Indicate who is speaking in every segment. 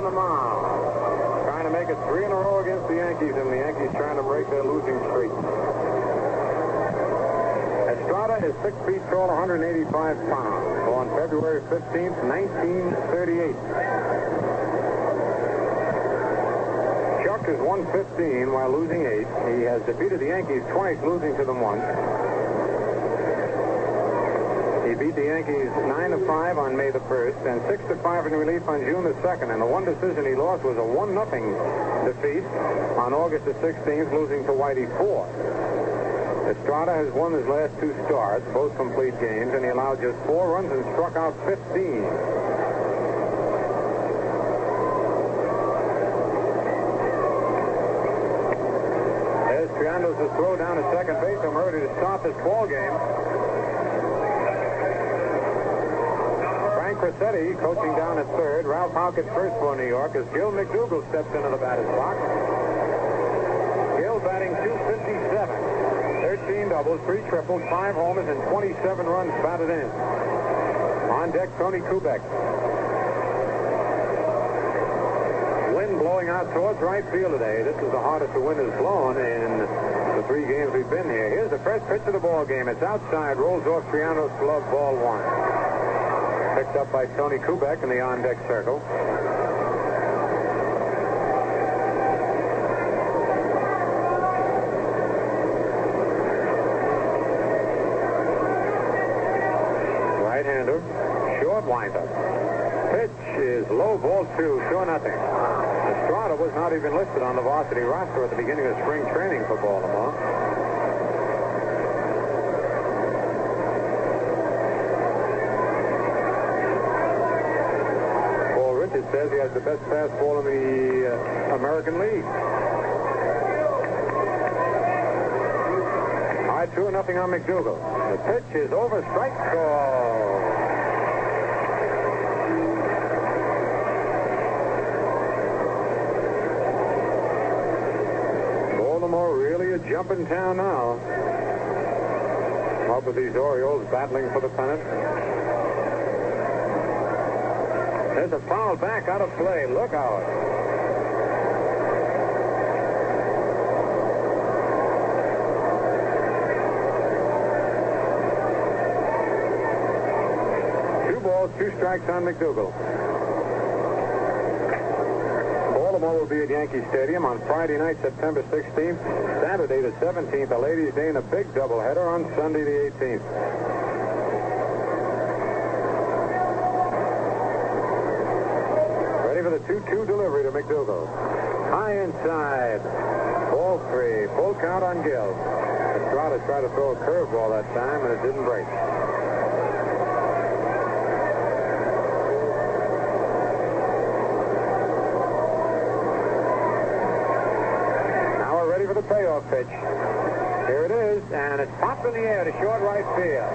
Speaker 1: the mound. Trying to make it 3 in a row against the Yankees, and the Yankees trying to break their losing streak. Estrada is 6 feet tall, 185 pounds. On February 15th, 1938. Chuck is 115 while losing 8. He has defeated the Yankees twice, losing to them once. He beat the Yankees 9-5 on May the 1st and 6-5 in relief on June the 2nd. And the one decision he lost was a 1-0 defeat on August the 16th, losing to Whitey 4. Estrada has won his last 2 starts, both complete games, and he allowed just 4 runs and struck out 15. There's Triando's to throw down at second base. I'm ready to start this ball game. Frank Cressetti coaching down at third. Ralph Houck at first for New York as Gil McDougall steps into the batter's box. Gil batting .257. 13 doubles, 3 triples, 5 homers, and 27 runs batted in. On deck, Tony Kubek. Wind blowing out towards right field today. This is the hardest the wind has blown in the 3 games we've been here. Here's the first pitch of the ball game. It's outside, rolls off Triando's glove, ball 1. Picked up by Tony Kubek in the on-deck circle. Right-hander, short windup. Pitch is low, ball 2, 2-0. Estrada was not even listed on the varsity roster at the beginning of spring training for Baltimore. Paul Richards says he has the best fastball in the American League. All right, 2-0 on McDougall. The pitch is over, strike call. Baltimore really a jumping town now. Up with these Orioles battling for the pennant. There's a foul back out of play. Look out. Balls, 2 strikes on McDougall. Baltimore will be at Yankee Stadium on Friday night, September 16th, Saturday the 17th, a Ladies' Day, and a big doubleheader on Sunday the 18th. Ready for the 2-2 delivery to McDougall. High inside. Ball 3. Full count on Gil. Estrada tried to throw a curveball that time, and it didn't break. For the payoff pitch. Here it is, and it's popped in the air to short right field.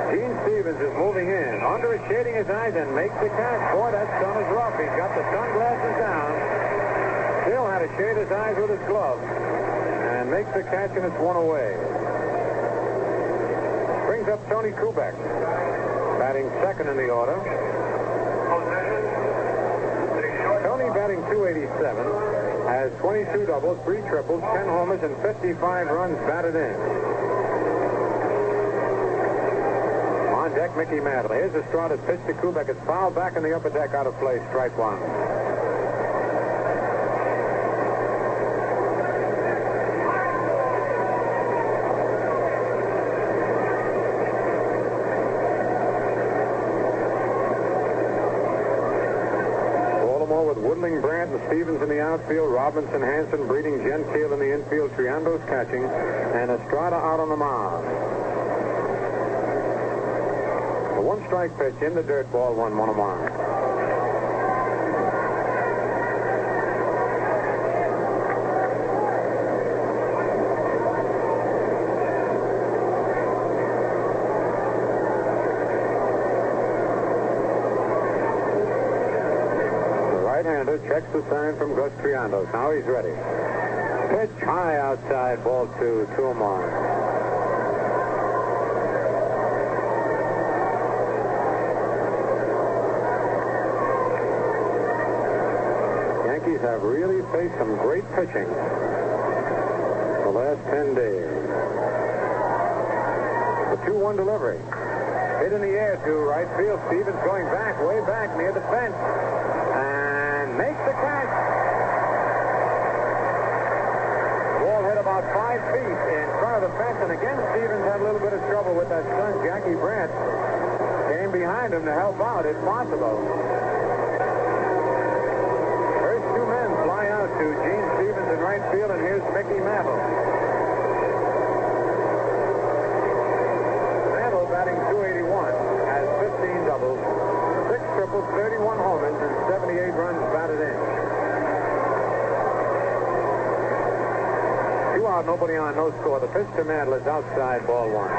Speaker 1: Gene Stevens is moving in. Under is shading his eyes and makes the catch. Boy, that sun is rough. He's got the sunglasses down. Still had to shade his eyes with his glove. And makes the catch, and it's 1 away. Brings up Tony Kubek. Batting second in the order. Tony batting .287. Has 22 doubles, 3 triples, 10 homers, and 55 runs batted in. On deck, Mickey Mantle. Here's Estrada's pitch to Kubek. It's fouled back in the upper deck, out of play, strike 1. With Woodling, Brandt, and Stevens in the outfield, Robinson, Hanson, Breeding, Gentile in the infield, Triando's catching, and Estrada out on the mound. A 1-strike pitch in the dirt, ball 1, 1-1. Right-hander checks the sign from Gus Triandos. Now he's ready. Pitch high outside, ball 2, 2-1. have really faced some great pitching the last 10 days. The 2-1 delivery. Hit in the air to right field. Stevens going back, way back near the fence. And makes the catch. The ball hit about 5 feet in front of the fence. And again, Stevens had a little bit of trouble with that stunt. Jackie Brandt came behind him to help out if possible. First two men fly out to Gene Stevens in right field, and here's Mickey Mantle. Mantle batting .281, has 15 doubles, 6 triples, 31 homers, and 78 runs batted in. 2 out, nobody on, no score. The pitch to Mantle is outside, ball 1.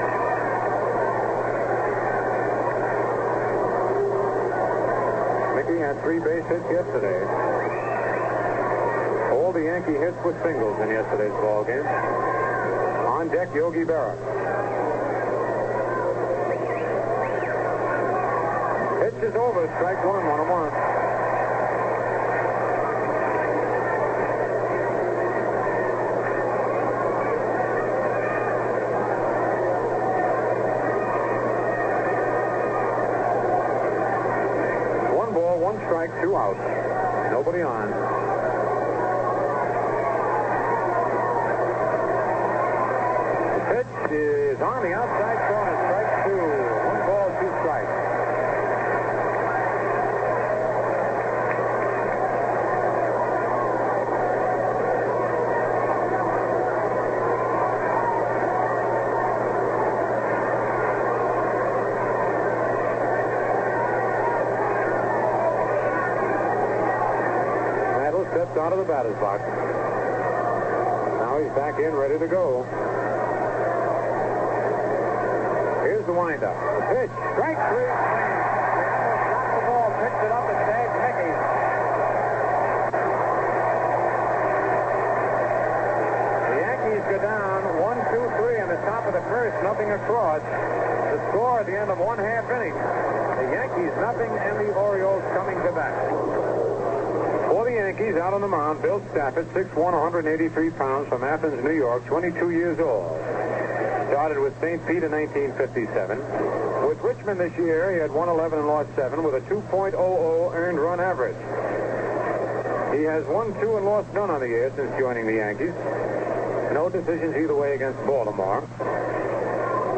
Speaker 1: Mickey had 3 base hits yesterday. All the Yankee hits were singles in yesterday's ball game. On deck, Yogi Berra. Pitch is over. Strike 1, 1-1. Strike, 2 out. Nobody on. The pitch is on the outside corner. Strike 2. 1 ball, 2 strikes. Steps out of the batter's box. Now he's back in, ready to go. Here's the windup. The pitch. Strike 3. Swing. Dropped the ball, picked it up, and tagged Mickey. The Yankees go down 1-2-3 in the top of the first, nothing across. The score at the end of 1/2 inning. The Yankees nothing, and the Orioles coming to bat. For the Yankees, out on the mound, Bill Stafford, 6'1", 183 pounds, from Athens, New York, 22 years old. Started with St. Pete in 1957. With Richmond this year, he had won 11 and lost 7 with a 2.00 earned run average. He has won 2 and lost none on the year since joining the Yankees. No decisions either way against Baltimore.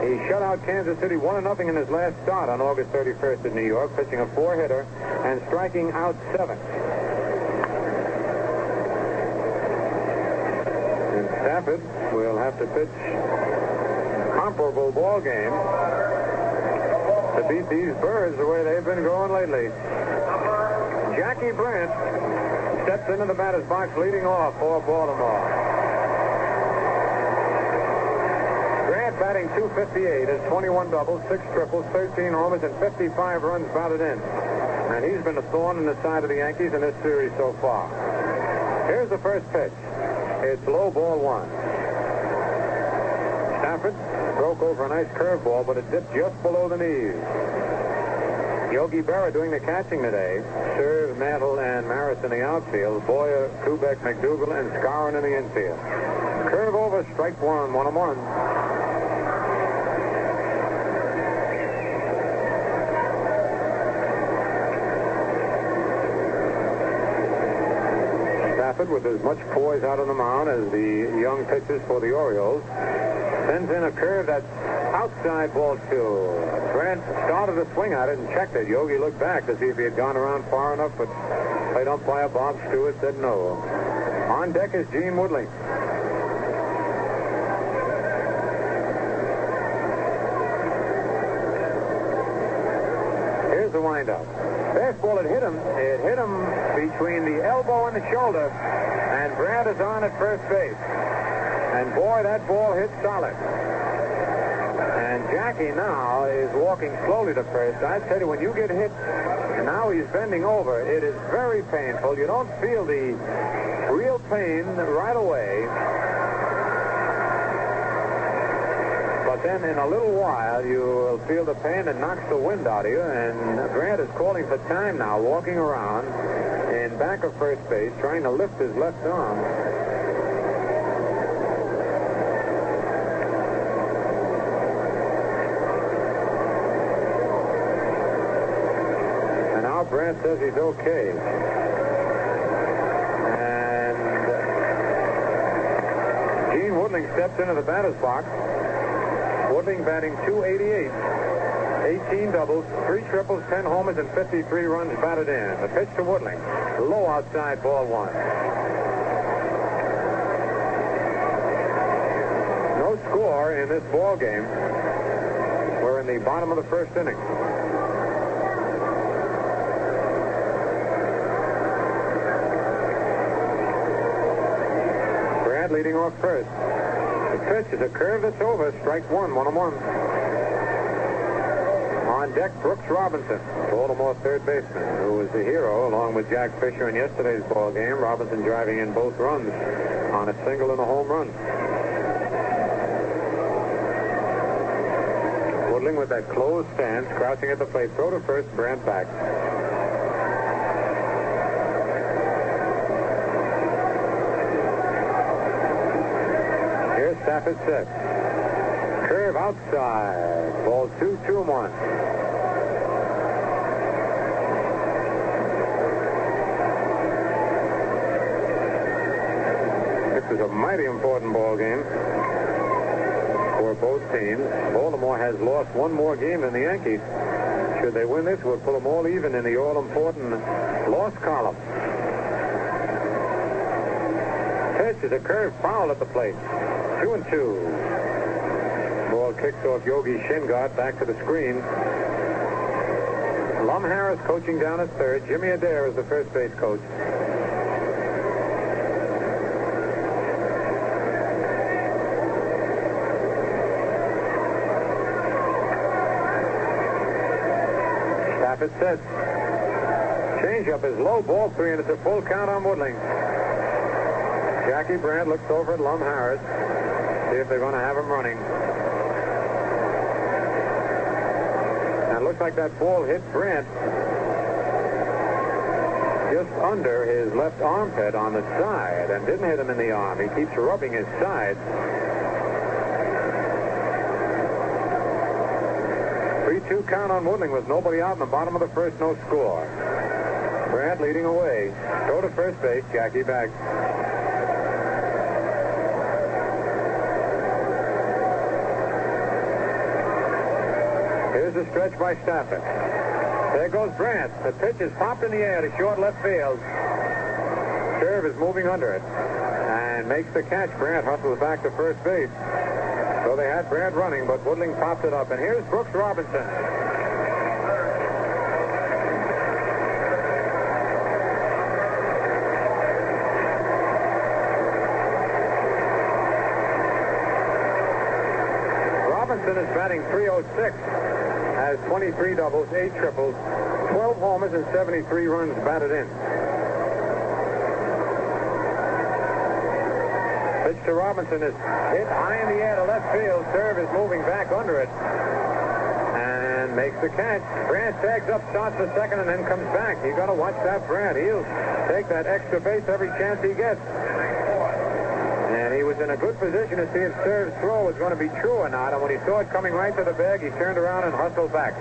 Speaker 1: He shut out Kansas City 1-0 in his last start on August 31st in New York, pitching a 4-hitter and striking out 7. Stafford will have to pitch a comparable ball game to beat these Birds the way they've been going lately. Jackie Brandt steps into the batter's box leading off for Baltimore. Brandt batting .258 has 21 doubles, 6 triples, 13 homers, and 55 runs batted in. And he's been a thorn in the side of the Yankees in this series so far. Here's the first pitch. It's low, ball 1. Stafford broke over a nice curveball, but it dipped just below the knees. Yogi Berra doing the catching today. Serve, Mantle, and Maris in the outfield. Boyer, Kubek, McDougal, and Scoresheet in the infield. Curve over, strike 1, 1-1. With as much poise out on the mound as the young pitchers for the Orioles, sends in a curve that's outside, ball 2. Brandt started to swing at it and checked it. Yogi looked back to see if he had gone around far enough, but plate umpire Bob Stewart said no. On deck is Gene Woodley. Here's the windup. Fastball had hit him. It hit him between the elbow and the shoulder, and Brandt is on at first base. And boy, that ball hit solid. And Jackie now is walking slowly to first. I tell you, when you get hit, and now he's bending over, it is very painful. You don't feel the real pain right away. But but then in a little while you will feel the pain that knocks the wind out of you, and Grant is calling for time now, walking around in back of first base, trying to lift his left arm. And now Grant says he's okay. And Gene Woodling steps into the batter's box. Woodling batting .288, 18 doubles, 3 triples, 10 homers, and 53 runs batted in. The pitch to Woodling, low outside, ball 1. No score in this ball game. We're in the bottom of the first inning. Brad leading off first. The pitch is a curve that's over. Strike 1, 1-1. On deck, Brooks Robinson, Baltimore third baseman, who was the hero along with Jack Fisher in yesterday's ball game. Robinson driving in both runs on a single and a home run. Woodling with that closed stance, crouching at the plate. Throw to first, Brandt back. Stafford set. Curve outside. Ball 2, 2-1. This is a mighty important ball game for both teams. Baltimore has lost one more game than the Yankees. Should they win this, it would pull them all even in the all-important loss column. Pitch is a curve foul at the plate. 2-2. Ball kicks off Yogi Shingard back to the screen. Lum Harris coaching down at third. Jimmy Adair is the first base coach. Stafford sets. Changeup is low, ball 3, and it's a full count on Woodling. Jackie Brandt looks over at Lum Harris. See if they're going to have him running. And it looks like that ball hit Brandt just under his left armpit on the side and didn't hit him in the arm. He keeps rubbing his side. 3-2 count on Woodling with nobody out in the bottom of the first, no score. Brandt leading away. Go to first base, Jackie back. Here's a stretch by Stafford. There goes Brandt. The pitch is popped in the air to short left field. Curve is moving under it and makes the catch. Brandt hustles back to first base. So they had Brandt running, but Woodling popped it up. And here's Brooks Robinson. Robinson is batting .306. Has 23 doubles, 8 triples, 12 homers, and 73 runs batted in. Pitch to Robinson is hit high in the air to left field. Serve is moving back under it and makes the catch. Brandt tags up, starts the second, and then comes back. You got to watch that Brandt. He'll take that extra base every chance he gets. And he was in a good position to see if Serve's throw was going to be true or not. And when he saw it coming right to the bag, he turned around and hustled back.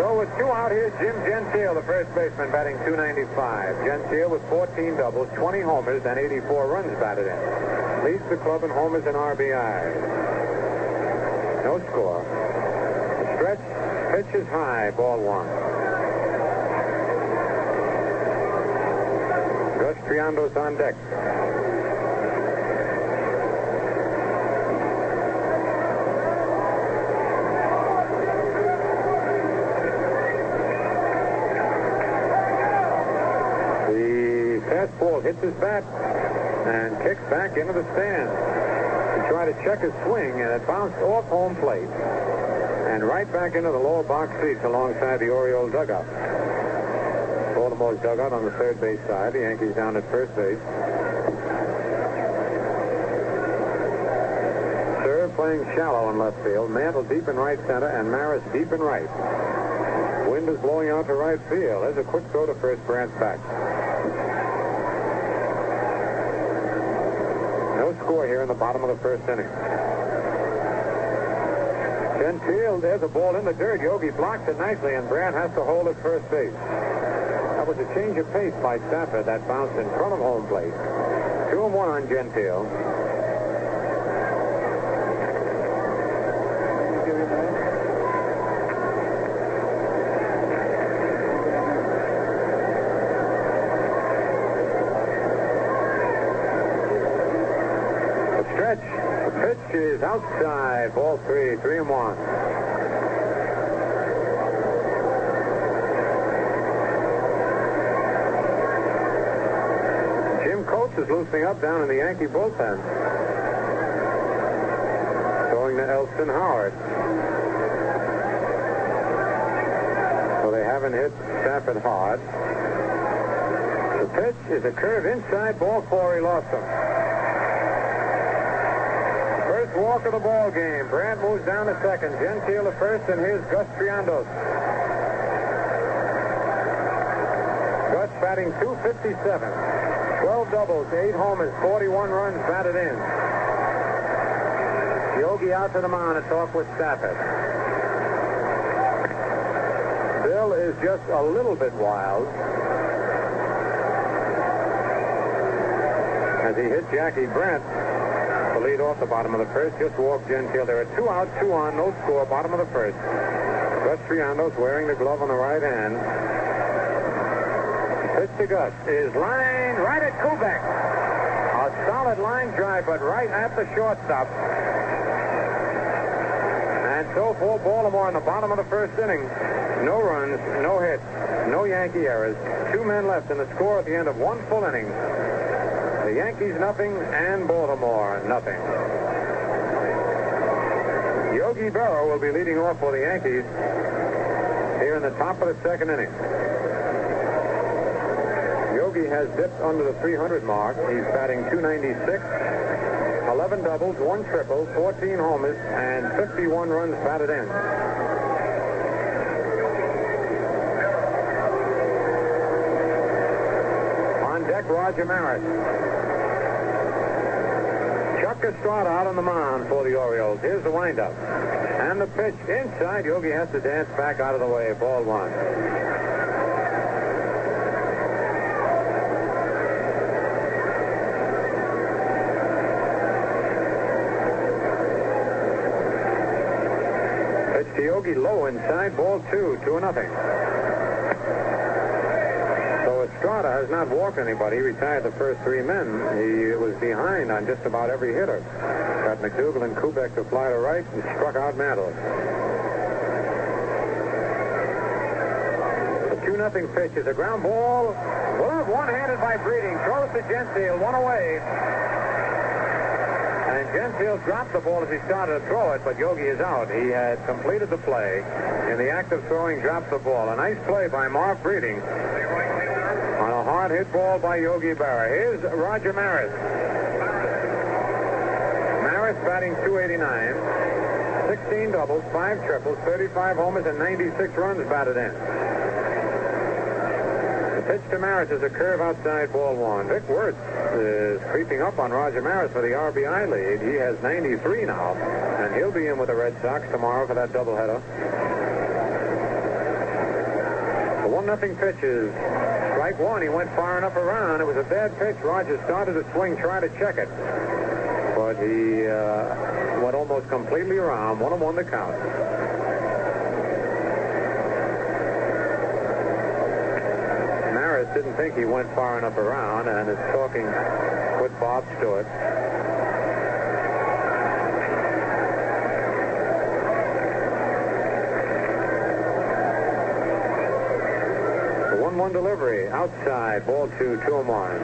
Speaker 1: So with 2 out, here's Jim Gentile, the first baseman, batting .295. Gentile with 14 doubles, 20 homers, and 84 runs batted in. Leads the club in homers and RBIs. No score. The stretch, pitch is high, ball 1. Gus Triando's on deck. The fastball hits his bat and kicks back into the stands. He tried to check his swing, and it bounced off home plate and right back into the lower box seats alongside the Orioles dugout. Baltimore's dugout on the third base side. The Yankees down at first base. playing shallow in left field. Mantle deep in right center, and Maris deep in right. Wind is blowing out to right field. There's a quick throw to first. Brandt's back. No score here in the bottom of the first inning. Gentile, there's a ball in the dirt. Yogi blocks it nicely, and Brandt has to hold at first base. That was a change of pace by Stafford. That bounced in front of home plate. 2-1 on Gentile. The pitch is outside. Ball 3, 3-1. Jim Coates is loosening up down in the Yankee bullpen. Going to Elston Howard. So they haven't hit Stafford hard. The pitch is a curve inside. Ball 4. He lost him. Walk of the ball game. Brandt moves down to second. Gentile to first, and here's Gus Triandos. Gus batting .257. 12 doubles, 8 homers, 41 runs batted in. Yogi out to the mound to talk with Stafford. Bill is just a little bit wild as he hit Jackie Brandt. The lead off the bottom of the first. Just walked Gentile. There are 2 out, 2 on, no score, bottom of the first. Gus Triandos wearing the glove on the right hand. Pitch to Gus is line right at Kubek. A solid line drive, but right at the shortstop. And so for Baltimore in the bottom of the first inning. No runs, no hits, no Yankee errors. 2 men left in the score at the end of 1 full inning. The Yankees nothing, and Baltimore nothing. Yogi Berra will be leading off for the Yankees here in the top of the second inning. Yogi has dipped under the 300 mark. He's batting .296, 11 doubles, 1 triple, 14 homers, and 51 runs batted in. On deck, Roger Maris. Chuck Estrada out on the mound for the Orioles. Here's the windup. And the pitch inside. Yogi has to dance back out of the way. Ball 1. Pitch to Yogi low inside. Ball 2, 2-0. Estrada has not walked anybody. He retired the first 3 men. He was behind on just about every hitter. Got McDougal and Kubek to fly to right and struck out Mantle. The 2-0 pitch is a ground ball. Well, out one-handed by Breeding. Throws to Gentile. 1 away. And Gentile dropped the ball as he started to throw it, but Yogi is out. He had completed the play. In the act of throwing, drops the ball. A nice play by Mark Breeding. On a hard hit ball by Yogi Berra. Here's Roger Maris. Maris batting .289. 16 doubles, 5 triples, 35 homers, and 96 runs batted in. The pitch to Maris is a curve outside. Ball 1. Vic Wirtz is creeping up on Roger Maris for the RBI lead. He has 93 now, and he'll be in with the Red Sox tomorrow for that doubleheader. The 1-0 pitch is strike 1. He went far enough around. It was a bad pitch. Roger started to swing, try to check it. But he went almost completely around. 1-1 the count. Maris didn't think he went far enough around and is talking with Bob Stewart. The 1-1 delivery outside. Ball 2, 2-1.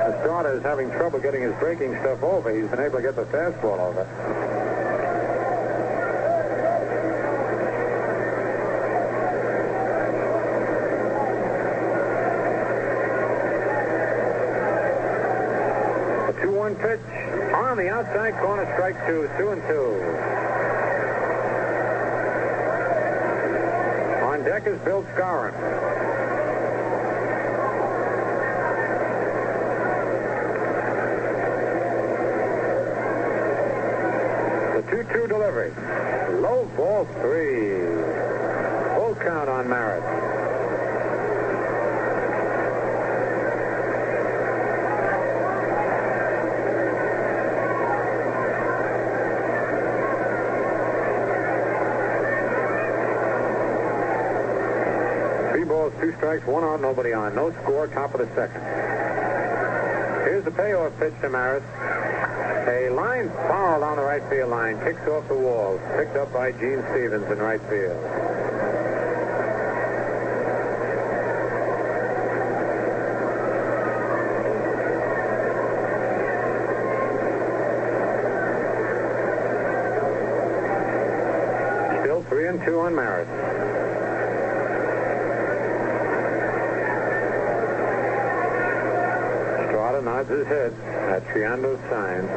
Speaker 1: Estrada is having trouble getting his breaking stuff over. He's been able to get the fastball over. The 2-1 pitch on the outside corner, strike 2, 2-2. On deck is Bill Skowron. The 2-2 delivery. Low ball 3. Full count on Maris. Balls, 2 strikes, 1 out, nobody on. No score, top of the second. Here's the payoff pitch to Maris. A line foul on the right field line. Kicks off the wall. Picked up by Gene Stevens in right field. Still 3-2 on Maris. Nods his head at Triando's sign.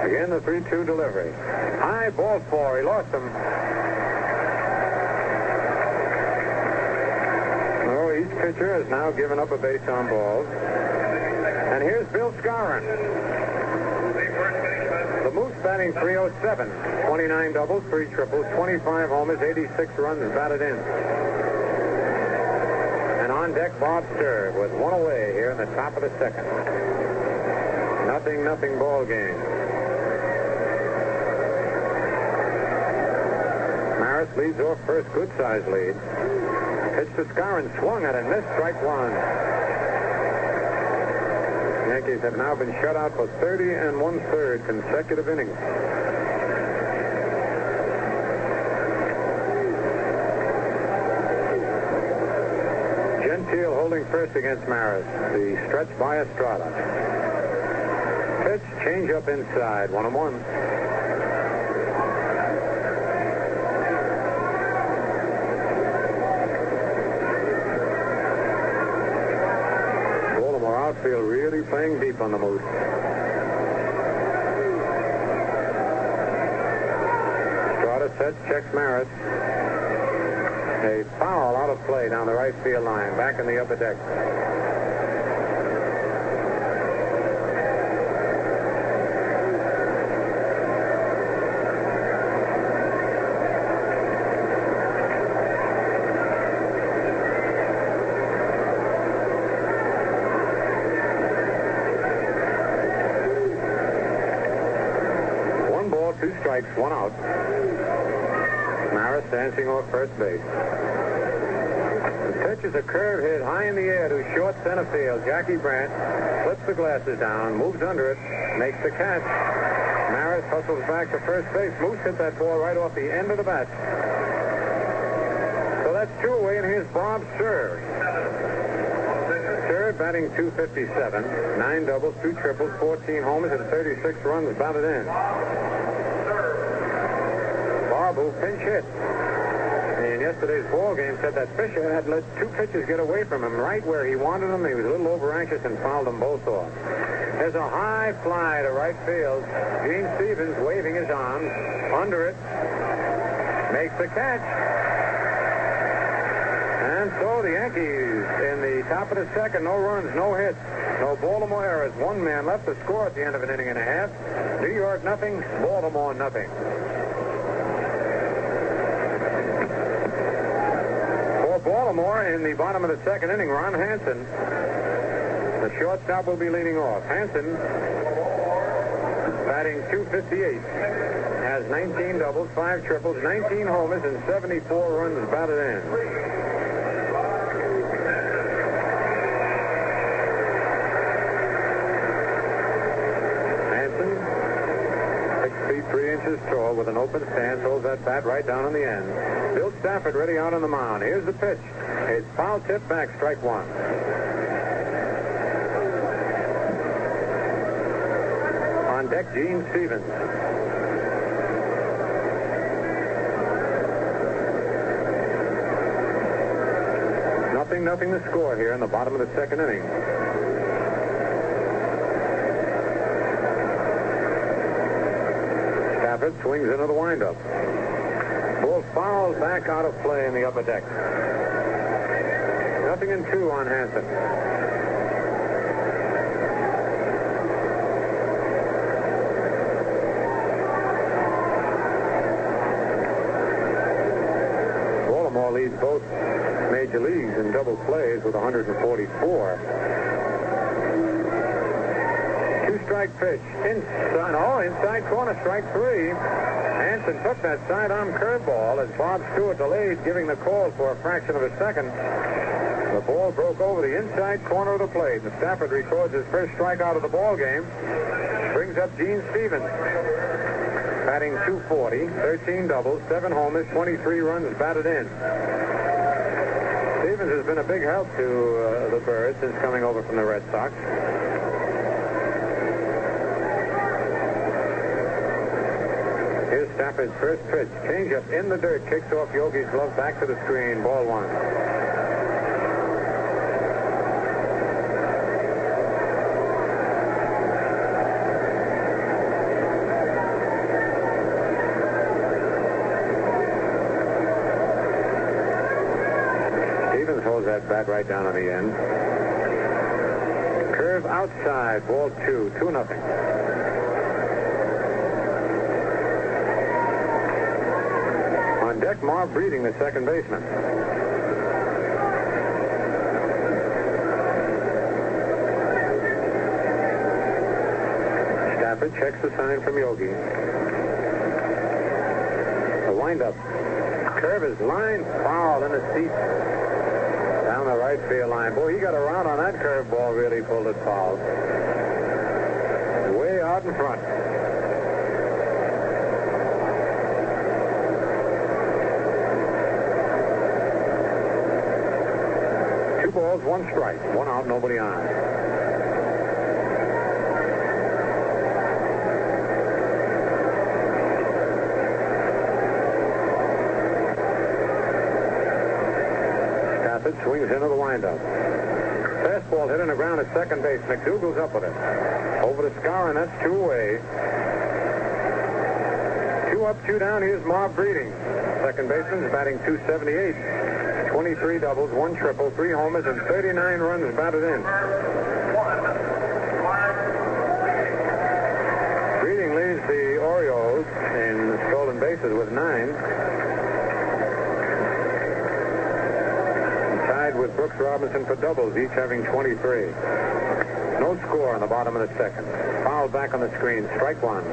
Speaker 1: Again, the 3-2 delivery. High ball 4. He lost him. Oh, each pitcher has now given up a base on balls. And here's Bill Skowron. The Moose batting .307. 29 doubles, 3 triples, 25 homers, 86 runs batted in. On deck, Bob Sturb with 1 away here in the top of the second. 0-0 ball game. Maris leads off first, good size lead. Pitch to Skowron, swung at and missed, strike 1. Yankees have now been shut out for 30 1/3 consecutive innings. Gentile holding first against Maris. The stretch by Estrada. Pitch, change up inside. 1-1. Baltimore outfield really playing deep on the Moose. Estrada sets, checks Maris. A foul out of play down the right field line, back in the upper deck. One ball, 2 strikes, 1 out. Maris dancing off first base. The pitch is a curve hit high in the air to short center field. Jackie Brandt flips the glasses down, moves under it, makes the catch. Maris hustles back to first base. Moose hit that ball right off the end of the bat. So that's 2 away, and here's Bob Sturb. Sturb batting .257, 9 doubles, 2 triples, 14 homers, and 36 runs batted in. Bob, who pinch hit in yesterday's ball game, said that Fisher had let 2 pitches get away from him right where he wanted them. He was a little over anxious and fouled them both off. There's a high fly to right field. Gene Stevens waving his arms under it, makes the catch. And so the Yankees in the top of the second, no runs, no hits, no Baltimore errors. 1 man left to score at the end of an inning and a half. New York nothing, Baltimore nothing. Baltimore in the bottom of the second inning, Ron Hansen, the shortstop, will be leading off. Hansen, batting .258, has 19 doubles, 5 triples, 19 homers, and 74 runs batted in. Hansen, 6 feet 3 inches tall, with an open stance, holds that bat right down on the end. Bill Stafford ready out on the mound. Here's the pitch. It's foul tip back, strike 1. On deck, Gene Stevens. Nothing to score here in the bottom of the second inning. Stafford swings into the windup. Ball fouled back out of play in the upper deck. 0-2 on Hansen. Baltimore leads both major leagues in double plays with 144. Two-strike pitch. Inside corner, strike 3. Hansen took that sidearm curveball as Bob Stewart delayed, giving the call for a fraction of a second. The ball broke over the inside corner of the plate, and Stafford records his first strikeout of the ball game. Brings up Gene Stevens, batting .240, 13 doubles, 7 homers, 23 runs batted in. Stevens has been a big help to the Birds since coming over from the Red Sox. Here's Stafford's first pitch. Changeup in the dirt. Kicks off Yogi's glove back to the screen. Ball 1. Stevens holds that bat right down on the end. Curve outside. Ball 2. 2-0. Deck, Marv Breeding, the second baseman. Stafford checks the sign from Yogi. The windup. Curve is line foul in the seat down the right field line. Boy, he got around on that curveball, really pulled it foul. Way out in front. 2 balls, 1 strike. 1 out, nobody on. Stafford swings into the windup. Fastball hit on the ground at second base. McDougal's up with it. Over to Skowron, that's 2 away. 2 up, 2 down. Here's Marv Breeding. Second baseman is batting .278. 23 doubles, 1 triple, 3 homers, and 39 runs batted in. Breeding leads the Orioles in stolen bases with 9. Tied with Brooks Robinson for doubles, each having 23. No score on the bottom of the second. Foul back on the screen, strike 1.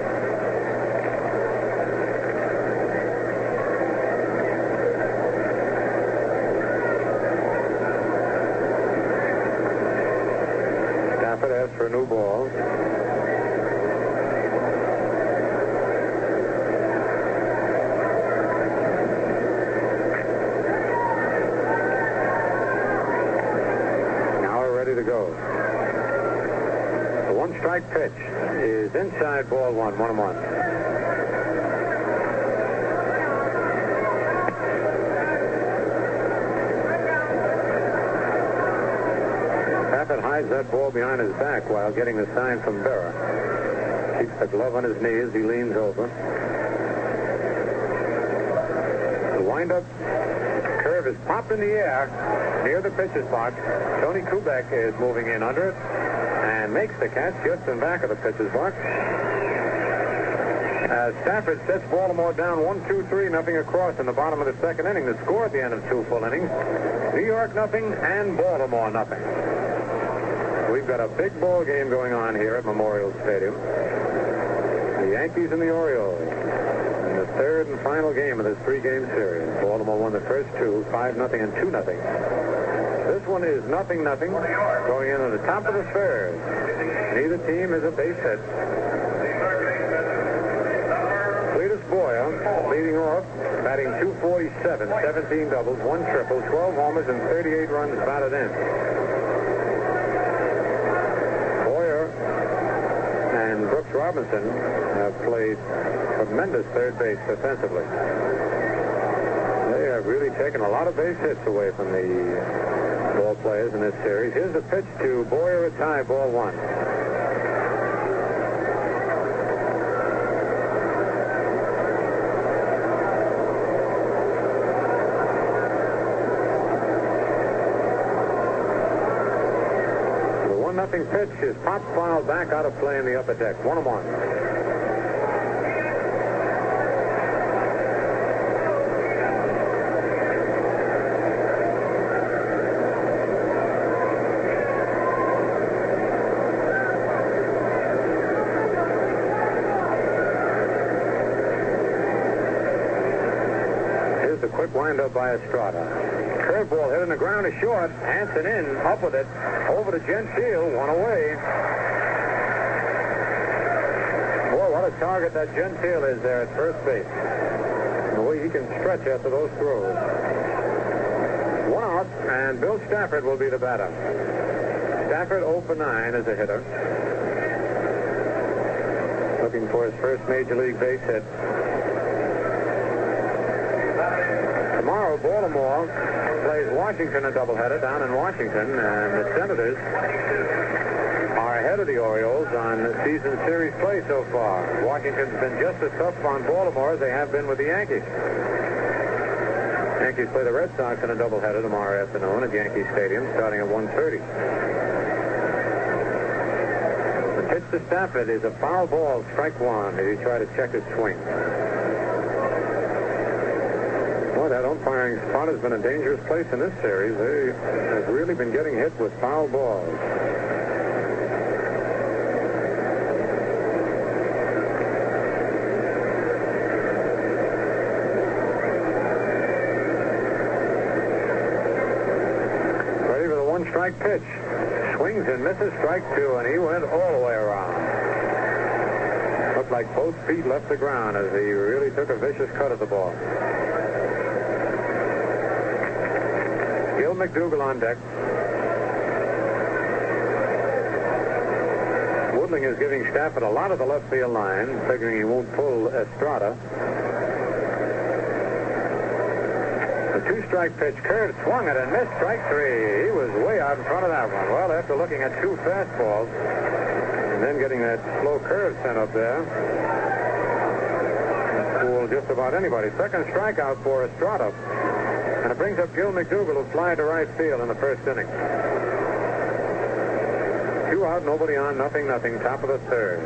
Speaker 1: For a new ball. Now we're ready to go. The 1-strike pitch is inside, ball 1, 1-1. Hides that ball behind his back while getting the sign from Berra. Keeps the glove on his knee as he leans over. The windup curve is popped in the air near the pitcher's box. Tony Kubek is moving in under it and makes the catch just in back of the pitcher's box. Stafford sets Baltimore down 1-2-3, across in the bottom of the second inning. The score at the end of 2 full innings: New York 0 and Baltimore 0. We've got a big ball game going on here at Memorial Stadium. The Yankees and the Orioles in the third and final game of this 3-game series. Baltimore won the first 2, 5-0 and 2-0. This one is 0-0 going into the top of the third. Neither team has a base hit. Cletus Boyer leading off, batting .247, 17 doubles, 1 triple, 12 homers, and 38 runs batted in. And Brooks Robinson have played tremendous third base defensively. They have really taken a lot of base hits away from the ball players in this series. Here's a pitch to Boyer, a tie, ball 1. 1-0 pitch is popped foul back out of play in the upper deck. 1-1. Here's the quick windup by Estrada. Curveball hit on the ground is short. Hansen in, up with it, over to Gentile, one away. Boy, what a target that Gentile is there at first base. The way he can stretch after those throws. 1 out, and Bill Stafford will be the batter. Stafford 0 for 9 as a hitter. Looking for his first Major League base hit. Tomorrow, Baltimore plays Washington a doubleheader down in Washington, and the Senators are ahead of the Orioles on season series play so far. Washington's been just as tough on Baltimore as they have been with the Yankees. Yankees play the Red Sox in a doubleheader tomorrow afternoon at Yankee Stadium starting at 1:30. The pitch to Stafford is a foul ball, strike one, as he tried to check his swing. Boy, that umpiring spot has been a dangerous place in this series. They have really been getting hit with foul balls. Ready for the one-strike pitch. Swings and misses, strike two, and he went all the way around. Looked like both feet left the ground as he really took a vicious cut at the ball. Gil McDougall on deck. Woodling is giving Stafford a lot of the left field line, figuring he won't pull Estrada. The two-strike pitch, curved, swung it, and missed, strike three. He was way out in front of that one. Well, after looking at two fastballs and then getting that slow curve sent up there, fooled just about anybody. Second strikeout for Estrada. And it brings up Gil McDougall, who fly to right field in the first inning. 2 out, nobody on, 0-0, top of the third.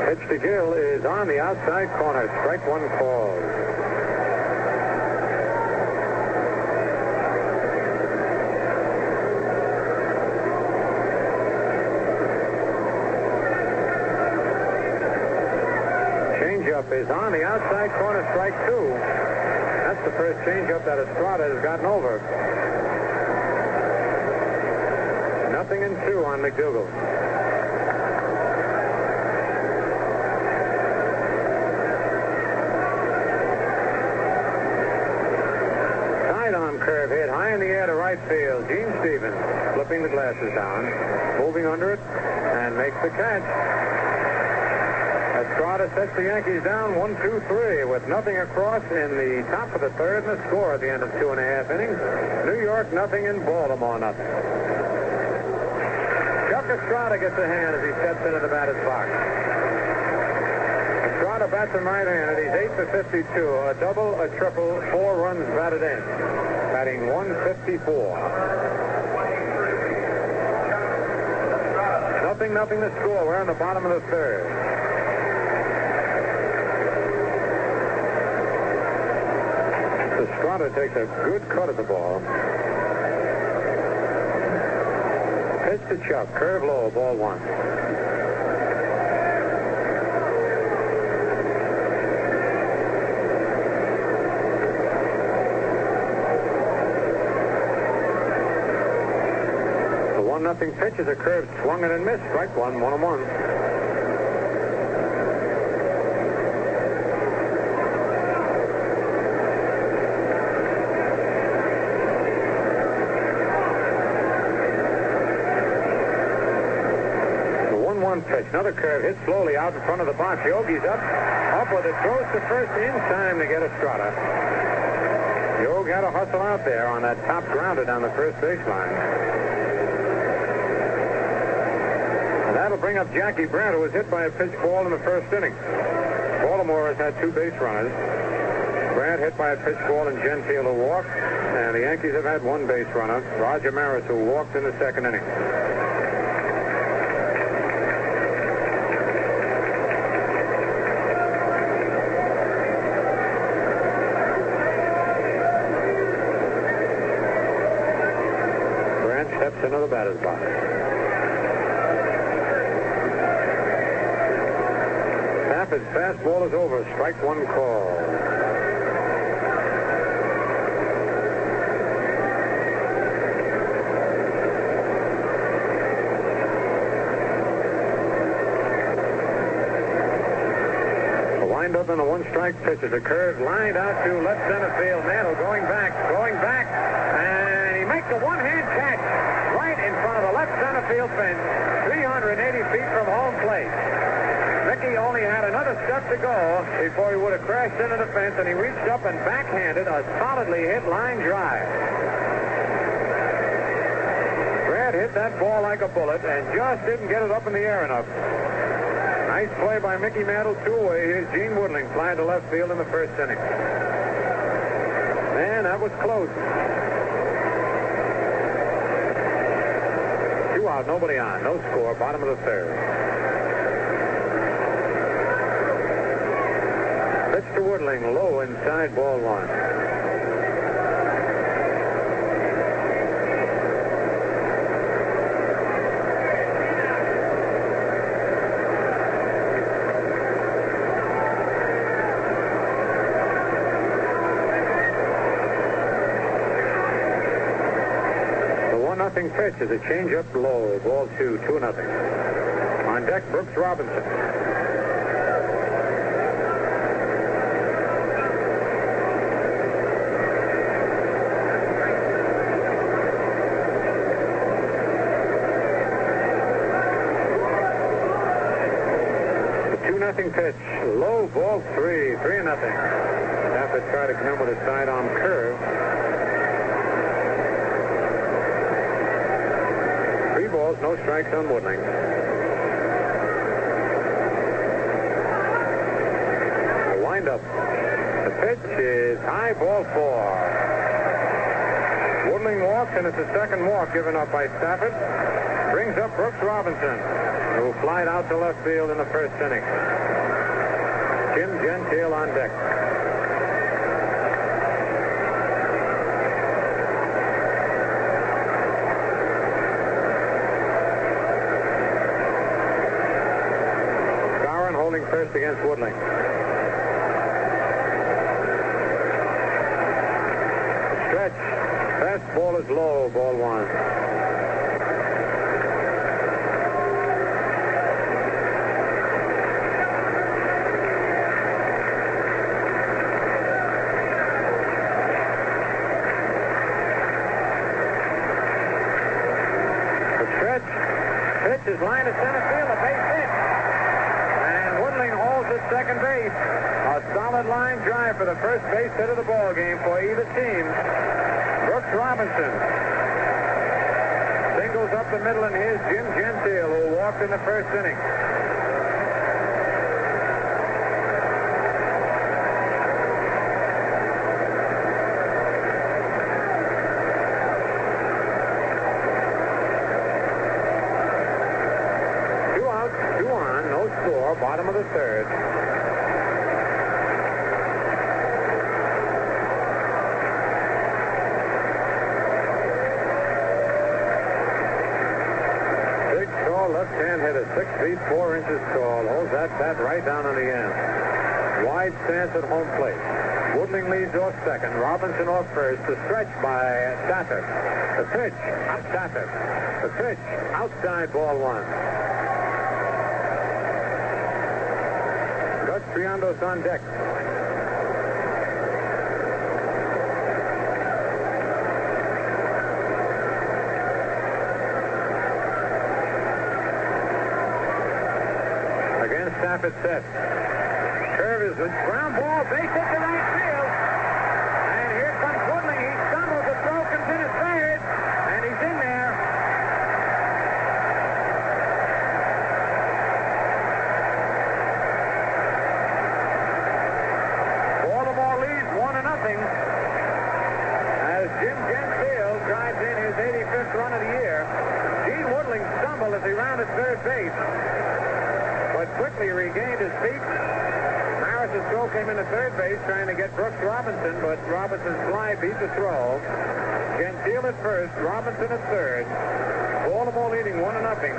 Speaker 1: Pitch to Gil is on the outside corner. Strike one called. Is on the outside corner, strike two. That's the first changeup that Estrada has gotten over. 0-2 on McDougall. Side-on curve hit high in the air to right field. Gene Stevens flipping the glasses down, moving under it, and makes the catch. Estrada sets the Yankees down 1-2-3 with nothing across in the top of the third and a score at the end of 2.5 innings. New York 0 and Baltimore 0. Chuck Estrada gets a hand as he steps into the batter's box. Estrada bats him right-handed. He's 8 for 52, a double, a triple, 4 runs batted in, batting 154. 0-0 the score. We're in the bottom of the third. Estrada takes a good cut at the ball. Pitch to Chuck. Curve low. Ball one. The 1-0 pitch is a curve. Swung it and missed. Strike one. 1-1. Pitch. Another curve hit slowly out in front of the box. Yogi's up with it, throws to first in time to get Estrada. Yogi had to hustle out there on that top grounder down the first baseline. bring up Jackie Brandt, who was hit by a pitch ball in the first inning. Baltimore has had 2 base runners. Brandt hit by a pitch ball and Gentile who walked. And the Yankees have had 1 base runner, Roger Maris, who walked in the second inning. Brandt steps into the batter's box. Stafford's fastball is over. Strike 1 call. Up on a 1-strike pitch is a curve lined out to left center field. Mantle going back, and he makes a one-hand catch right in front of the left center field fence, 380 feet from home plate. Mickey only had another step to go before he would have crashed into the fence, and he reached up and backhanded a solidly hit line drive. Brad hit that ball like a bullet and just didn't get it up in the air enough. Nice play by Mickey Mantle, 2-away. Here's Gene Woodling flying to left field in the first inning. Man, that was close. 2 out, nobody on. No score, bottom of the third. Pitch to Woodling, low inside, ball 1. Nothing pitch is a change-up low. Ball 2, 2-0. On deck, Brooks Robinson. The 2-0 pitch. Low, ball 3, 3-0. Stafford tried to come in with a sidearm curve. 3 balls, no strikes on Woodling. The windup. The pitch is high, ball 4. Woodling walks, and it's a second walk given up by Stafford. Brings up Brooks Robinson, who flied out to left field in the first inning. Jim Gentile on deck. First against Woodling. Stretch. Fastball is low. Ball 1. The stretch. Pitch is line to center field. A base hit. Second base. A solid line drive for the first base hit of the ball game for either team. Brooks Robinson singles up the middle, and here's Jim Gentile, who walked in the first inning. Bottom of the third. Big, tall left-hand hitter, 6 feet 4 inches tall. Holds that bat right down on the end. Wide stance at home plate. Woodling leads off second. Robinson off first. The stretch by Stafford. The pitch, out Stafford. The pitch, outside, ball 1. Triandos on deck. Again, Stafford set. Curve is a ground ball, base hit to right field. And here comes Woodling. He stumbles, the throw comes in at third, and he's in there. run of the year. Gene Woodling stumbled as he rounded third base, but quickly regained his feet. Maris's throw came into third base trying to get Brooks Robinson, but Robinson's fly beat the throw. Gentile at first, Robinson at third. Baltimore leading 1-0.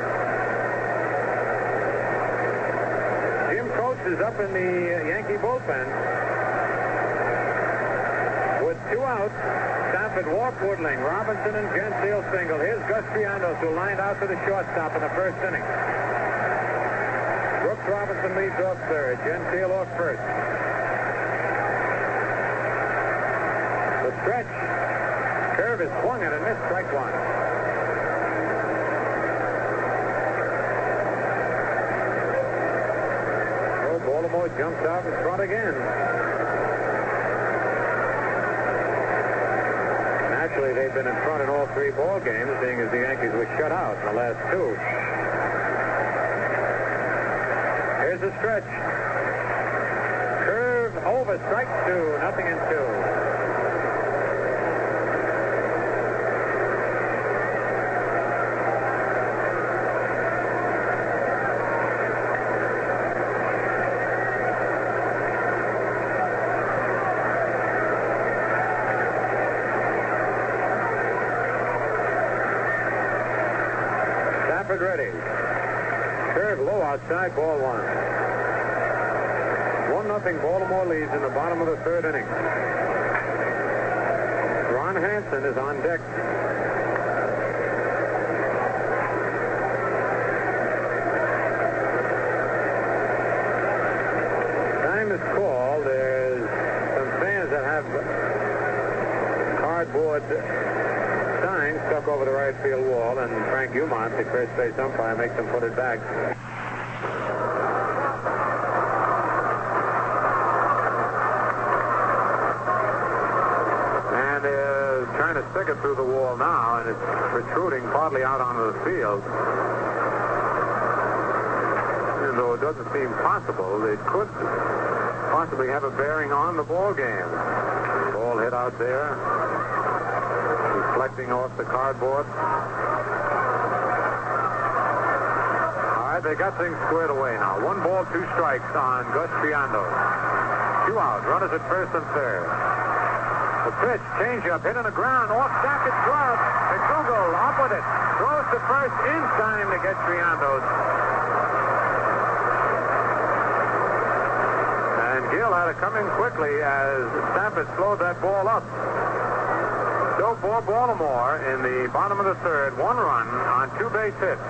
Speaker 1: Jim Coates is up in the Yankee bullpen. With 2 outs, Stafford walked Woodling. Robinson and Gentile single. Here's Gus Triandos, who lined out to the shortstop in the first inning. Brooks Robinson leads off third. Gentile off first. The stretch. Curve is swung at and missed. Strike one. So Baltimore jumps out in front again. Naturally, they've been in front in all 3 ball games, seeing as the Yankees were shut out in the last 2. Here's the stretch. Curve over, strike 2, 0-2. Stafford ready. Curve low outside, ball 1. 1-0 Baltimore leads in the bottom of the third inning. Ron Hansen is on deck. Time is called. There's some fans that have cardboard signs stuck over the right field wall, and Frank Umont, the first base umpire, makes them put it back. Trying to stick it through the wall now, and it's protruding partly out onto the field. And though it doesn't seem possible, it could possibly have a bearing on the ball game. Ball hit out there, reflecting off the cardboard. All right, they got things squared away now. 1 ball, 2 strikes on Gus Triandos. 2 out, runners at first and third. The pitch, changeup, hit on the ground, off Sackett's glove. McDougal up with it. Throws to first in time to get Triandos. And Gill had to come in quickly as Stafford slowed that ball up. So for Baltimore in the bottom of the third, 1 run on 2 base hits.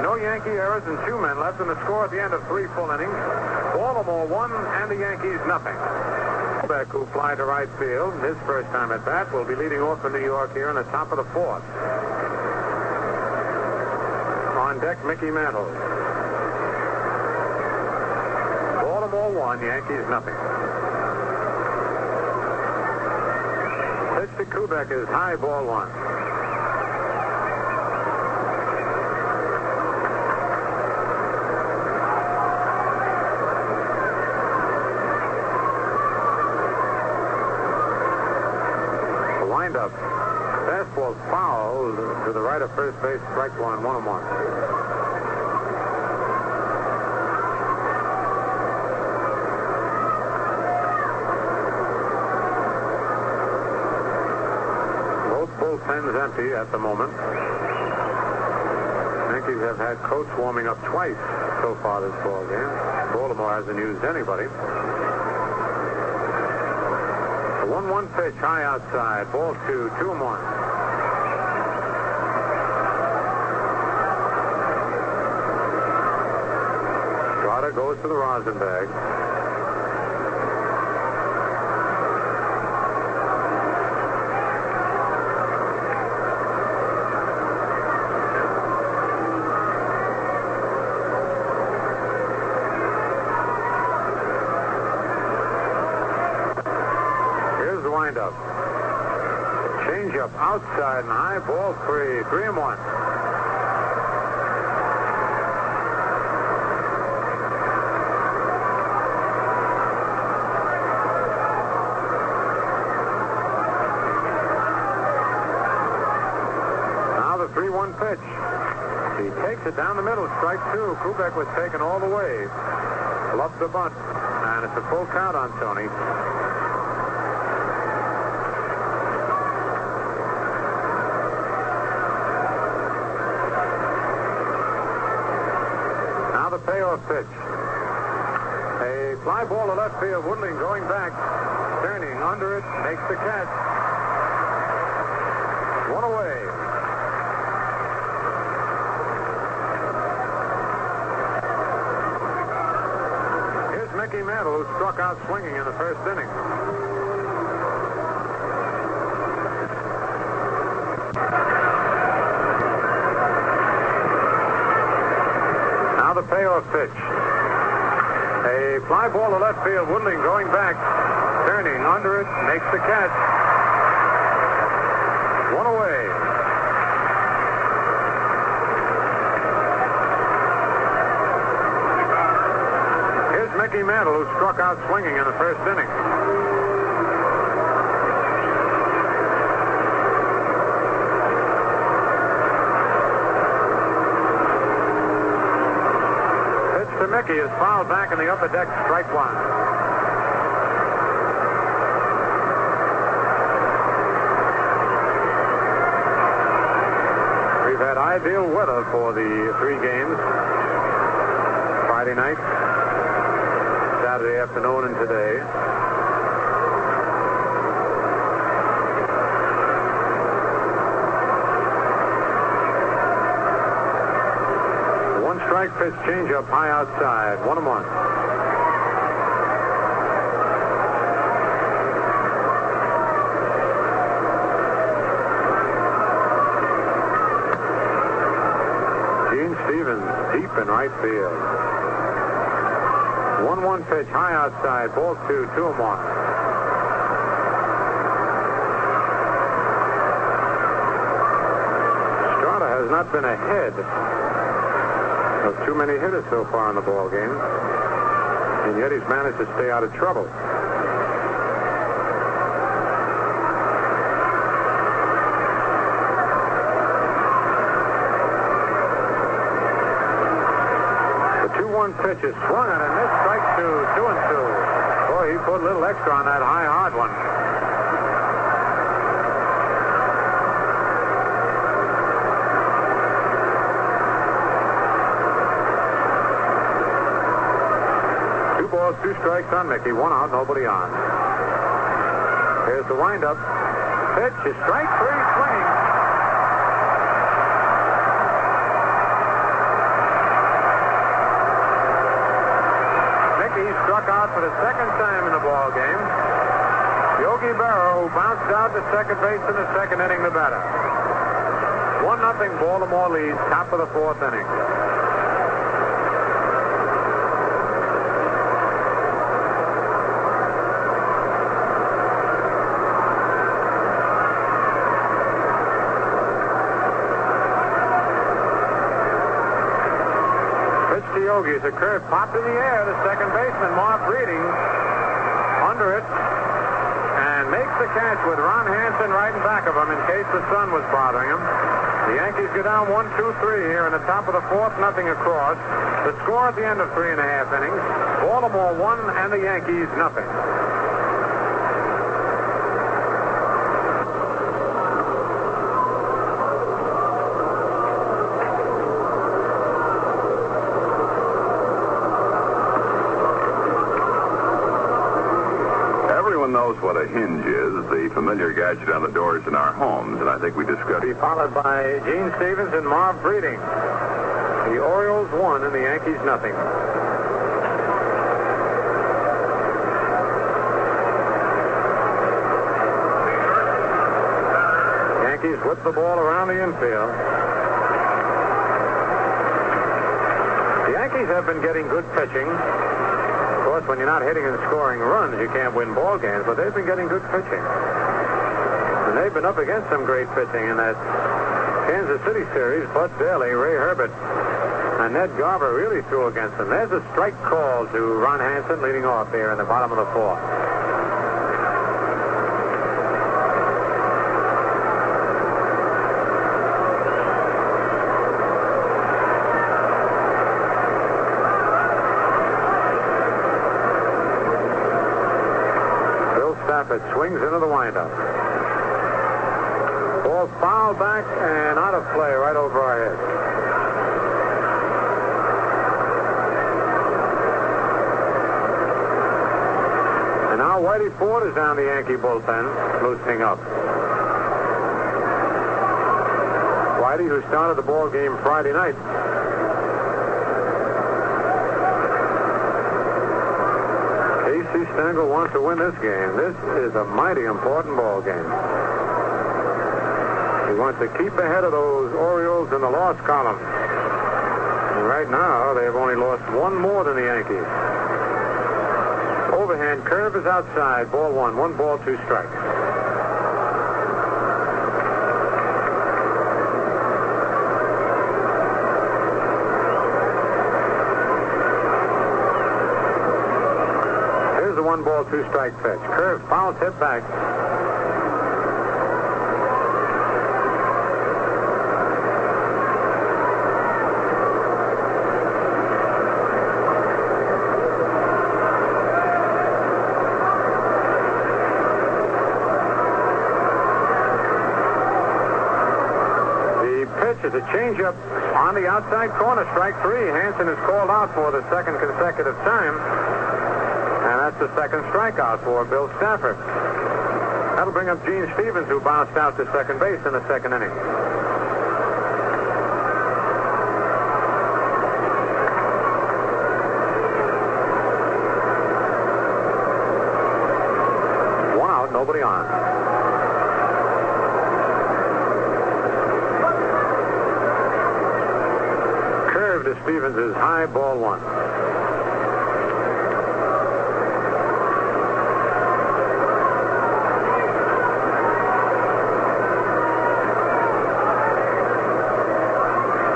Speaker 1: No Yankee errors and 2 men left in the score at the end of 3 full innings. Baltimore 1 and the Yankees nothing. Beck, who fly to right field, his first time at bat, will be leading off for New York here in the top of the 4th. On deck, Mickey Mantle. Baltimore 1, Yankees nothing. Pitch to Kubek is high, ball 1. Up. Fastball foul to the right of first base, strike 1, 1-1. Both bullpens empty at the moment. Yankees have had Coates warming up twice so far this ball game. Baltimore hasn't used anybody. 1-1 pitch, high outside. Ball 2, 2-1. Strada goes to the rosin bag. Windup. Change up outside and high, ball 3, 3-1. Now pitch. He takes it down the middle, strike two. Kubek was taken all the way. Loves the bunt, and it's a full count on Tony. Now the payoff pitch. A fly ball to left field. Woodling going back, turning under it, makes the catch. One away. Here's Mickey Mantle, who struck out swinging in the first inning. Now the payoff pitch. A fly ball to left field. Woodling going back, turning under it, makes the catch. One away. Here's Mickey Mantle, who struck out swinging in the first inning. Pitch to Mickey is fouled back in the upper deck, strike one. We've had ideal weather for the 3 games. Friday night, Saturday afternoon, and today. One strike pitch, change up high outside. 1-1. Stevens deep in right field. 1-1 pitch, high outside, ball 2, 2-1. Strata has not been ahead of too many hitters so far in the ball game, and yet he's managed to stay out of trouble. Pitch is swung on and missed. Strike 2, 2-2. Boy, he put a little extra on that high, hard one. Two balls, 2 strikes on Mickey. 1 out, nobody on. Here's the windup. Pitch is strike 3, swing. He struck out for the second time in the ball game. Yogi Berra, who bounced out to second base in the second inning, the batter. 1-0 Baltimore leads, top of the 4th inning. Yogi. It's a curve popped in the air. The second baseman, Marv Breeding, under it, and makes the catch with Ron Hansen right in back of him in case the sun was bothering him. The Yankees go down 1-2-3 here in the top of the 4th, 0 across. The score at the end of 3.5 innings, Baltimore 1 and the Yankees 0.
Speaker 2: Knows what a hinge is, the familiar gadget on the doors in our homes, and I think we discussed.
Speaker 1: Be followed by Gene Stevens and Marv Breeding. The Orioles 1 and the Yankees 0. Yankees whip the ball around the infield. The Yankees have been getting good pitching. Of course, when you're not hitting and scoring runs, you can't win ball games, but they've been getting good pitching. And they've been up against some great pitching in that Kansas City series. Bud Daly, Ray Herbert, and Ned Garver really threw against them. There's a strike call to Ron Hansen leading off here in the bottom of the 4th. swings into the windup. Ball fouled back and out of play right over our head. And now Whitey Ford is down the Yankee bullpen, loosening up. Whitey, who started the ball game Friday night. Casey Stengel wants to win this game. This is a mighty important ball game. He wants to keep ahead of those Orioles in the loss column. And right now, they have only lost one more than the Yankees. Overhand curve is outside. Ball one. 1 ball, 2 strikes. Here's the 1 ball, 2 strike pitch. Curve, foul tip back. Is a changeup on the outside corner, strike 3. Hansen is called out for the second consecutive time, and that's the second strikeout for Bill Stafford. That'll bring up Gene Stevens, who bounced out to second base in the second inning. One out, nobody on. To Stevens is high, ball 1.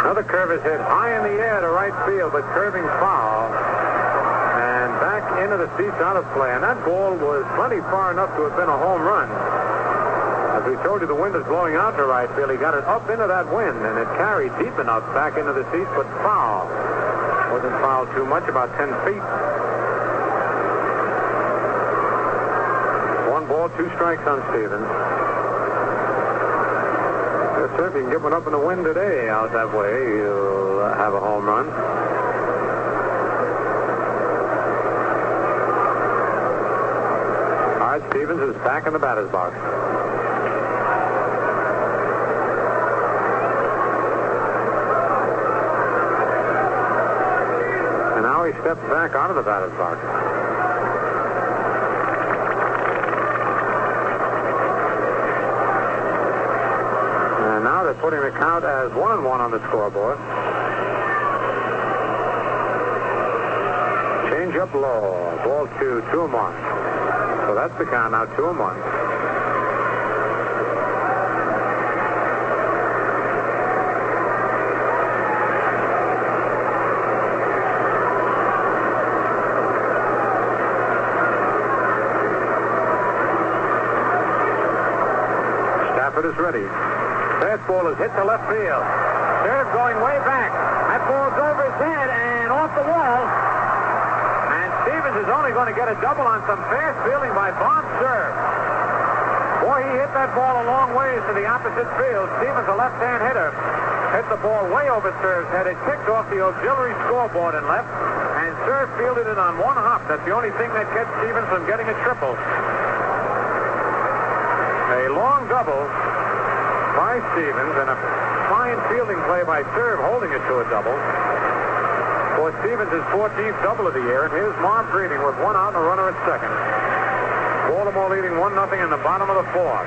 Speaker 1: Another curve is hit high in the air to right field, but curving foul. And back into the seats out of play. And that ball was plenty far enough to have been a home run. As we told you, the wind is blowing out to right field. He got it up into that wind, and it carried deep enough back into the seats, but foul. Wasn't fouled too much, about 10 feet. 1 ball, 2 strikes on Stevens. Yes, sir, if you can get one up in the wind today out that way, you'll have a home run. All right, Stevens is back in the batter's box. He steps back out of the batter's box. And now they're putting the count as 1-1 on the scoreboard. Change up low. Ball 2, 2-1. So that's the count now, 2-1. Is ready. Fastball is hit to left field. Serve going way back. That ball's over his head and off the wall. And Stevens is only going to get a double on some fast fielding by Bond Serve. Boy, he hit that ball a long ways to the opposite field. Stevens, a left-hand hitter, hit the ball way over Serve's head. It kicked off the auxiliary scoreboard and left. And Serve fielded it on 1 hop. That's the only thing that kept Stevens from getting a triple. A long double by Stevens and a fine fielding play by Serve holding it to a double. For Stevens' 14th double of the year, and here's Marv Breeding with 1 out and a runner at second. Baltimore leading 1-0 in the bottom of the 4th.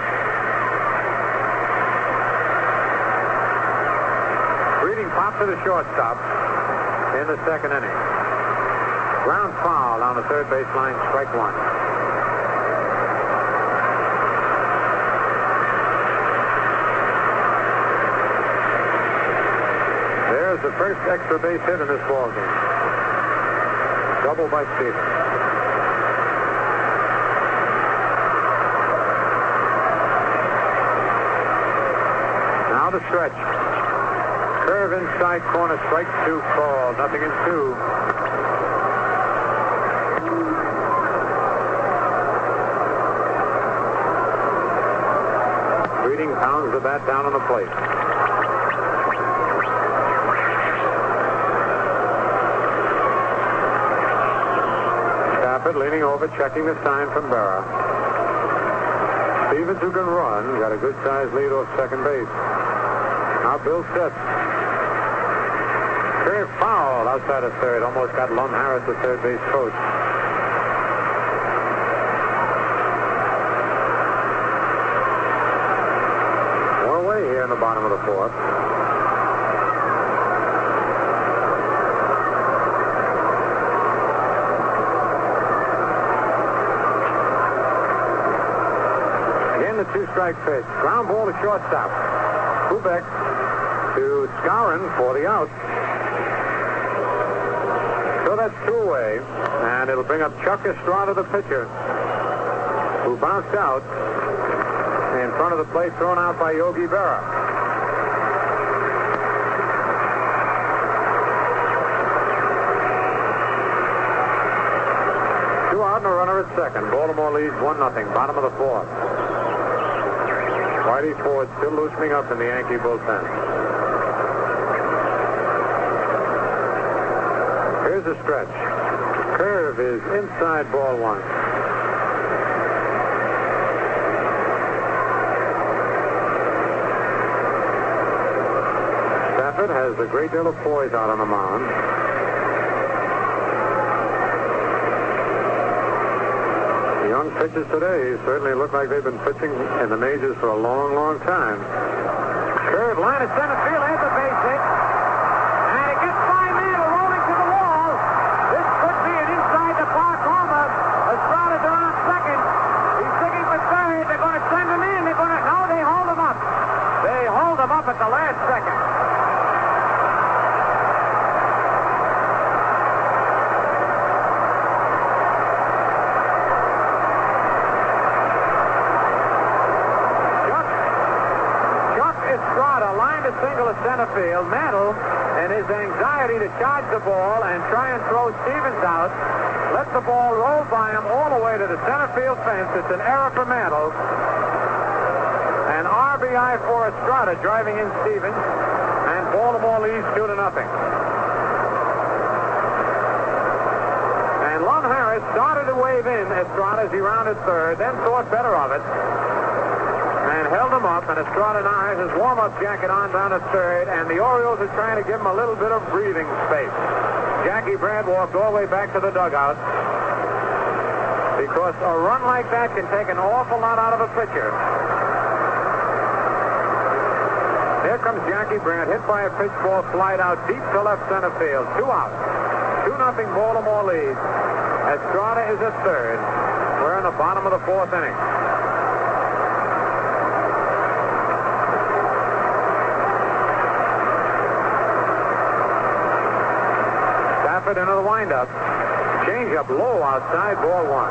Speaker 1: Breeding popped to the shortstop in the second inning. Ground foul on the third baseline, strike 1. There's the first extra base hit in this ball game. Double by Stevens. Now the stretch. Curve inside corner, strike 2 called. 0-2. Breeding pounds the bat down on the plate. Stafford leaning over, checking the sign from Berra. Stevens, who can run, got a good-sized lead off second base. Now Bill sets. Curve foul outside of third. Almost got Lum Harris, the third base coach. More away here in the bottom of the fourth. Again, the two-strike pitch. Ground ball to shortstop. Kubek to Skowron for the out. So that's two away, and it'll bring up Chuck Estrada, the pitcher, who bounced out in front of the plate, thrown out by Yogi Berra. Two out and a runner at second. Baltimore leads 1-0, bottom of the fourth. Whitey Ford still loosening up in the Yankee bullpen. Here's a stretch. Curve is inside, ball one. Stafford has a great deal of poise out on the mound. The young pitchers today certainly look like they've been pitching in the majors for a long, long time. Curve, line of center field, has a base hit. And it gets by Mantle rolling to the wall. This could be an inside the park homer. Estrada's around second. He's digging for third. They're going to send him in. No, they hold him up. They hold him up at the last second. Single to center field. Mantle, in his anxiety to charge the ball and try and throw Stevens out, let the ball roll by him all the way to the center field fence. It's an error for Mantle. An RBI for Estrada, driving in Stevens, and Baltimore leads 2-0. And Lum Harris started to wave in Estrada as he rounded third, then thought better of it and held him up, and Estrada now has his warm-up jacket on down at third, and the Orioles are trying to give him a little bit of breathing space. Jackie Brandt walked all the way back to the dugout because a run like that can take an awful lot out of a pitcher. Here comes Jackie Brandt, hit by a pitch ball, slide out deep to left center field. 2 out. 2-0 Baltimore lead. Estrada is at third. We're in the bottom of the fourth inning. Into the windup. Change up low outside, ball one.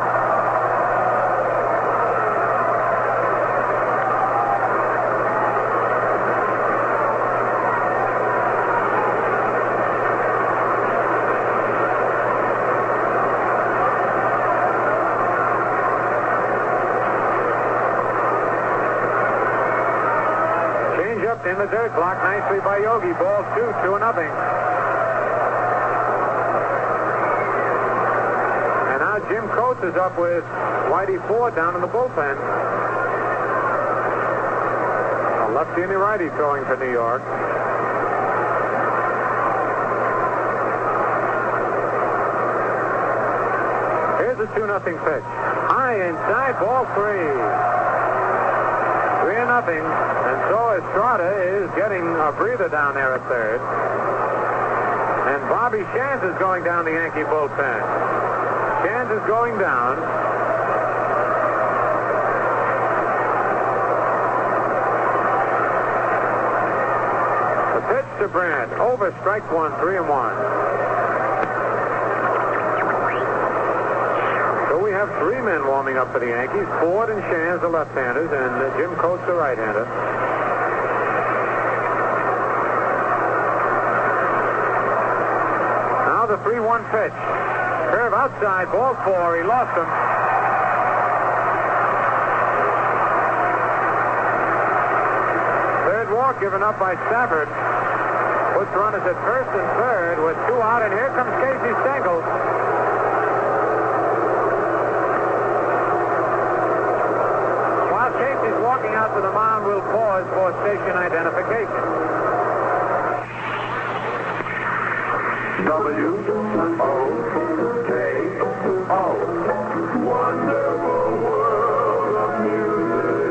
Speaker 1: Change up in the dirt, blocked nicely by Yogi. Ball 2-0. Jim Coates is up with Whitey Ford down in the bullpen. A lefty and a righty throwing for New York. Here's a 2-0 pitch. High inside, ball 3. 3-0. And so Estrada is getting a breather down there at third. And Bobby Shantz is going down the Yankee bullpen. Shantz is going down. The pitch to Brandt. Over, strike one, 3-1. So we have 3 men warming up for the Yankees. Ford and Shantz, the left-handers, and Jim Coates, the right-hander. Now the 3-1 pitch. Curve outside, ball 4. He lost him. walk given up by Stafford. Puts runners at first and third with 2 out, and here comes Casey Stengel. While Casey's walking out to the mound, we'll pause for station identification.
Speaker 2: W-O-K-O. Wonderful world of music.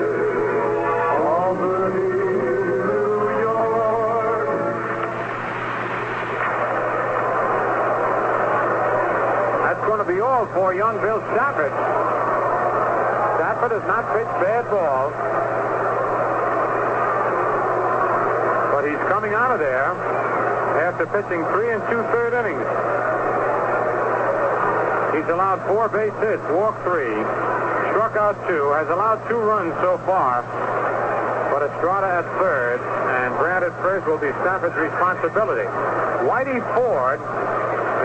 Speaker 2: Albany, New York.
Speaker 1: That's going to be all for young Bill Stafford. Stafford has not pitched bad ball. But he's coming out of there after pitching 3 2/3 innings. He's allowed 4 base hits, walked 3, struck out 2, has allowed 2 runs so far. But Estrada at third and Brad at first will be Stafford's responsibility. Whitey Ford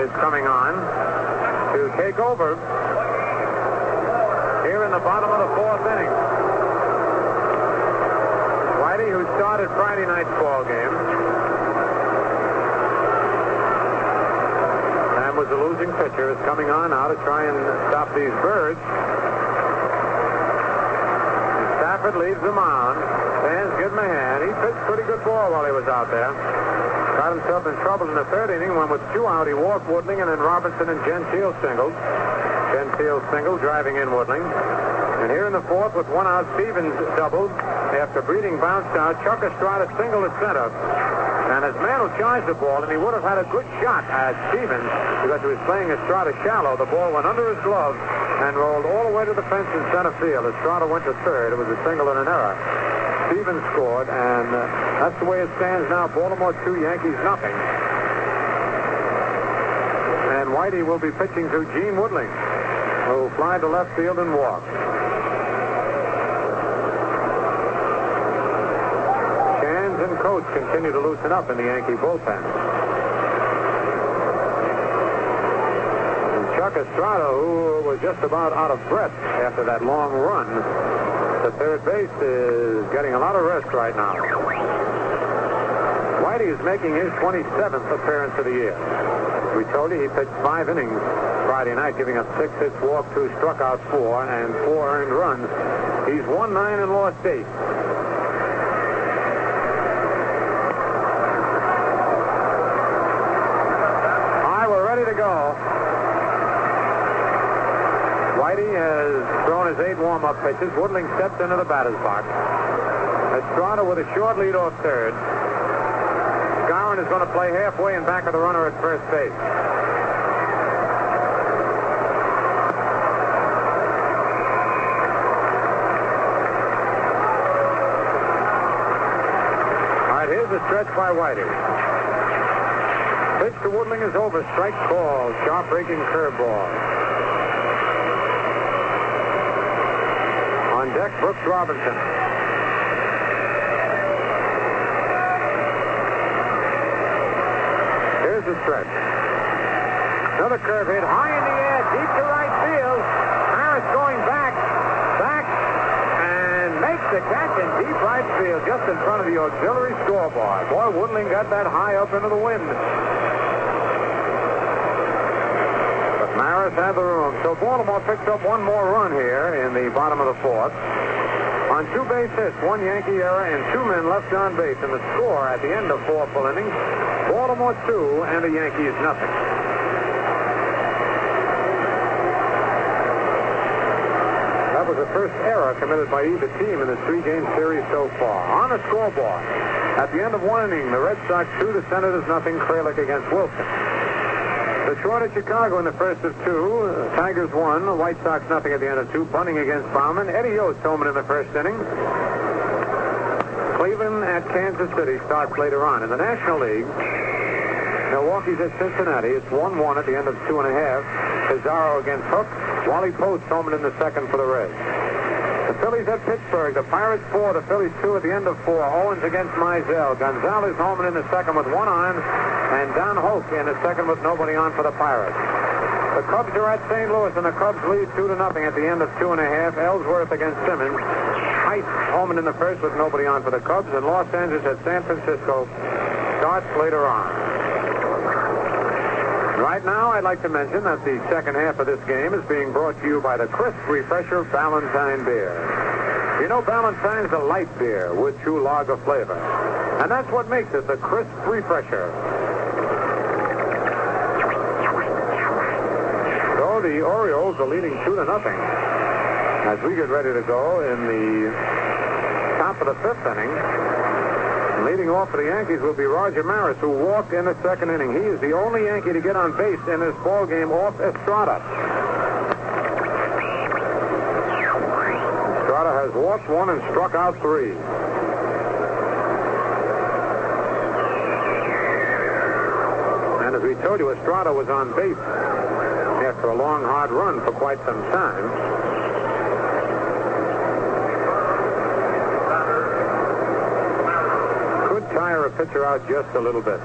Speaker 1: is coming on to take over here in the bottom of the 4th inning. Whitey, who started Friday night's ball game, was a losing pitcher, is coming on now to try and stop these birds. And Stafford leaves the mound. Fans give him a hand. He pitched pretty good ball while he was out there. Got himself in trouble in the 3rd inning when with 2 out he walked Woodling, and then Robinson and Gentile singled. Gentile singled, driving in Woodling. And here in the 4th with 1 out, Stevens doubled. After Breeding bounced out, Chuck Estrada singled at center. And as Mantle charged the ball, and he would have had a good shot at Stevens because he was playing Estrada shallow. The ball went under his glove and rolled all the way to the fence in center field. Estrada went to third. It was a single and an error. Stevens scored, and that's the way it stands now. Baltimore 2, Yankees nothing. And Whitey will be pitching to Gene Woodling, who will fly to left field and walk. And Coach continue to loosen up in the Yankee bullpen. And Chuck Estrada, who was just about out of breath after that long run to third base, is getting a lot of rest right now. Whitey is making his 27th appearance of the year. We told you he pitched 5 innings Friday night, giving up 6 hits, walked 2, struck out 4, and 4 earned runs. He's won 9 and lost 8. Whitey has thrown his 8 warm-up pitches. Woodling steps into the batter's box. Estrada with a short lead off third. Gowan is going to play halfway in back of the runner at first base. All right, here's the stretch by Whitey. Pitch to Woodling is over. Strike call. Sharp breaking curveball. On deck, Brooks Robinson. Here's the stretch. Another curve hit high in the air, deep to right field. Harris going back, and makes the catch in deep right field, just in front of the auxiliary scoreboard. Boy, Woodling got that high up into the wind. Maris had the room. So Baltimore picks up 1 more run here in the bottom of the 4th. On 2 base hits, 1 Yankee error, and 2 men left on base. And the score at the end of 4 full innings, Baltimore 2 and the Yankees nothing. That was the first error committed by either team in this 3-game series so far. On the scoreboard, at the end of 1 inning, the Red Sox 2, the Senators nothing. Kralik against Wilson. Detroit at Chicago in the first of 2. Tigers 1. The White Sox nothing at the end of 2. Bunting against Bauman. Eddie Yost home in the first inning. Cleveland at Kansas City starts later on. In the National League, Milwaukee's at Cincinnati. It's 1-1 at the end of 2.5. Pizarro against Hook. Wally Post home in the second for the Reds. The Phillies at Pittsburgh. The Pirates 4. The Phillies 2 at the end of 4. Owens against Mizell. Gonzalez home in the second with 1 on. And Don Hoke in the second with nobody on for the Pirates. The Cubs are at St. Louis, and the Cubs lead 2-0 at the end of 2.5. Ellsworth against Simmons. White homing in the first with nobody on for the Cubs, and Los Angeles at San Francisco starts later on. Right now, I'd like to mention that the second half of this game is being brought to you by the crisp refresher Ballantine beer. You know, Ballantine's a light beer with true lager flavor, and that's what makes it the crisp refresher. So the Orioles are leading 2-0 as we get ready to go in the top of the fifth inning. Leading off for the Yankees will be Roger Maris, who walked in the second inning. He is the only Yankee to get on base in this ball game off Estrada. Estrada has walked 1 and struck out 3. And as we told you, Estrada was on base after a long, hard run for quite some time. Tire a pitcher out just a little bit.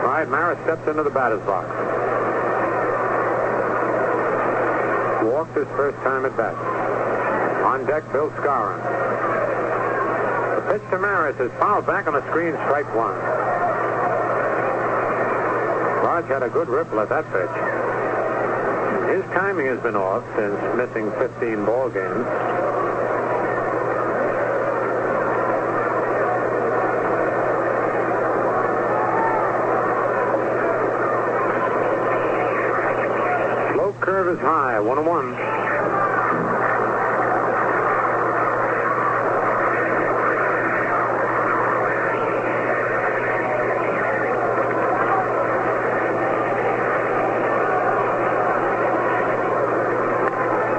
Speaker 1: All right, Maris steps into the batter's box. Walked his first time at bat. On deck, Bill Skowron. The pitch to Maris is fouled back on the screen, strike 1. Raj had a good ripple at that pitch. His timing has been off since missing 15 ball games. Curve is high, 1-1.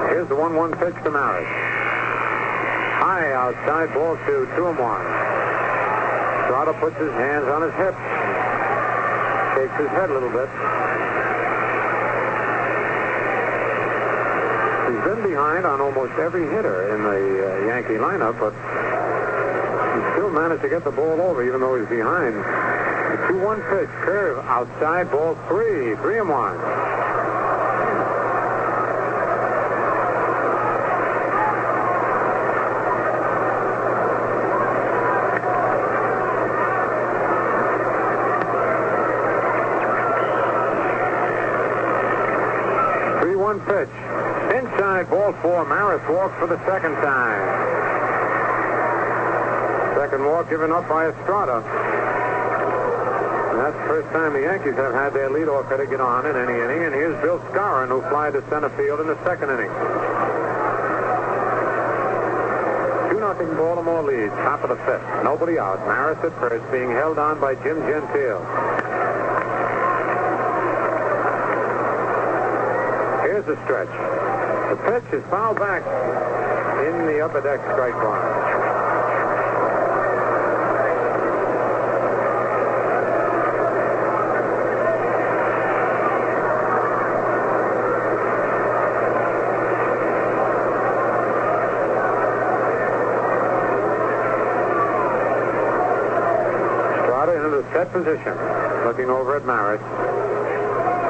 Speaker 1: Here's the 1-1 pitch to Maris. High outside, ball 2, 2-1. Estrada puts his hands on his hips. Shakes his head a little bit. He's been behind on almost every hitter in the Yankee lineup, but he still managed to get the ball over even though he's behind. The 2-1 pitch, curve, outside, ball 3, 3-1. Pitch. Inside, ball 4. Maris walks for the second time. Second walk given up by Estrada. And that's the first time the Yankees have had their leadoff hitter get on in any inning. And here's Bill Skowron, who flied to center field in the second inning. 2-0 Baltimore lead, top of the fifth. Nobody out. Maris at first, being held on by Jim Gentile. Here's the stretch. The pitch is fouled back in the upper deck strike line. Estrada into the set position, looking over at Maris.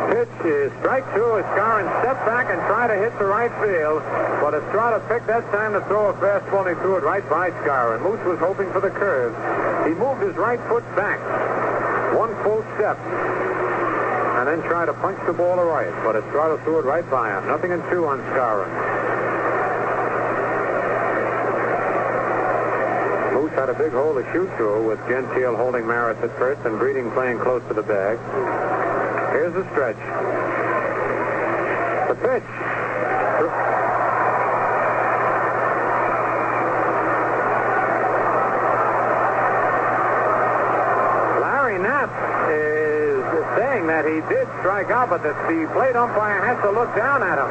Speaker 1: Pitch is strike 2 as Skowron stepped back and tried to hit the right field, but Estrada picked that time to throw a fastball and he threw it right by Skowron. Moose was hoping for the curve. He moved his right foot back 1 full step and then tried to punch the ball to right, but Estrada threw it right by him. 0-2 on Skowron. Moose had a big hole to shoot through with Gentile holding Maris at first and Breeding playing close to the bag. Here's the stretch. The pitch. Larry Knapp is saying that he did strike out, but that the plate umpire has to look down at him.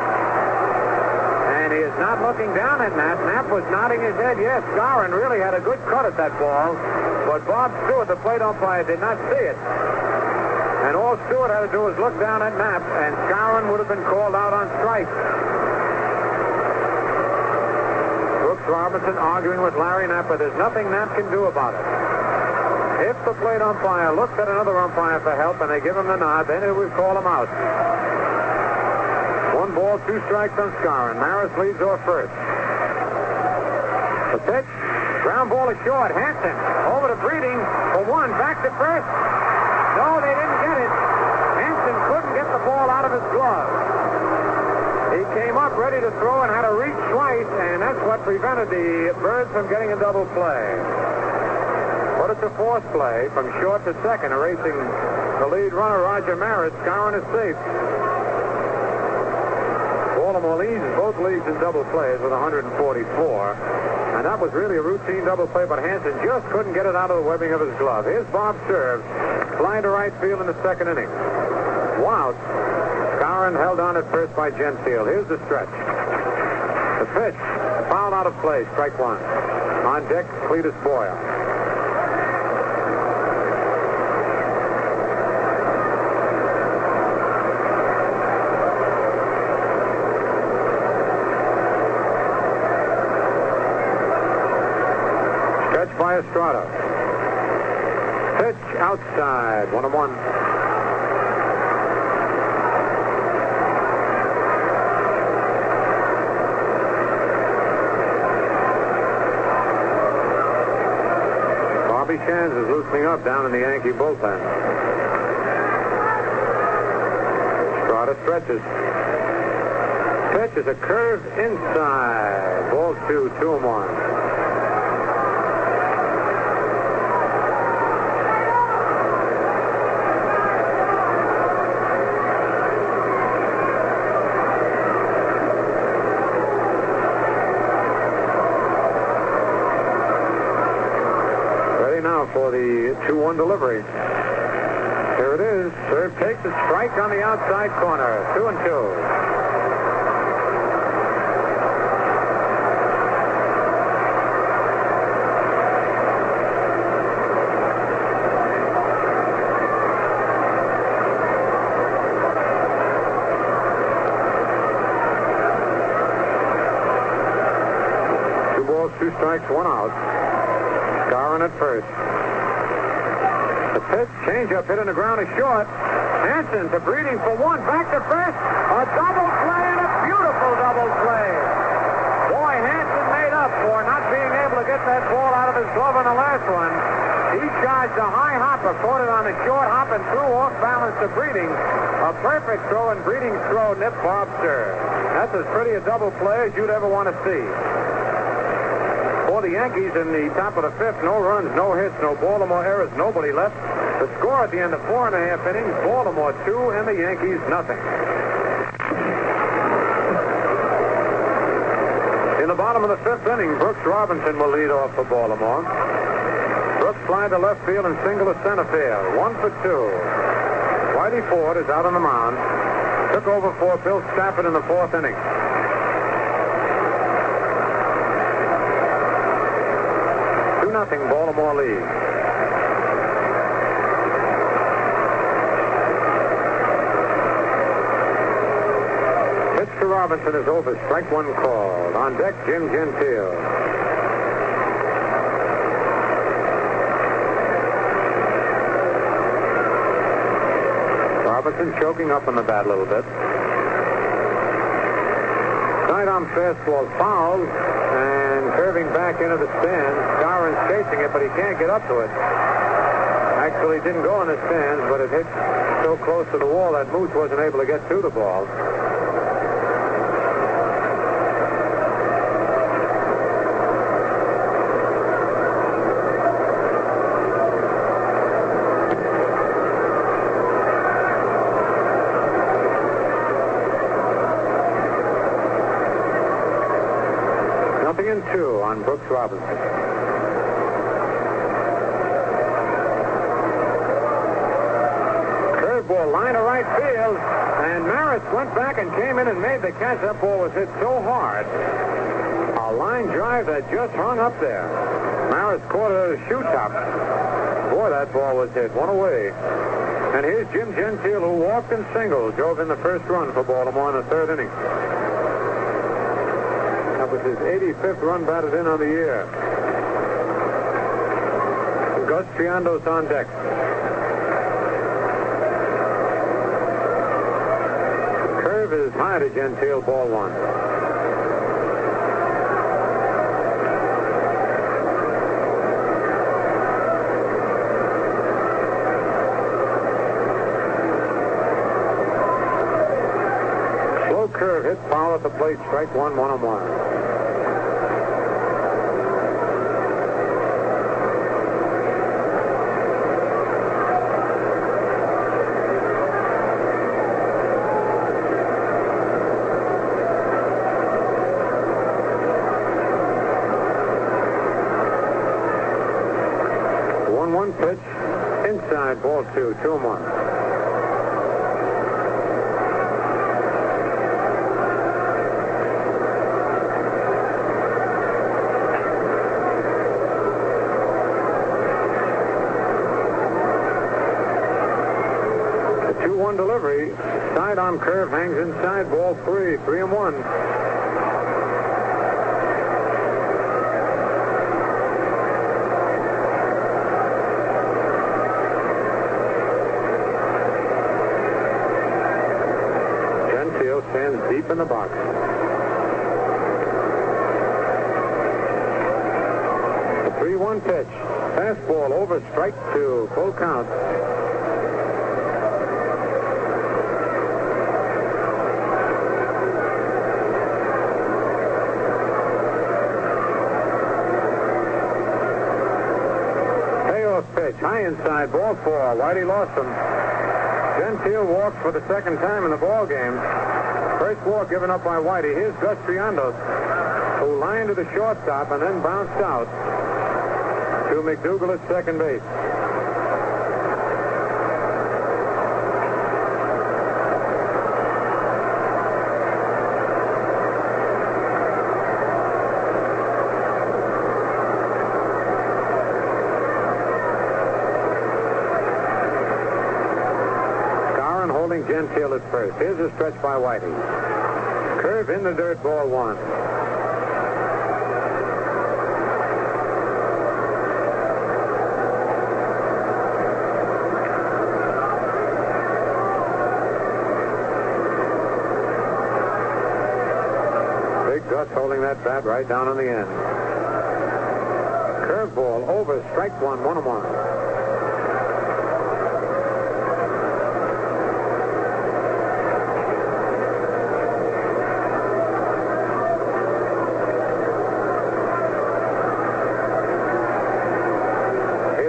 Speaker 1: And he is not looking down at Knapp. Knapp was nodding his head. Yes, Skowron really had a good cut at that ball, but Bob Stewart, the plate umpire, did not see it. And all Stewart had to do was look down at Knapp, and Skowron would have been called out on strike. Brooks Robinson arguing with Larry Knapp, but there's nothing Knapp can do about it. If the plate umpire looks at another umpire for help and they give him the nod, then it would call him out. 1 ball, 2 strikes on Skowron. Maris leads off first. The pitch. Ground ball is short. Hansen over to Breeding for 1. Back to first. No, they didn't get it. Hansen couldn't get the ball out of his glove. He came up ready to throw and had to reach twice, and that's what prevented the Birds from getting a double play. But it's a force play from short to second, erasing the lead runner, Roger Maris. Skowron is safe. Baltimore leads both leagues in double plays with 144. And that was really a routine double play, but Hansen just couldn't get it out of the webbing of his glove. Here's Bob Serve, flying to right field in the second inning. Wow. Skowron held on at first by Gentile. Here's the stretch. The pitch, fouled out of play, strike 1. On deck, Cletus Boyle. Stretch by Estrada. Pitch outside, 1-1. Bobby Shands is loosening up down in the Yankee bullpen. Estrada stretches. Pitch is a curve inside. Ball 2, 2-1. For the 2-1 delivery. Here it is. Serve takes a strike on the outside corner. 2-2. Two balls, 2 strikes, 1 out. Skowron at first. The pitch, change-up hit on the ground is short. Hansen to Breeding for 1. Back to first. A double play and a beautiful double play. Boy, Hansen made up for not being able to get that ball out of his glove on the last one. He charged a high hopper, caught it on a short hop and threw off balance to Breeding. A perfect throw, and Breeding's throw nipped Bob Serve. That's as pretty a double play as you'd ever want to see. For the Yankees in the top of the 5th, no runs, no hits, no Baltimore errors, nobody left. The score at the end of 4.5 innings, Baltimore 2 and the Yankees nothing. In the bottom of the 5th inning, Brooks Robinson will lead off for Baltimore. Brooks flied to left field and single to center field. 1 for 2. Whitey Ford is out on the mound. Took over for Bill Stafford in the 4th inning. 2-0 Baltimore lead. Pitch to Robinson is over. Strike 1 called. On deck, Jim Gentile. Robinson choking up on the bat a little bit. Sidearm fastball fouled and curving back into the stands. Skowron's chasing it, but he can't get up to it. Actually, didn't go in the stands, but it hit so close to the wall that Moose wasn't able to get to the ball. And 2 on Brooks Robinson. Curveball line to right field, and Maris went back and came in and made the catch. That ball was hit so hard. A line drive that just hung up there. Maris caught it at a shoe top. Boy, that ball was hit. 1 away. And here's Jim Gentile, who walked and singled, drove in the first run for Baltimore in the 3rd inning. That was his 85th run batted in on the year. Gus Triandos on deck. Curve is high to Gentile, ball one. Slow curve hit foul at the plate, strike one, 1-1. Pitch inside, ball two, 2-1. The 2-1 delivery, side-on curve hangs inside, ball three, 3-1. Stands deep in the box. The 3-1 pitch. Fastball over, strike two. Full count. Payoff pitch. High inside, ball four. Whitey lost him. Gentile walks for the second time in the ball game. First walk given up by Whitey. Here's Gus Triandos, who lined to the shortstop and then bounced out to McDougal at second base. Gentile at first. Here's a stretch by Whitey. Curve in the dirt, ball one. Big Gus holding that bat right down on the end. Curveball over, strike one, 1-1.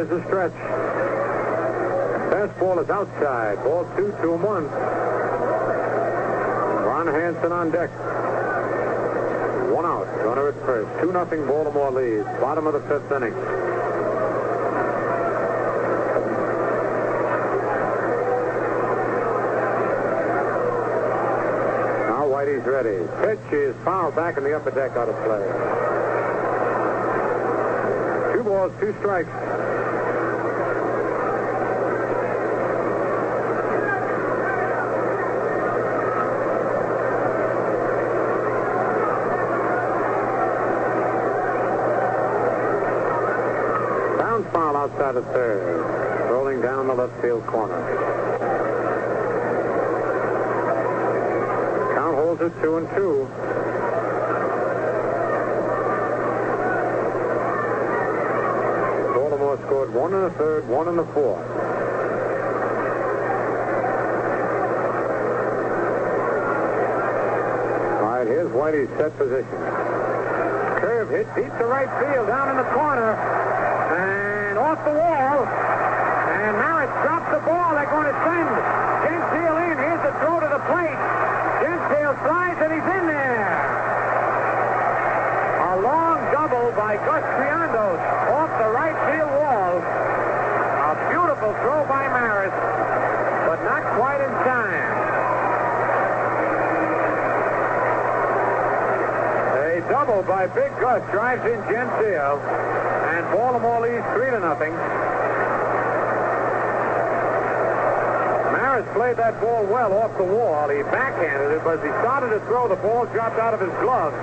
Speaker 1: The stretch. Fastball is outside. Ball two, 2-1. Ron Hansen on deck. One out. Runner at first. 2-0 Baltimore leads. Bottom of the fifth inning. Now Whitey's ready. Pitch is fouled back in the upper deck, out of play. 2 balls, 2 strikes. Foul outside of third, rolling down the left field corner. Count holds it 2-2. Baltimore scored 1 in the third, 1 in the fourth. All right, here's Whitey's set position. Curve hit deep to right field, down in the corner. And off the wall. And Maris drops the ball. They're going to send Gentile in. Here's the throw to the plate. Gentile slides, and he's in there. A long double by Gus Triandos off the right field wall. A beautiful throw by Maris, but not quite in time. A double by Big Gus drives in Gentile. And Baltimore leads 3-0. Maris played that ball well off the wall. He backhanded it, but as he started to throw, the ball dropped out of his glove.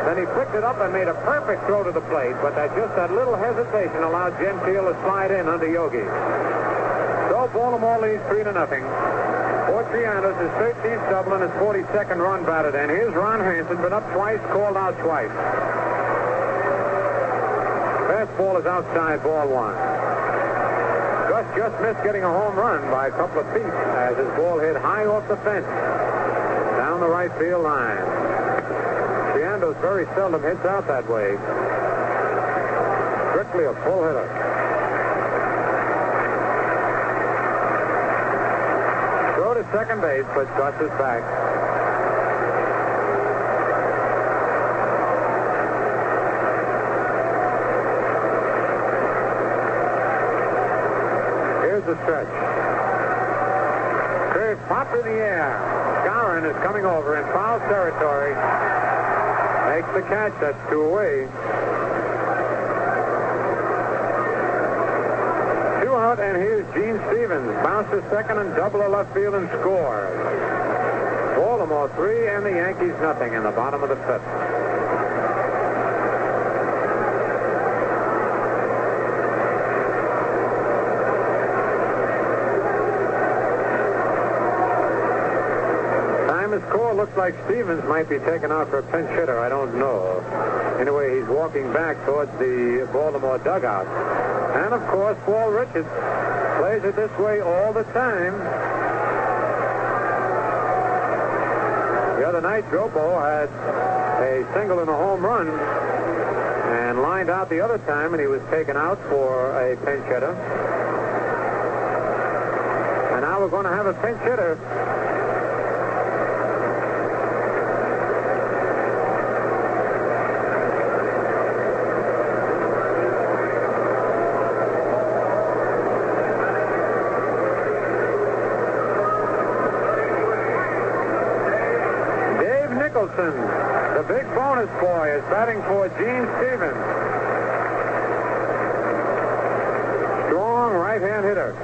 Speaker 1: Then he picked it up and made a perfect throw to the plate, but that little hesitation allowed Gentile to slide in under Yogi. So Baltimore leads 3-0. For Triandos, his 13th double and his 42nd run batted in. Here's Ron Hansen, been up twice, called out twice. Fastball is outside, ball one. Gus just missed getting a home run by a couple of feet as his ball hit high off the fence down the right field line. Triandos very seldom hits out that way. Strictly a full hitter. Throw to second base, but Gus is back. Here's the stretch. Curve popped in the air. Skowron is coming over in foul territory. Makes the catch. That's 2 away. 2 out, and here's Gene Stevens. Bounces second and double to left field and scores. Baltimore 3 and the Yankees nothing in the bottom of the 5th. Score looks like Stevens might be taken out for a pinch hitter. I don't know. Anyway, he's walking back towards the Baltimore dugout. And, of course, Paul Richards plays it this way all the time. The other night, Dropo had a single and a home run and lined out the other time, and he was taken out for a pinch hitter. And now we're going to have a pinch hitter. The big bonus boy is batting for Gene Stevens. Strong right-hand hitter.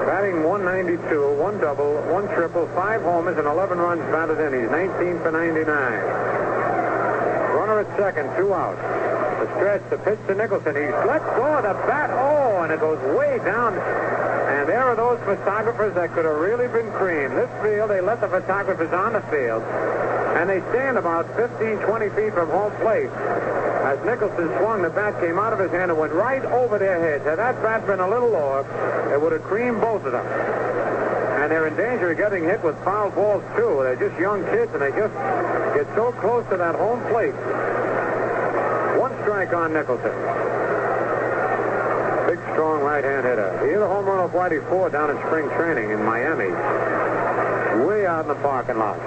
Speaker 1: Batting 192, 1 double, 1 triple, 5 homers, and 11 runs batted in. He's 19 for 99. Runner at second, 2 out. The stretch, the pitch to Nicholson. He lets go of the bat. Oh, and it goes way down. And there are those photographers that could have really been creamed. This field, they let the photographers on the field, and they stand about 15, 20 feet from home plate. As Nicholson swung, the bat came out of his hand and went right over their heads. Had that bat been a little lower, it would have creamed both of them. And they're in danger of getting hit with foul balls, too. They're just young kids, and they just get so close to that home plate. 1 strike on Nicholson. Big, strong right-hand hitter. He hit a home run off Whitey Ford down in spring training in Miami. Way out in the parking lot.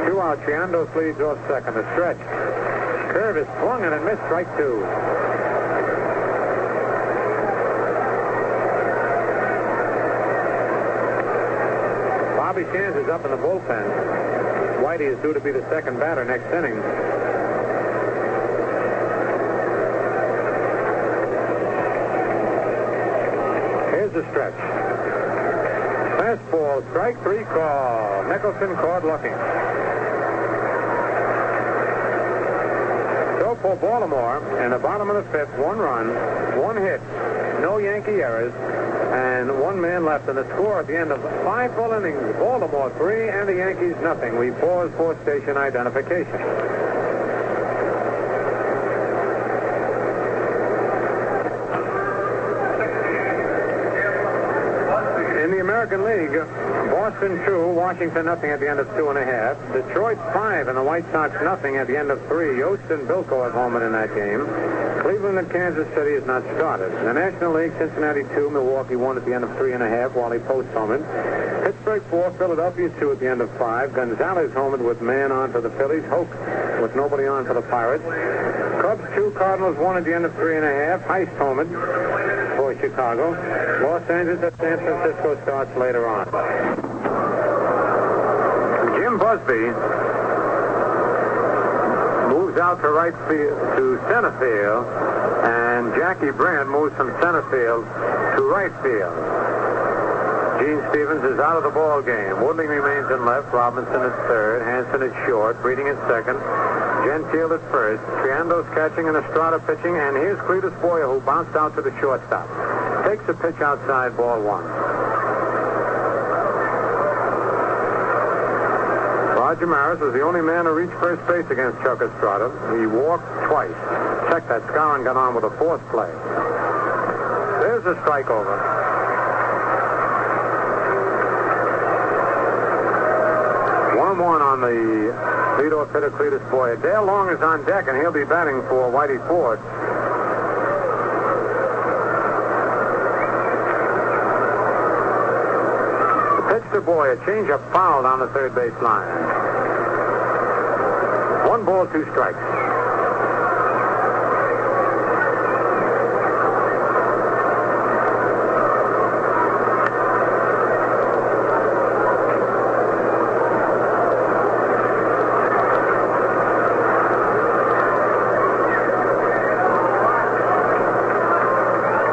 Speaker 1: 2 out. Triandos leads off second. The stretch. Curve is swung and missed. Strike 2. Bobby Sands is up in the bullpen. Whitey is due to be the second batter next inning. The stretch. Fastball, strike 3 call. Nicholson caught looking. So for Baltimore, in the bottom of the 5th, 1 run, 1 hit, no Yankee errors, and 1 man left. And the score at the end of 5 full innings, Baltimore 3 and the Yankees nothing. We pause for station identification. American League, Boston 2, Washington nothing at the end of 2.5. Detroit 5 and the White Sox nothing at the end of 3. Yost and Bilko at home in that game. Cleveland and Kansas City is not started. In the National League, Cincinnati 2, Milwaukee 1 at the end of 3.5. Wally Post homered. Pittsburgh 4, Philadelphia 2 at the end of 5. Gonzalez homered with man on for the Phillies. Hoke with nobody on for the Pirates. Cubs 2, Cardinals 1 at the end of 3.5. Heist homered for Chicago. Los Angeles at San Francisco starts later on. Jim Busby moves out to right field to center field, and Jackie Brandt moves from center field to right field. Gene Stevens is out of the ball game. Woodling remains in left. Robinson at third. Hansen at short. Breeding at second. Gentile at first. Triandos catching and Estrada pitching. And here's Cletus Boyer, who bounced out to the shortstop. Takes a pitch outside, ball one. Roger Maris was the only man to reach first base against Chuck Estrada. He walked twice. Check that. Skowron got on with a fourth play. There's a strike over. One on the leadoff hitter, Cletus Boyer. Dale Long is on deck, and he'll be batting for Whitey Ford. To Boyer, change up foul down the third base line. 1 ball, 2 strikes.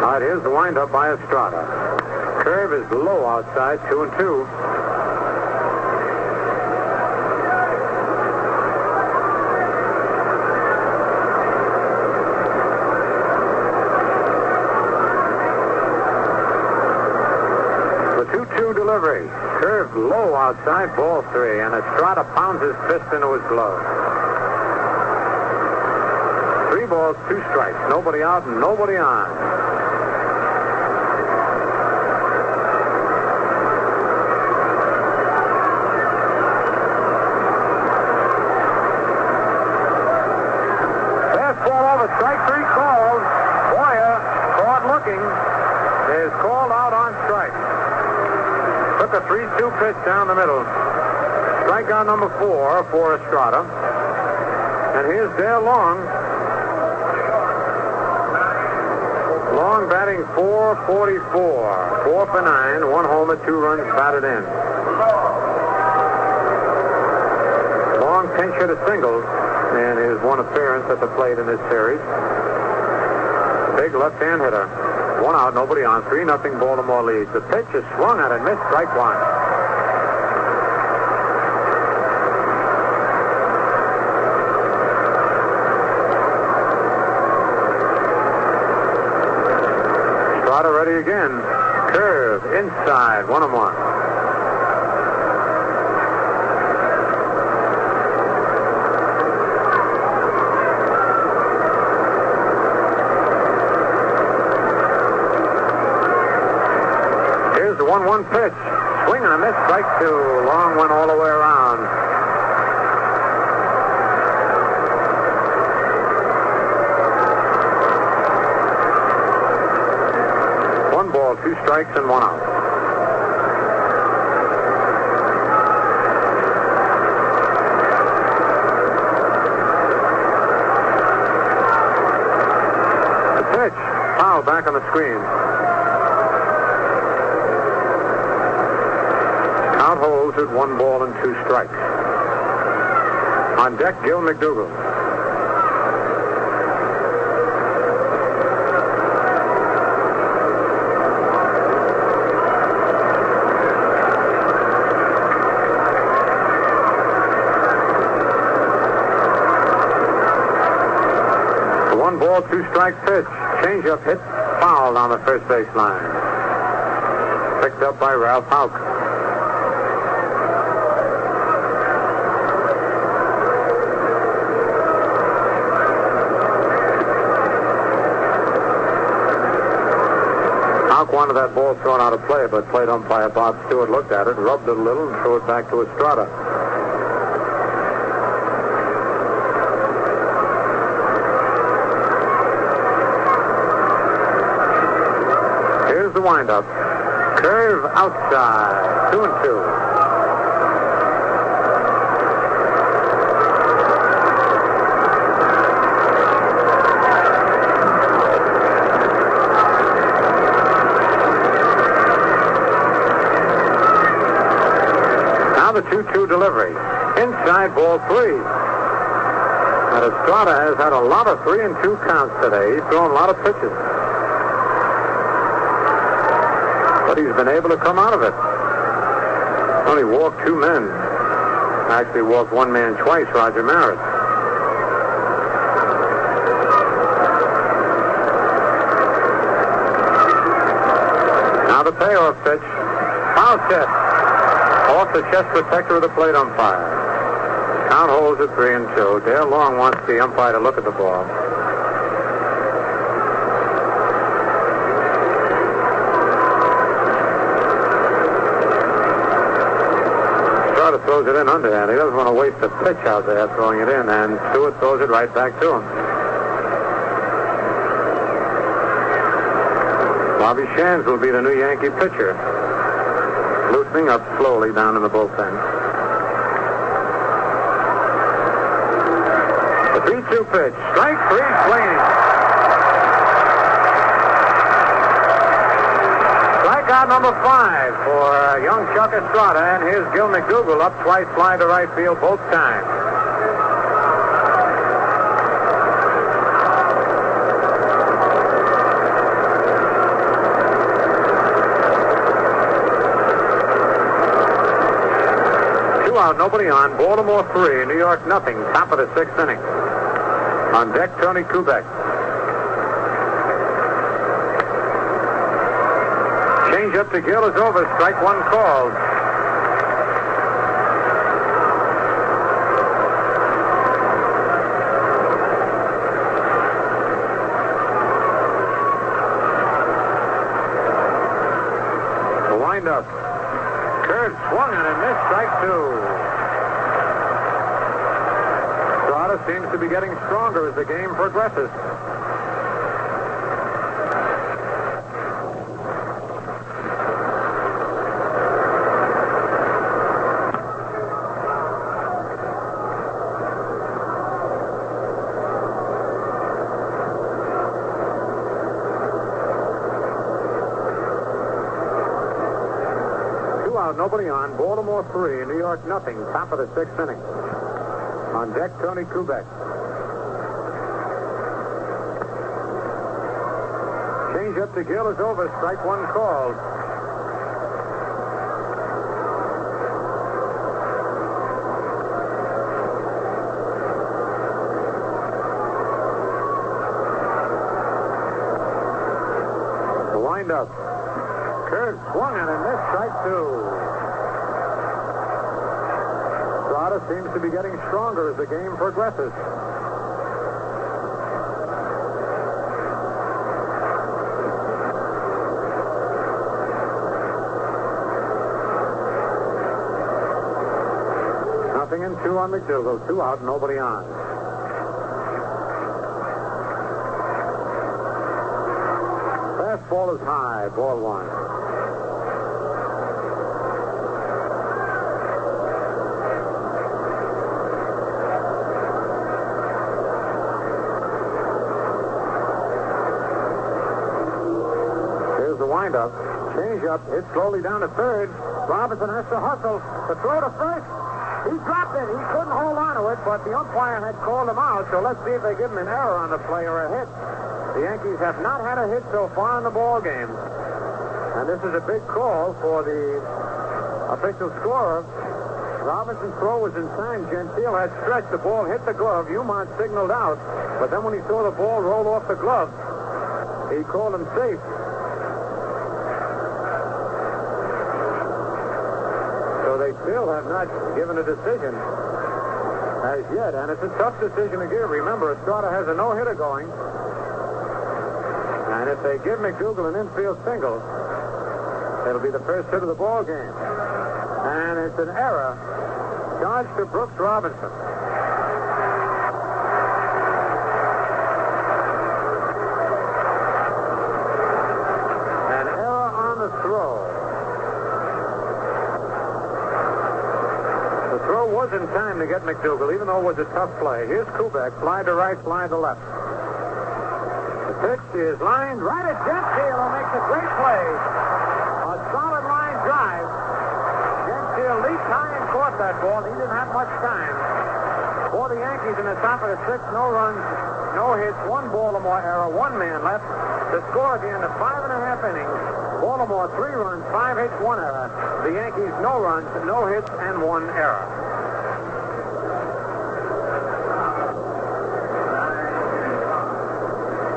Speaker 1: All right, here's the windup by Estrada. Curve is low outside, 2-2. The 2-2 delivery. Curve low outside, ball 3, and Estrada pounds his fist into his glove. 3 balls, 2 strikes. Nobody out and nobody on. Strike 3 called. Boyer, caught looking, is called out on strike. Took a 3-2 pitch down the middle. Strikeout number 4 for Estrada. And here's Dale Long. Long batting .444. 4 for 9. 1 homer, 2 runs batted in. Long pinch hit a single in his 1 appearance at the plate in this series. Big left-hand hitter. 1 out, nobody on. 3-0 Baltimore leads. The pitch is swung at and missed. Strike 1. Estrada ready again. Curve inside. 1-1. The 1-1 pitch. Swing and a miss. Strike 2. Long went all the way around. One ball, 2 strikes, and 1 out. The pitch. Foul back on the screen. Count holds at 1 ball and 2 strikes. On deck, Gil McDougall. The 1 ball, 2 strike pitch. Changeup hit foul on the first base line. Picked up by Ralph Houck. Houck wanted that ball thrown out of play, but plate umpire Bob Stewart looked at it, rubbed it a little, and threw it back to Estrada. Here's the windup. Curve outside. 2-2. The 2-2 delivery. Inside, ball 3. And Estrada has had a lot of 3-2 counts today. He's thrown a lot of pitches. But he's been able to come out of it. Only walked 2 men. Actually walked 1 man twice, Roger Maris. payoff pitch. Foul tip. Off the chest protector of the plate umpire. Count holds at 3-2. Dale Long wants the umpire to look at the ball. Estrada throws it in underhand. He doesn't want to waste a pitch out there throwing it in, and Stewart throws it right back to him. Bobby Shands will be the new Yankee pitcher. Loosening up slowly down in the bullpen. The 3-2 pitch. Strike three, swinging. Strikeout number 5 for young Chuck Estrada, and here's Gil McDougall up twice, fly to right field both times. Out, nobody on. Baltimore 3, New York nothing. Top of the 6th inning. On deck, Tony Kubek. Change up to Gill is over. Strike one called. The wind-up. Curve swung on and missed. Strike 2. Estrada seems to be getting stronger as the game progresses. Nobody on. Baltimore 3, New York nothing. Top of the 6th inning. On deck, Tony Kubek. Change up to Gill is over. Strike one called. The wind-up. Curve swung on and missed. Strike 2. Estrada seems to be getting stronger as the game progresses. Nothing in 2 on McDougall. 2 out, nobody on. Fastball is high. Ball 1. Up. Change up. Hit slowly down to third. Robinson has to hustle. The throw to first. He dropped it. He couldn't hold on to it, but the umpire had called him out, so let's see if they give him an error on the play or a hit. The Yankees have not had a hit so far in the ball game. And this is a big call for the official scorer. Robinson's throw was in time. Gentile had stretched. The ball hit the glove. Umont signaled out, but then when he saw the ball roll off the glove, he called him safe. They still have not given a decision as yet, and it's a tough decision to give. Remember, Estrada has a no-hitter going, and if they give McDougall an infield single, it'll be the first hit of the ball game. And it's an error charged to Brooks Robinson. An error on the throw. The throw was in time to get McDougall, even though it was a tough play. Here's Kubek, fly to right, fly to left. The pitch is lined right at Gentile, who makes a great play. A solid line drive. Gentile leaped high and caught that ball. He didn't have much time. For the Yankees in the top of the 6th, no runs, no hits, 1 Baltimore error, 1 man left. The score at the end of 5.5 innings. Baltimore 3 runs, 5 hits, 1 error. The Yankees no runs, no hits, and 1 error.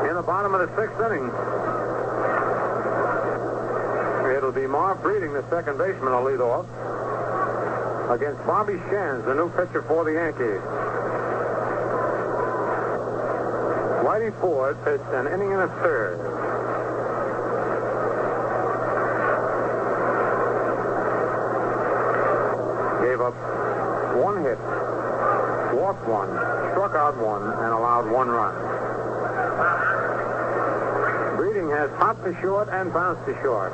Speaker 1: In the bottom of the 6th inning, it'll it'll be Marv Breeding, the second baseman, will lead off against Bobby Shands, the new pitcher for the Yankees. Whitey Ford pitched an inning and a third. Gave up one hit, walked one, struck out one, and allowed one run. Breeding has popped to short and bounced to short.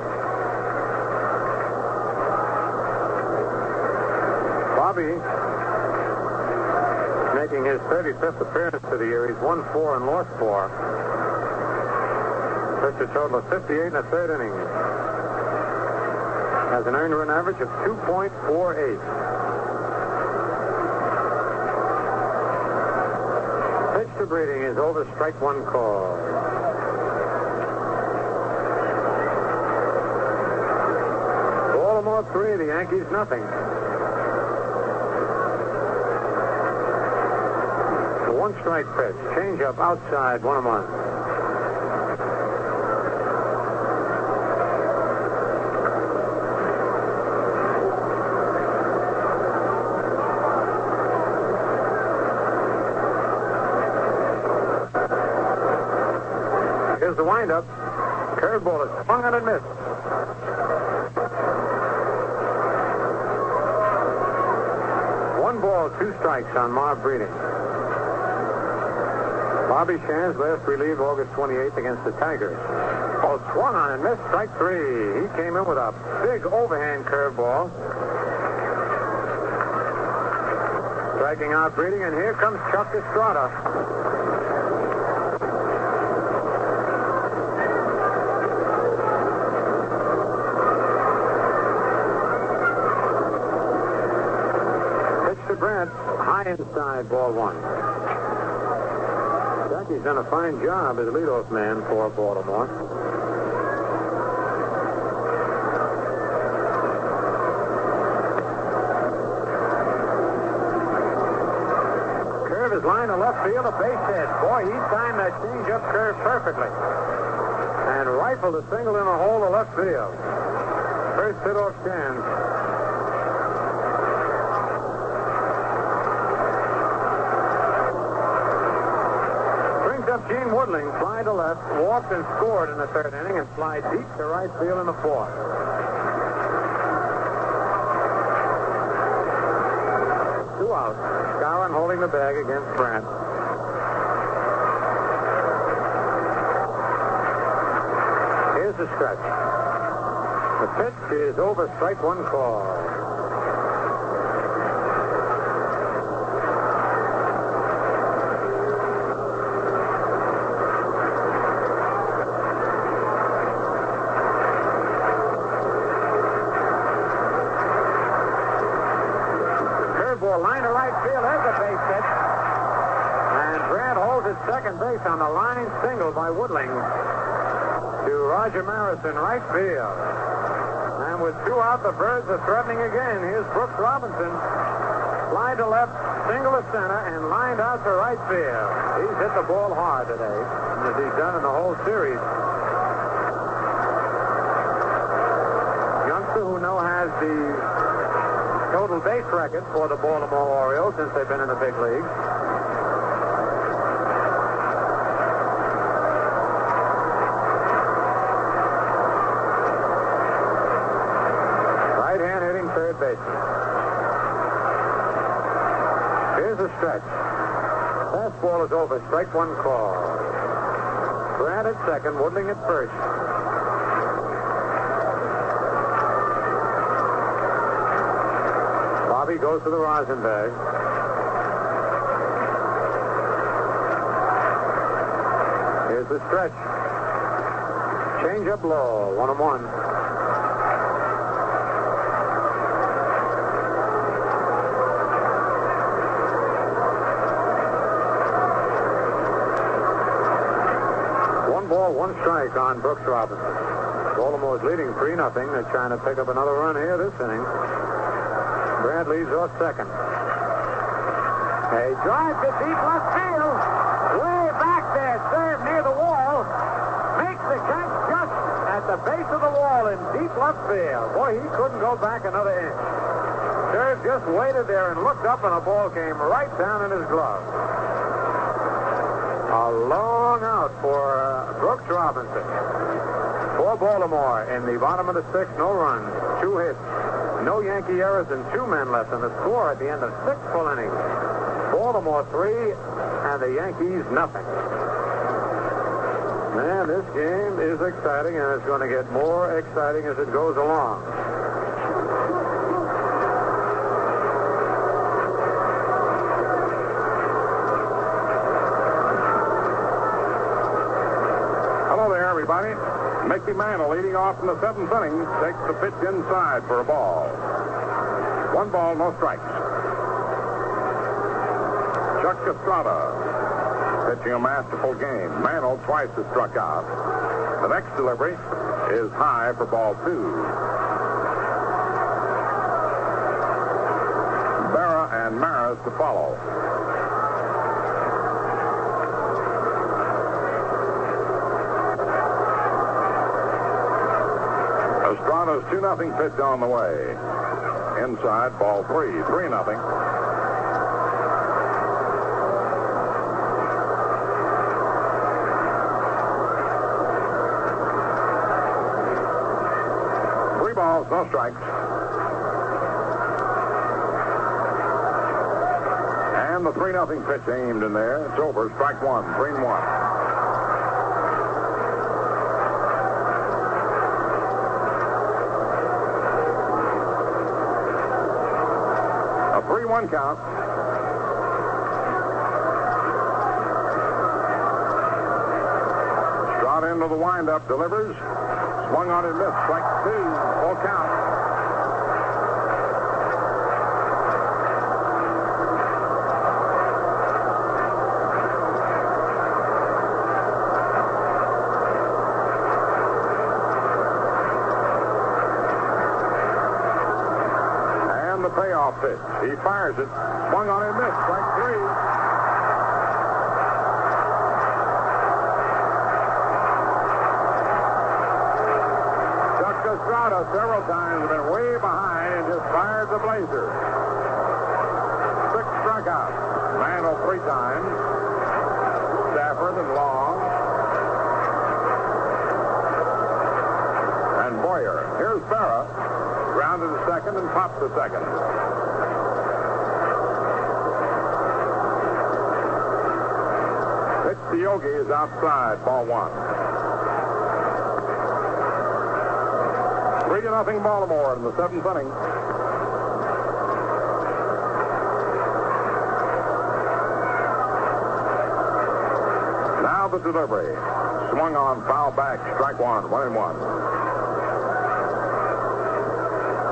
Speaker 1: Bobby, making his 35th appearance for the year. He's won 4 and lost 4. Pitched a total of 58 and a third innings. Has an earned run average of 2.48. Pitch to Breeding is over, strike one call. Baltimore 3, the Yankees nothing. One strike pitch. Change up outside, 1-1. Here's the windup. Curveball is swung on and missed. One ball, 2 strikes on Marv Breeding. Bobby Shands last relieved August 28th against the Tigers. Oh, swung on and missed, strike 3. He came in with a big overhand curveball. Striking out Breeding, and here comes Chuck Estrada. Pitch to Brant, high inside, ball 1. He's done a fine job as leadoff man for Baltimore. Curve is lined to left field, a base hit. Boy, he timed that change-up curve perfectly. And rifled a single in the hole to left field. First hit off Shands. Gene Woodling fly to left, walked and scored in the third inning, and fly deep to right field in the fourth. Two out. Skowron holding the bag against Brant. Here's the stretch. The pitch is over, strike one call. Line to right field, there's a base hit. And Brant holds at second base on the line single by Woodling to Roger Maris in right field. And with 2 out, the Birds are threatening again. Here's Brooks Robinson. Fly to left, single to center, and lined out to right field. He's hit the ball hard today, as he's done in the whole series. Youngster who now has the total base record for the Baltimore Orioles since they've been in the big leagues. Right-hand hitting third baseman. Here's the stretch. Fastball is over. Strike one call. Brant at second, Woodling at first. Bobby goes to the rosin bag. Here's the stretch. Change up low. 1-1. One ball, 1 strike on Brooks Robinson. Baltimore's leading 3-0. They're trying to pick up another run here this inning. Brant leads off second. A drive to deep left field. Way back there, served near the wall. Makes the catch just at the base of the wall in deep left field. Boy, he couldn't go back another inch. Serge just waited there and looked up, and the ball came right down in his glove. A long out for Brooks Robinson. For Baltimore in the bottom of the sixth, no runs, 2 hits, no Yankee errors, and 2 men left. And the score at the end of 6 full innings, Baltimore 3 and the Yankees nothing. Man, this game is exciting, and it's going to get more exciting as it goes along.
Speaker 2: Hello there, everybody. Mickey Mantle, leading off in the 7th inning, takes the pitch inside for a ball. 1 ball, no strikes. Chuck Estrada pitching a masterful game. Mantle twice has struck out. The next delivery is high for ball 2. Berra and Maris to follow. Estrada's 2-0 pitch on the way. Inside, ball 3. 3-0. No strikes. And the 3-0 pitch aimed in there. It's over. Strike 1. 3-1. A 3-1 count. Estrada into the windup, delivers. Swung on and missed. Strike 2. Full count. And the payoff pitch. He fires it. Swung on and missed. Strike 3. Estrada several times have been way behind and just fired the blazer. 6 strikeouts. Mantle 3 times. Stafford and Long. And Boyer. Here's Berra. Grounded to second and popped to second. Pitch to Yogi is outside. Ball 1. 3-0 Baltimore in the 7th inning. Now the delivery. Swung on, foul back, strike 1, 1-1.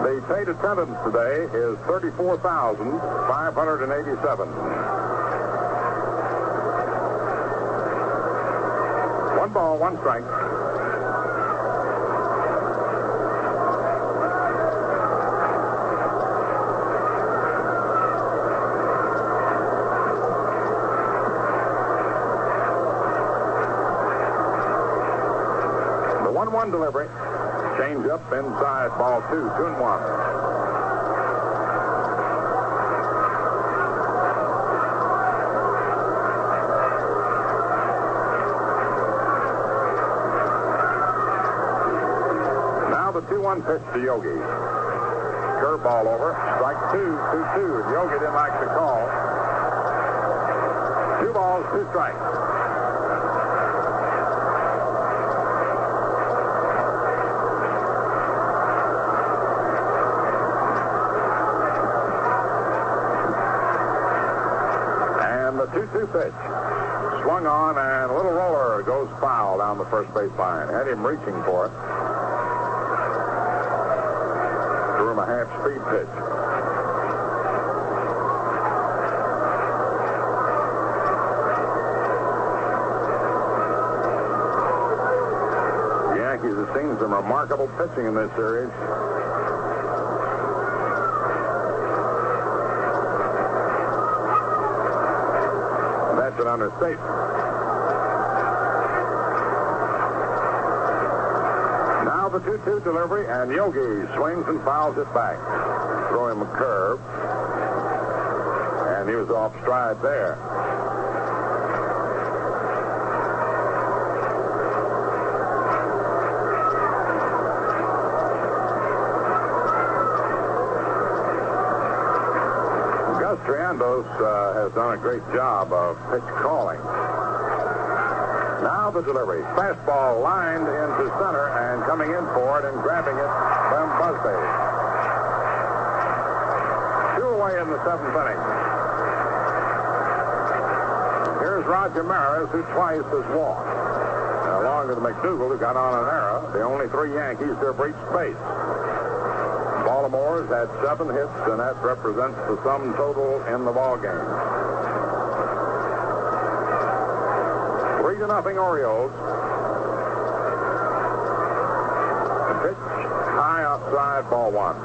Speaker 2: The paid attendance today is 34,587. 1 ball, 1 strike. One delivery. Change up inside, ball 2, 2-1. Now the 2-1 pitch to Yogi. Curveball over. Strike 2, 2-2. Yogi didn't like the call. 2 balls, 2 strikes. The 2-2 pitch. Swung on, and a little roller goes foul down the first base line. Had him reaching for it. Threw him a half-speed pitch. The Yankees have seen some remarkable pitching in this series. That's an understatement. the 2-2 delivery, and Yogi swings and fouls it back. Throw him a curve. And he was off stride there. Gus Triandos has done a great job of pitch calling. Now the delivery. Fastball lined into center and coming in for it and grabbing it from Busby. 2 away in the 7th inning. Here's Roger Maris, who twice has walked. Along with McDougal, who got on an error. The only 3 Yankees to have reached base. Baltimore's had 7 hits, and that represents the sum total in the ball game. 3-0 Orioles. The pitch high outside, ball 1.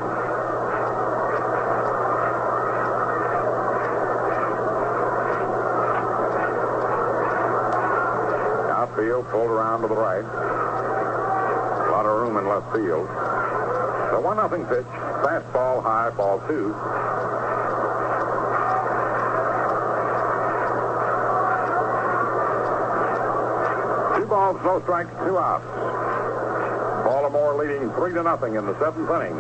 Speaker 2: Outfield pulled around to the right. A lot of room in left field. The 1-0 pitch, fastball high, ball 2. Balls, no strikes, 2 outs. Baltimore leading 3-0 in the 7th inning.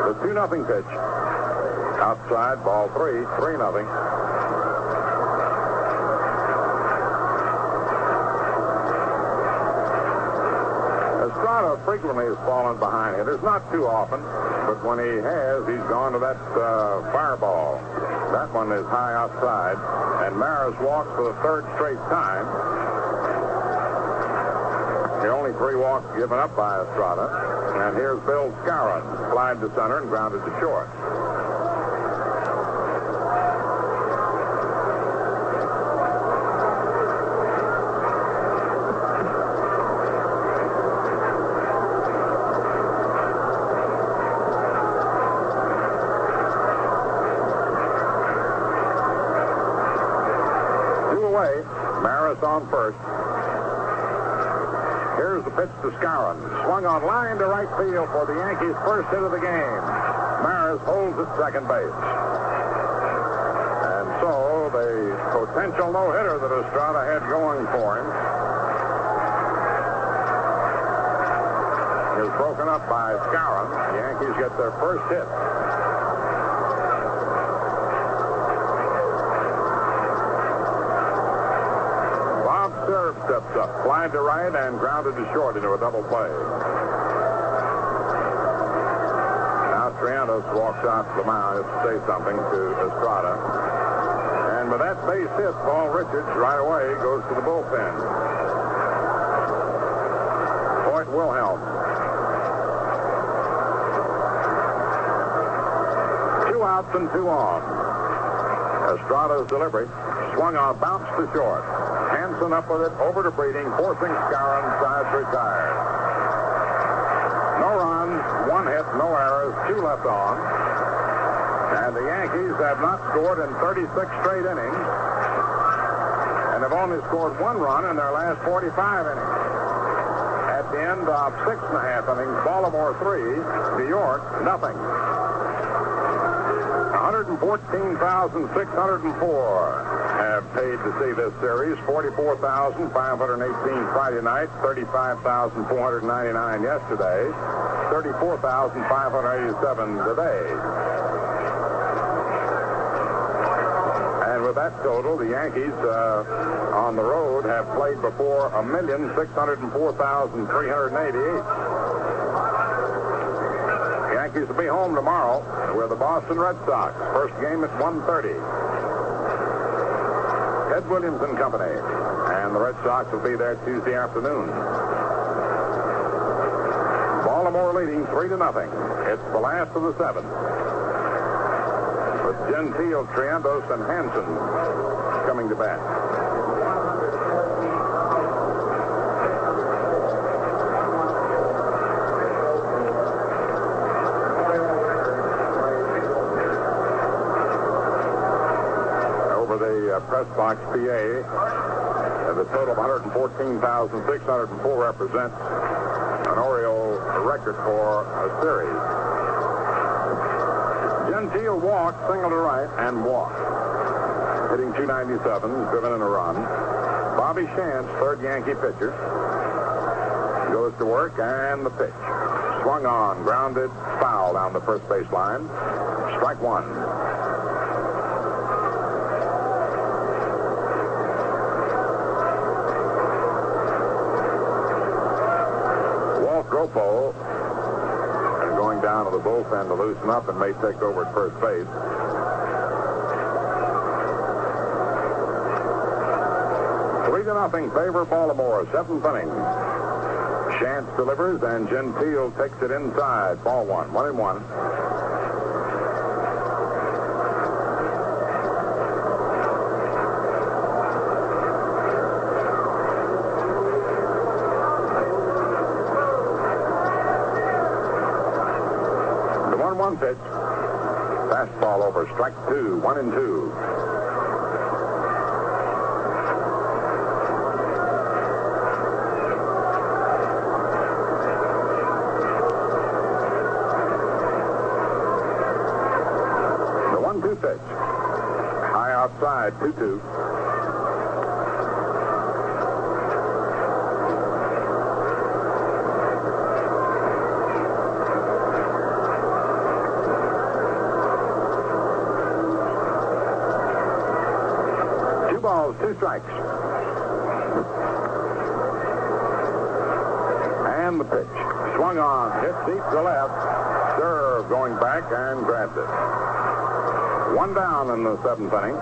Speaker 2: The 2-0 pitch. Outside, ball 3, 3-0. Estrada frequently has fallen behind hitters, not too often. But when he has, he's gone to that fireball. That one is high outside. And Maris walks for the 3rd straight time. The only 3 walks given up by Estrada. And here's Bill Skowron. Flied to center and grounded to short. Maris on first. Here's the pitch to Skowron. Swung on line to right field for the Yankees' first hit of the game. Maris holds at second base. And so the potential no-hitter that Estrada had going for him is broken up by Skowron. The Yankees get their first hit. Serve steps up, flied to right, and grounded to short into a double play. Now Triandos walks out to the mound to say something to Estrada. And with that base hit, Paul Richards right away goes to the bullpen. Point Wilhelm. 2 outs and 2 on. Estrada's delivery. Swung on, bounced to short. Hanson up with it, over to Breeding, forcing Skowron side retired. No runs, 1 hit, no errors, 2 left on. And the Yankees have not scored in 36 straight innings and have only scored 1 run in their last 45 innings. At the end of 6.5 innings, Baltimore 3, New York nothing. 114,604 have paid to see this series. 44,518 Friday night, 35,499 yesterday, 34,587 today. And with that total, the Yankees on the road have played before 1,604,388. The Yankees will be home tomorrow with the Boston Red Sox. First game at 1:30. Ted Williams and company. And the Red Sox will be there Tuesday afternoon. Baltimore leading 3-0. It's the last of the 7th. With Gentile, Triandos, and Hanson coming to bat. Press Box, PA. The total of 114,604 represents an Oriole record for a series. Gentile walked, single to right, and walked. Hitting .297, driven in a run. Bobby Shantz, third Yankee pitcher, goes to work, and the pitch. Swung on, grounded, foul down the first base line. Strike one. Walt Gropo is going down to the bullpen to loosen up and may take over at first base. Three to nothing, favor Baltimore, seventh inning. Shantz delivers, and Gentile takes it inside. Ball one, 1-1. The 1-1 pitch. Fastball over, strike two, 1-2. Pitch. High outside, 2-2. Two balls, two strikes. And the pitch. Swung on, hit deep to left. Serve going back and grabs it. One down in the seventh inning.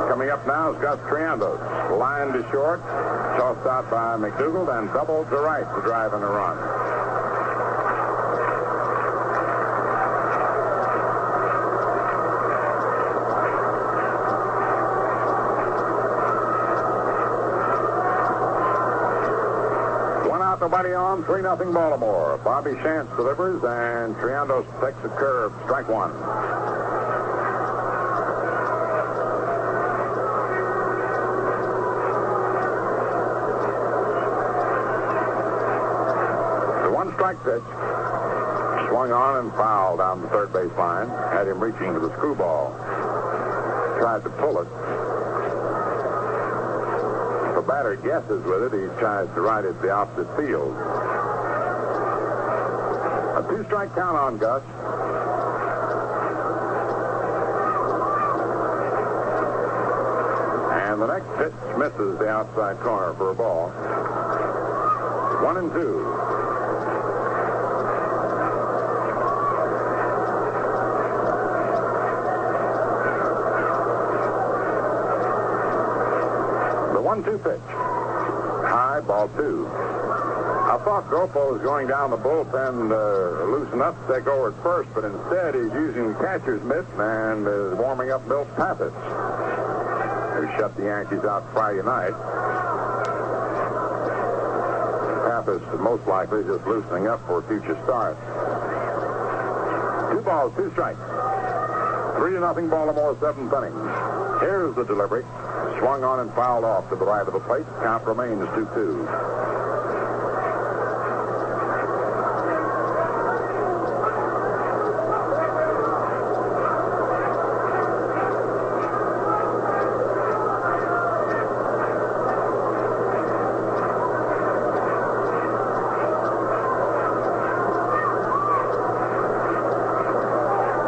Speaker 2: Coming up now is Gus Triandos. Line to short, tossed out by McDougald, and doubled to right to drive in a run. Nobody on, 3-0 Baltimore. Bobby Shantz delivers, and Triandos takes a curve, strike one. The one-strike pitch. Swung on and fouled down the third base line. Had him reaching to the screwball. Tried to pull it. The batter guesses with it. He tries to ride it the opposite field. A two-strike count on Gus. And the next pitch misses the outside corner for a ball. 1-2. The 1-2 pitch. High, ball two. I thought Gropo was going down the bullpen to loosen up to take over at first, but instead he's using the catcher's mitt and is warming up Milt Pappas, who shut the Yankees out Friday night. Pappas most likely just loosening up for a future start. 2 balls, 2 strikes. 3-0 Baltimore, seventh inning. Here's the delivery. Swung on and fouled off to the right of the plate. Count remains 2-2.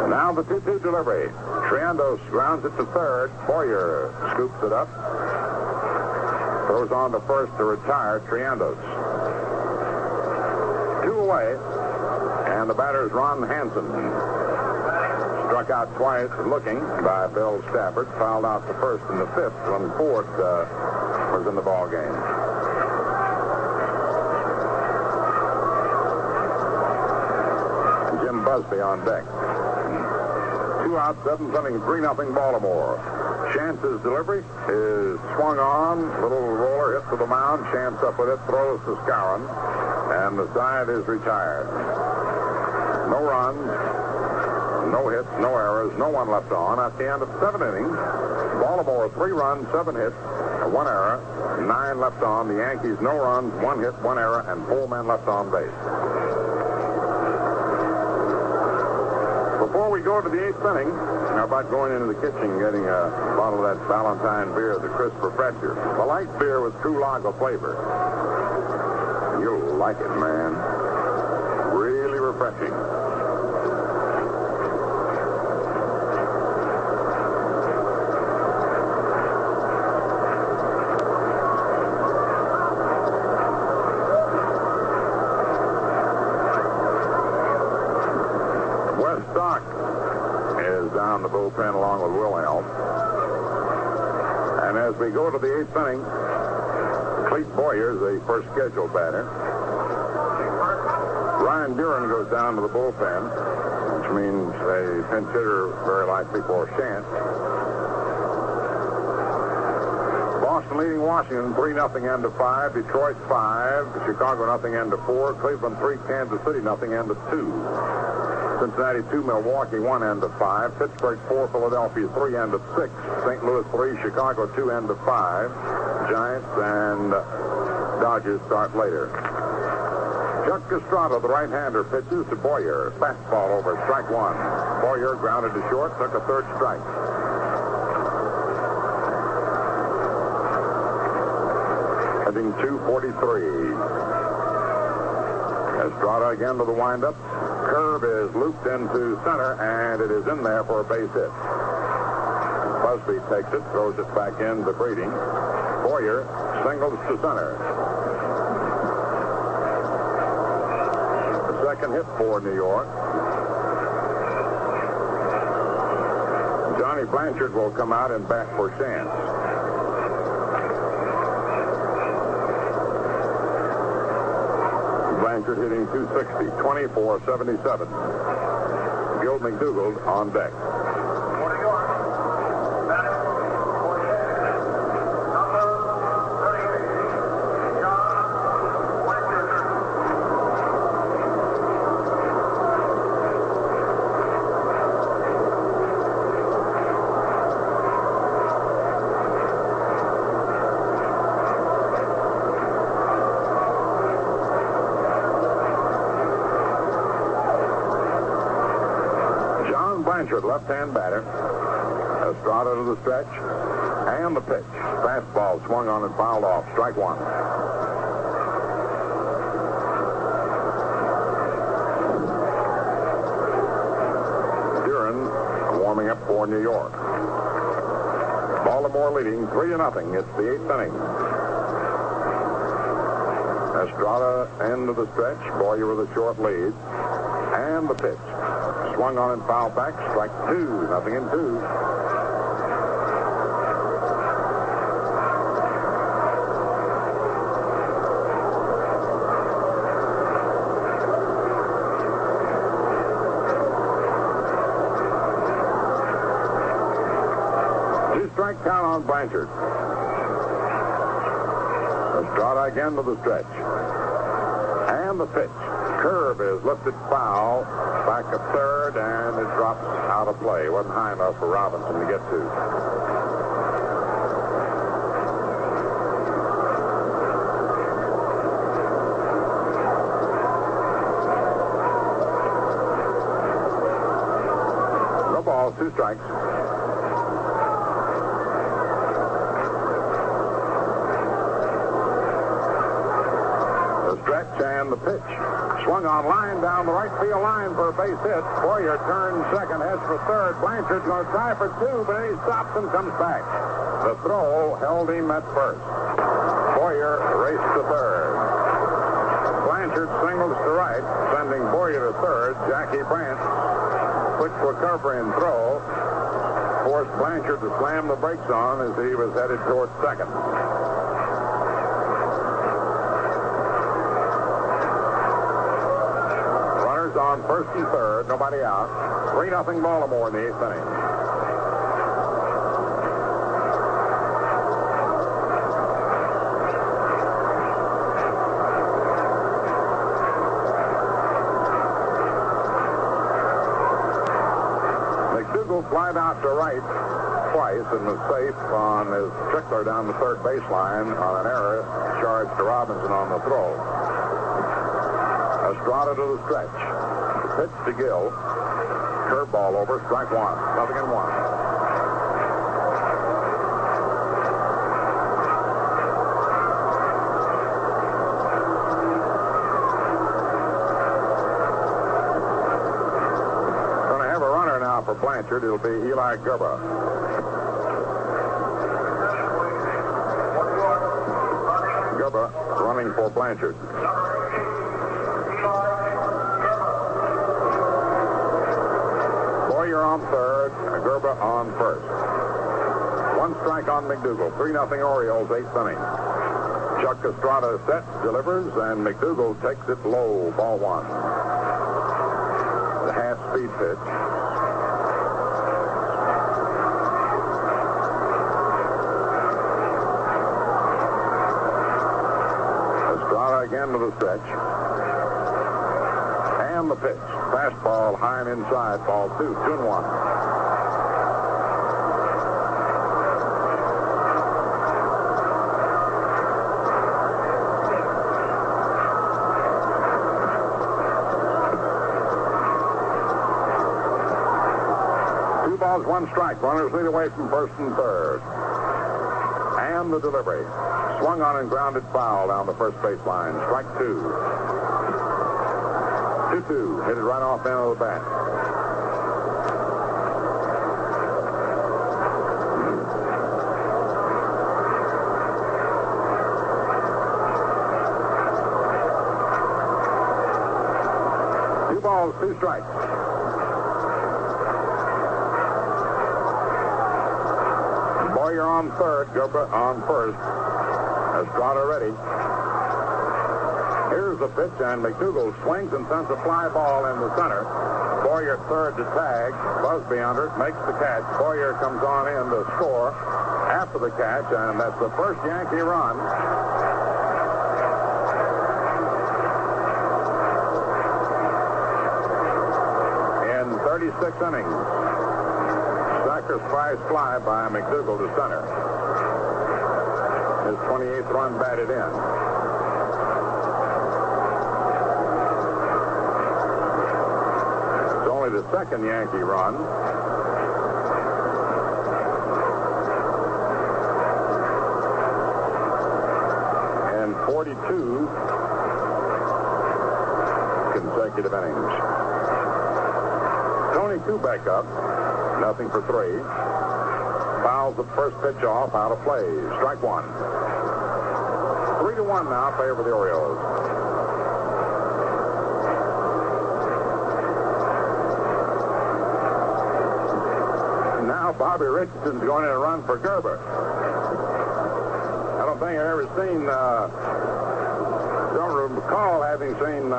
Speaker 2: Now the 2-2 delivery. Triandos grounds it to third. Boyer scoops it up. Throws on to first to retire Triandos. 2 away. And the batter is Ron Hansen. Struck out twice looking by Bill Stafford. Fouled out the first and the fifth when Ford was in the ball game. Jim Busby on deck. 2 out, 7th inning, 3-0 Baltimore. Shantz's delivery is swung on. Little roller hit to the mound. Shantz up with it, throws to Skowron, and the side is retired. No runs, No hits, no errors, no one left on. At the end of 7 innings, Baltimore 3 runs, 7 hits, 1 error, 9 left on. The Yankees no runs, 1 hit, 1 error, and 4 men left on base. Before we go to the 8th inning, how about going into the kitchen and getting a bottle of that Valentine beer, the crisp refresher? The light beer with true lager flavor. You'll like it, man. Really refreshing. Down the bullpen along with Wilhelm. And as we go to the 8th inning, Clete Boyer is the first scheduled batter. Ryan Duran goes down to the bullpen, which means a pinch hitter very likely for Shant. Boston leading Washington 3-0 end of 5, Detroit 5, Chicago 0 end of 4, Cleveland 3, Kansas City 0 end of 2. Cincinnati 2, Milwaukee 1 end of 5. Pittsburgh 4, Philadelphia 3 end of 6. St. Louis 3, Chicago 2 end of 5. Giants and Dodgers start later. Chuck Estrada, the right-hander, pitches to Boyer. Fastball over, strike 1. Boyer grounded to short, took a 3rd strike. Hitting .243. Estrada again to the windup. Curve is looped into center, and it is in there for a base hit. Busby takes it, throws it back into Breeding. Boyer singles to center. The second hit for New York. Johnny Blanchard will come out and bat for Shant. Blanchard hitting .260, 24-77. Gil McDougald on deck. Blanchard, left-hand batter. Estrada to the stretch. And the pitch. Fastball swung on and fouled off. Strike 1. Duran warming up for New York. Baltimore leading 3-0. It's the 8th inning. Estrada into the stretch. Boyer with a short lead. And the pitch. Swung on and fouled back. Strike 2. 0-2. Two-strike count on Blanchard. Estrada again to the stretch. And the pitch. Curve is lifted foul. Back of third, and it drops out of play. Wasn't high enough for Robinson to get to. No balls, 2 strikes. The stretch and the pitch. Swung on line down the right field line for a base hit. Boyer turns second, heads for third. Blanchard's going to try for 2, but he stops and comes back. The throw held him at first. Boyer raced to third. Blanchard singles to right, sending Boyer to third. Jackie Brandt, quick recovery and throw, forced Blanchard to slam the brakes on as he was headed towards second. On first and third, nobody out. 3-0 Baltimore in the 8th inning. flied out to right twice and was safe on his trickler down the third baseline on an error charged to Robinson on the throw. Estrada to the stretch. Pitch to Gill. Curveball over. Strike one. 0-1. For Blanchard, it'll be Eli Gerba. Gerba running for Blanchard. Boyer on third, Gerba on first. One strike on McDougal. 3-0 Orioles, 8th inning. Chuck Estrada sets, delivers, and McDougal takes it low. Ball one. The half-speed pitch. Again to the stretch. And the pitch. Fastball high and inside. Ball 2. 2-1. Two balls, one strike. Runners lead away from first and third. And the delivery. Swung on and grounded foul down the first baseline. Strike 2. 2-2. Hit it right off the end of the bat. Two balls, two strikes. Boyer on third, Gerba on first. Estrada ready. Here's the pitch, and McDougal swings and sends a fly ball in the center. Boyer third to tag. Busby under it, makes the catch. Boyer comes on in to score after the catch, and that's the first Yankee run. In 36 innings. Sacrifice fly by McDougal to center. His 28th run batted in. It's only the second Yankee run. And 42 consecutive innings. Tony Kubek up. 0-3. Fouls the first pitch off, out of play. Strike one. 3-1 now, favor the Orioles. Now Bobby Richardson's going in a run for Gerber. I don't think I've ever seen, don't recall having seen a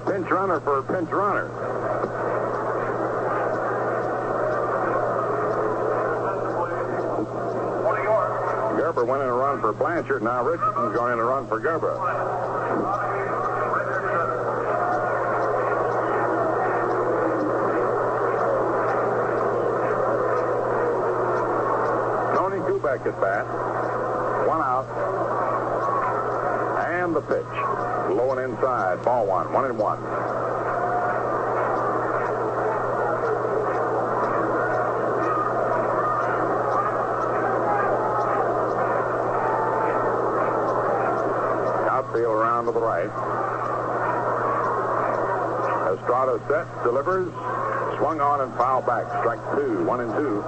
Speaker 2: pinch runner for a pinch runner. Gerber went in a run for Blanchard. Now Richardson's going in a run for Gerber. Tony Kubek at bat. One out. And the pitch. Low and inside. Ball one. 1-1. Around to the right. Estrada set, delivers, swung on and foul back. Strike 2, 1-2.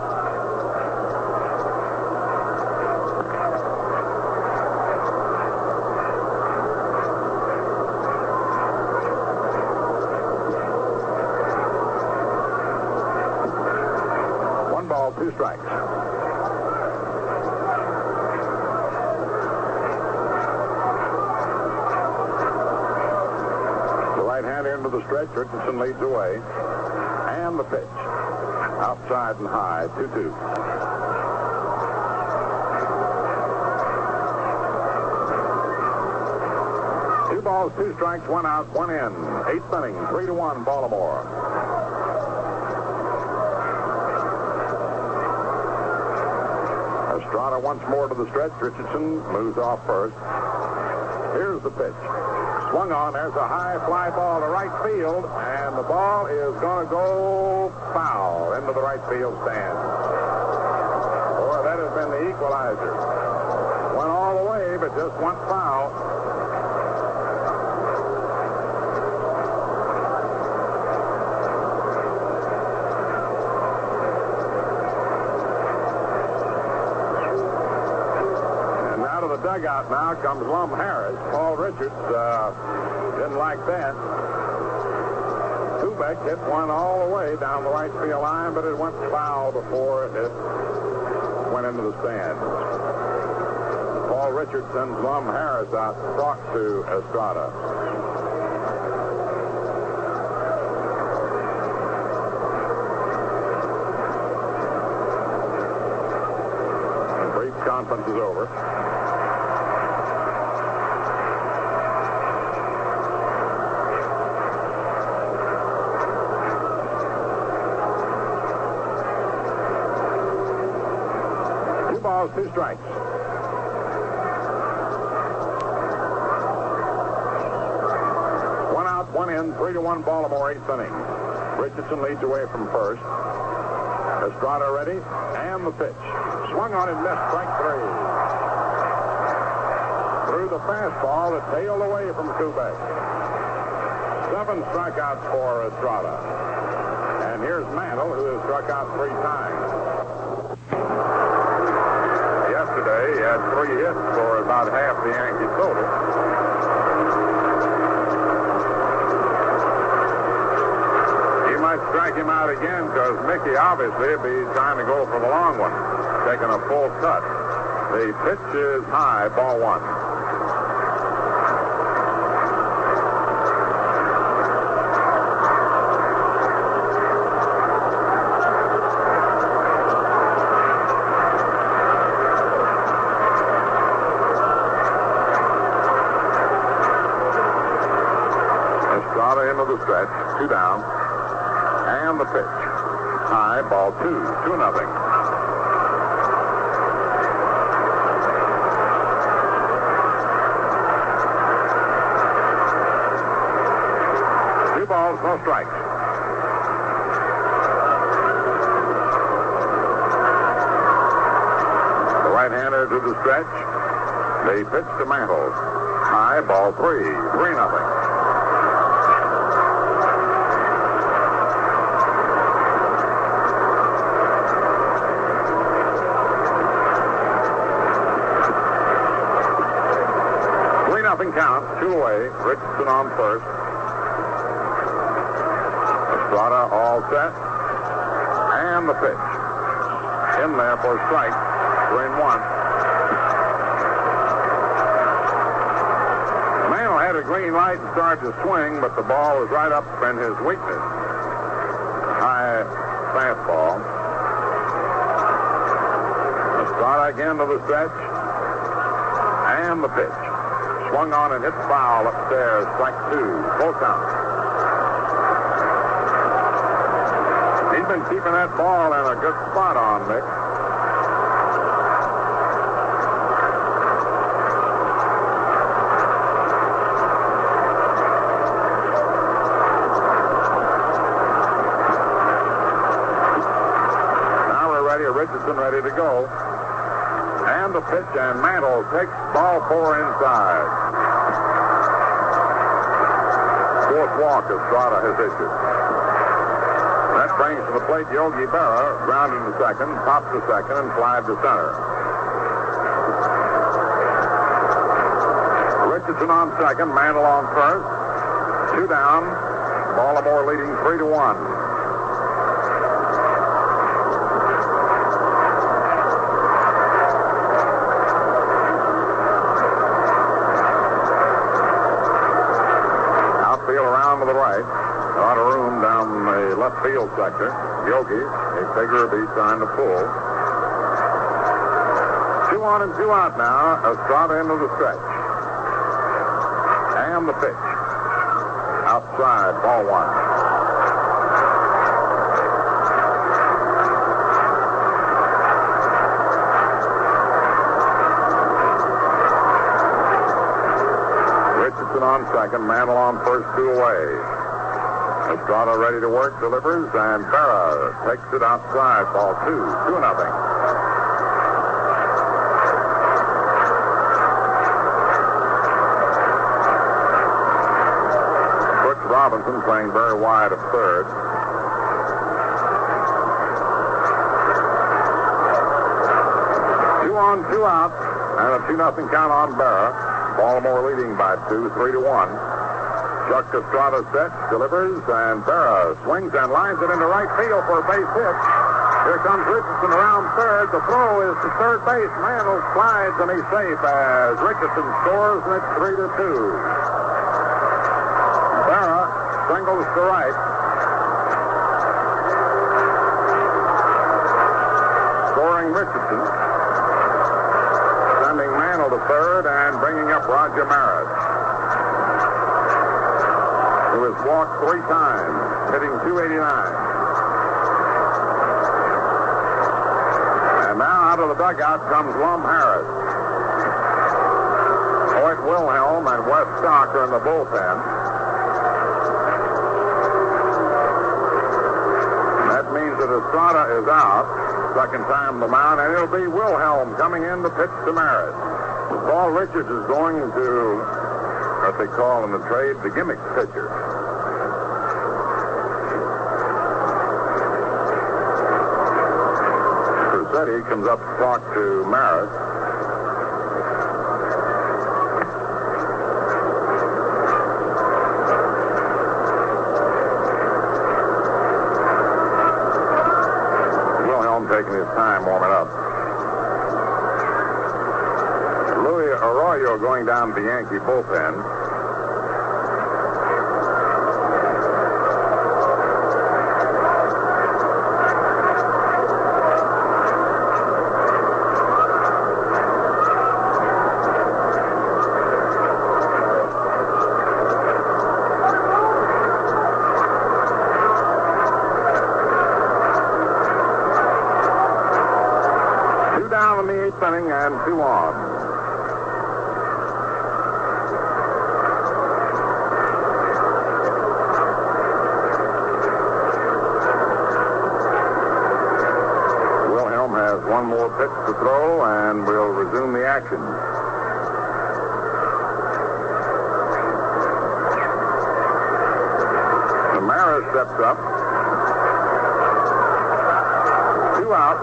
Speaker 2: One ball, two strikes. Right-hander into the stretch. Richardson leads away. And the pitch. Outside and high. 2-2. Two balls, two strikes, one out, one in. 8th inning. 3-1 Baltimore. Estrada once more to the stretch. Richardson moves off first. Here's the pitch. Swung on. There's a high fly ball to right field, and the ball is going to go foul into the right field stand. Boy, that has been the equalizer. Went all the way, but just went foul. Dugout now comes Lum Harris. Paul Richards didn't like that. Kubek hit one all the way down the right field line, but it went foul before it went into the stands. Paul Richards sends Lum Harris out to talk to Estrada. The brief conference is over. Two strikes. One out, one in, 3-1 Baltimore, 8th inning. Richardson leads away from first. Estrada ready, and the pitch. Swung on and missed, strike 3. Threw the fastball that tailed away from Kubek. 7 strikeouts for Estrada. And here's Mantle, who has struck out 3 times. Yesterday, he had 3 hits for about half the Yankee total. He might strike him out again because Mickey obviously will be trying to go for the long one, taking a full cut. The pitch is high, ball 1. Into the stretch, 2 down, and the pitch. High, ball 2, 2-0. Two balls, no strikes. The right-hander to the stretch. They pitch to Mantle. High, ball 3, 3-0. Count, 2 away. Richardson on first. Estrada all set. And the pitch. In there for a strike. 3-1. Mantle had a green light and started to swing, but the ball was right up in his weakness. High fastball. Estrada again to the stretch. And the pitch. Swung on and hit foul upstairs. Strike 2. Full count. He's been keeping that ball in a good spot on Mick. Now we're ready. Richardson ready to go. And the pitch, and Mantle takes ball 4 inside. 4th walk Estrada has issued. That brings to the plate Yogi Berra, grounded to second, popped to second, and flied to center. Richardson on second, Mantle on first. 2 down, Baltimore leading 3-1. Around to the right. A lot of room down the left field sector. Yogi, a figure of each trying to pull. 2 on and 2 out now. Estrada into the stretch. And the pitch. Outside, ball 1. on second. Mantle on first, 2 away. Estrada ready to work, delivers, and Berra takes it outside. Ball 2-0. Brooks Robinson playing very wide of third. 2 on, 2 out, and a 2-0 count on Berra. Baltimore leading by 2, 3-1. Chuck Estrada sets, delivers, and Berra swings and lines it into right field for a base hit. Here comes Richardson around third. The throw is to third base. Mantle slides, and he's safe as Richardson scores, and it's 3-2. Berra singles to right. Scoring Richardson. Sending Mantle to third and bringing up Roger Maris, who has walked 3 times, hitting .289. And now out of the dugout comes Lum Harris. Hoyt Wilhelm and Wes Stock are in the bullpen. That means that Estrada is out, second time the mound, and it'll be Wilhelm coming in to pitch to Maris. Paul Richards is going to what they call in the trade the gimmick pitcher. Cruzetti comes up to talk to Maris. Wilhelm taking his time warming up. Louis Arroyo going down to the Yankee bullpen. Two down in the 8th inning and 2 on. One more pitch to throw, and we'll resume the action. Maris steps up. 2 out.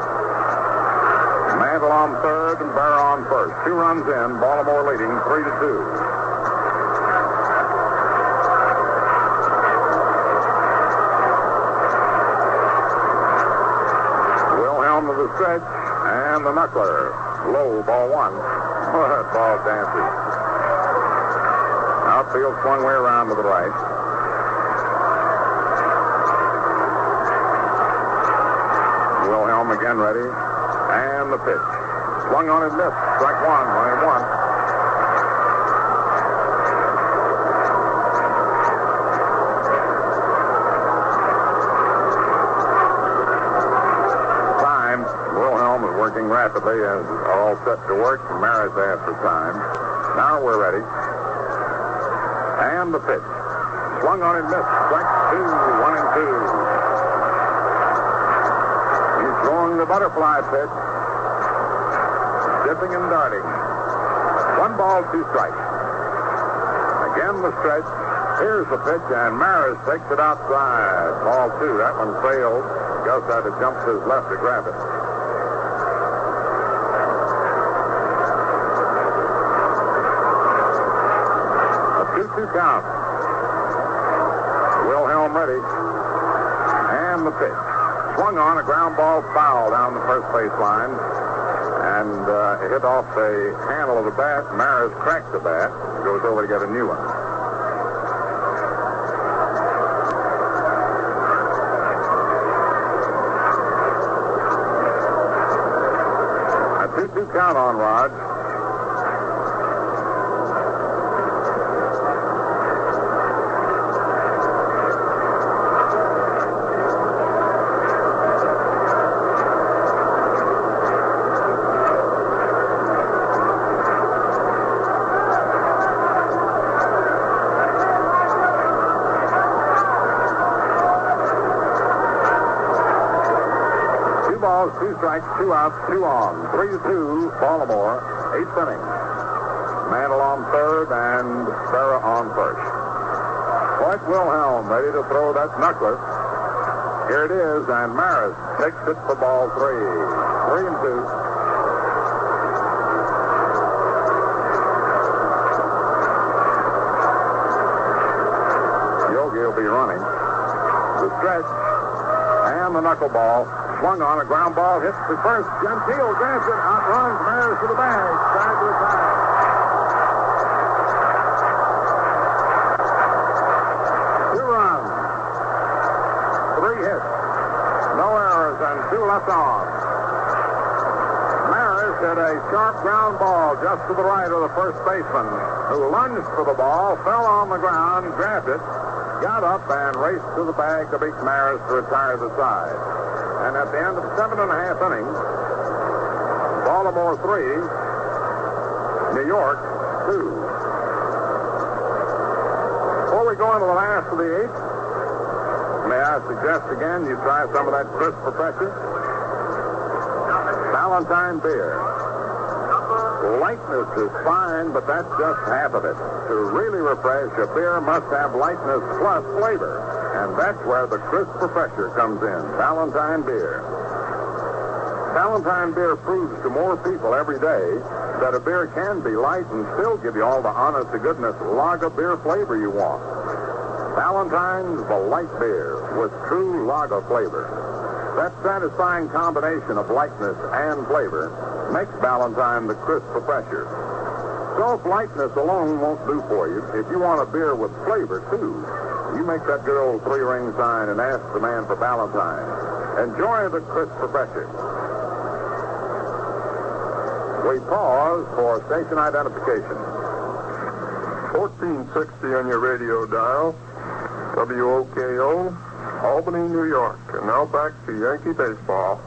Speaker 2: Mantle on third and Berra on first. 2 runs in. Baltimore leading 3-2. Wilhelm to the stretch. And the knuckler. Low, ball 1. Ball dances. Outfield swung way around to the right. Wilhelm again ready. And the pitch. Swung on and missed. Strike 1, 1-1. Working rapidly as are all set to work. Maris asked for time. Now we're ready. And the pitch. Swung on and missed. Strike 2, 1-2. He's throwing the butterfly pitch. Dipping and darting. 1 ball, 2 strikes. Again the stretch. Here's the pitch, and Maris takes it outside. Ball 2. That one failed. Gus had to jump to his left to grab it. 2-2 count. Wilhelm ready. And the pitch. Swung on, a ground ball foul down the first baseline. And it hit off the handle of the bat. Maris cracked the bat. Goes over to get a new one. A 2-2 count on Rod. 2 strikes, 2 outs, 2 on. 3-2, Baltimore, 8th inning. Mantle on third and Berra on first. White Wilhelm ready to throw that knuckler. Here it is, and Maris takes it for ball 3. 3-2. Yogi will be running. The stretch and the knuckleball. Swung on, a ground ball hits the first. Gentile grabs it, outruns Maris to the bag. Side to the side. 2 runs. 3 hits. No errors and 2 left on. Maris hit a sharp ground ball just to the right of the first baseman, who lunged for the ball, fell on the ground, grabbed it, got up and raced to the bag to beat Maris to retire the side. And at the end of 7 1/2 innings, Baltimore 3, New York 2. Before we go into the last of the 8th, may I suggest again you try some of that crisp Professor? Valentine beer. Lightness is fine, but that's just half of it. To really refresh, a beer must have lightness plus flavor. And that's where the crisp Professor comes in. Valentine beer. Valentine beer proves to more people every day that a beer can be light and still give you all the honest-to-goodness lager beer flavor you want. Valentine's the light beer with true lager flavor. That satisfying combination of lightness and flavor makes Valentine the crisp Professor. So if lightness alone won't do for you, if you want a beer with flavor too, you make that good old 3-ring sign and ask the man for Valentine. Enjoy the crisp Professor. We pause for station identification.
Speaker 3: 1460 on your radio dial. WOKO, Albany, New York. And now back to Yankee baseball.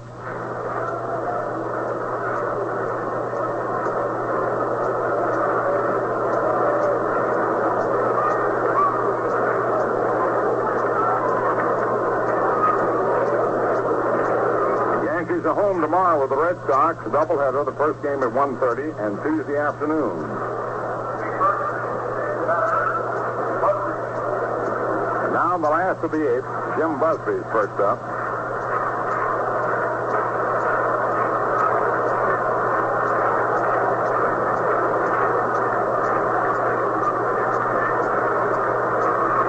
Speaker 2: Yankees are home tomorrow with the Red Sox. A doubleheader, the first game at 1:30 and Tuesday afternoon. And now the last of the 8th, Jim Busby's first up.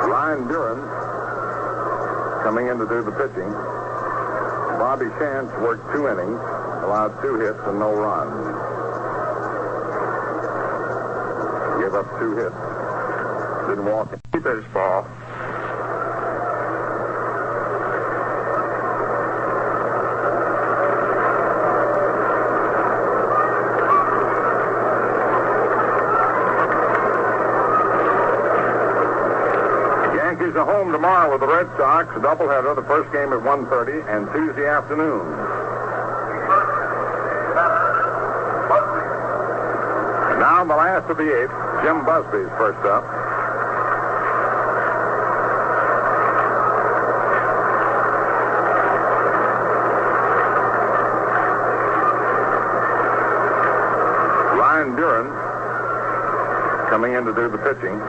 Speaker 2: Ryan Duran coming in to do the pitching. Bobby Shantz worked 2 innings, allowed 2 hits and no runs. Gave up 2 hits. Didn't walk in baseball. Yankees are home tomorrow with the Red Sox. A doubleheader, the first game at 1:30 and Tuesday afternoon. And now the last of the 8th, Jim Busby's first up. Ryan Duran coming in to do the pitching.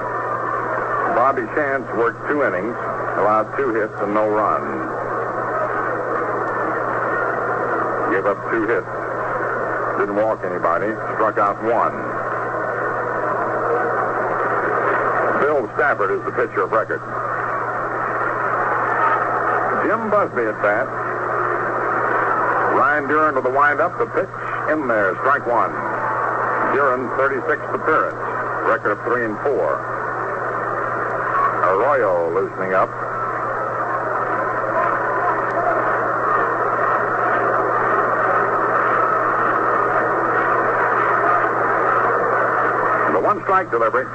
Speaker 2: Bobby Shantz worked 2 innings, allowed 2 hits and no runs. Gave up 2 hits. Didn't walk anybody. Struck out 1. Bill Stafford is the pitcher of record. Jim Busby at bat. Ryan Duran with the windup. The pitch in there. Strike 1. Duran, 36th appearance. Record of 3-4. Arroyo loosening up. The 1-strike delivery.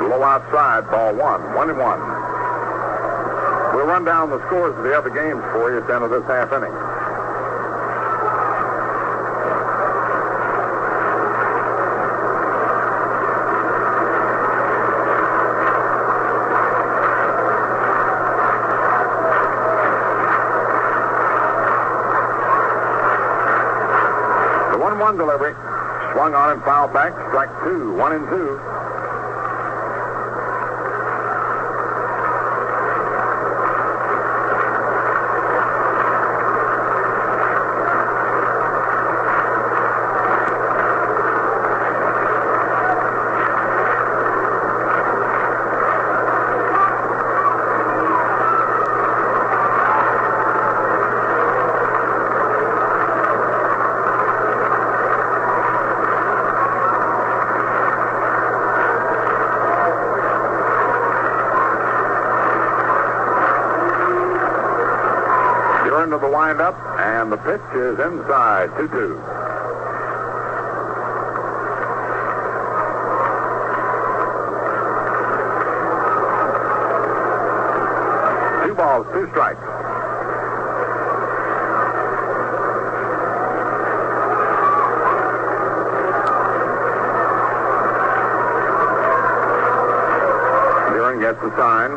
Speaker 2: Low outside, ball 1. 1-1. We'll run down the scores of the other games for you at the end of this half inning. delivery. Swung on and fouled back. Strike 2. 1-2. Into the windup, and the pitch is inside. 2-2. Two balls, 2 strikes. Deering gets the sign.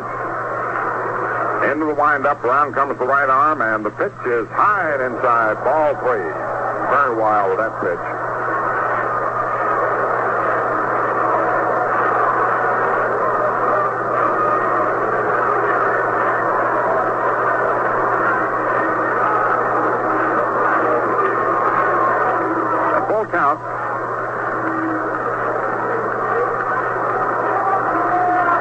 Speaker 2: Into the windup, around comes the right arm, and the pitch is high and inside. Ball 3. Very wild with that pitch. A full count.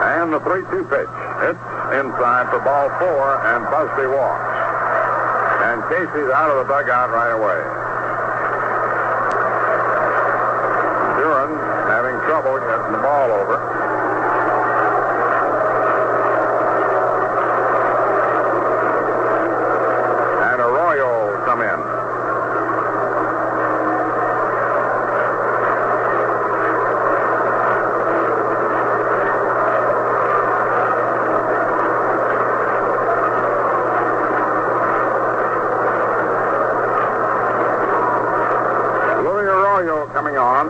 Speaker 2: And the 3-2 pitch. It's inside for ball 4, and Busby walks. And Casey's out of the dugout right away. Duran having trouble getting the ball over. And Arroyo will come in. Coming on.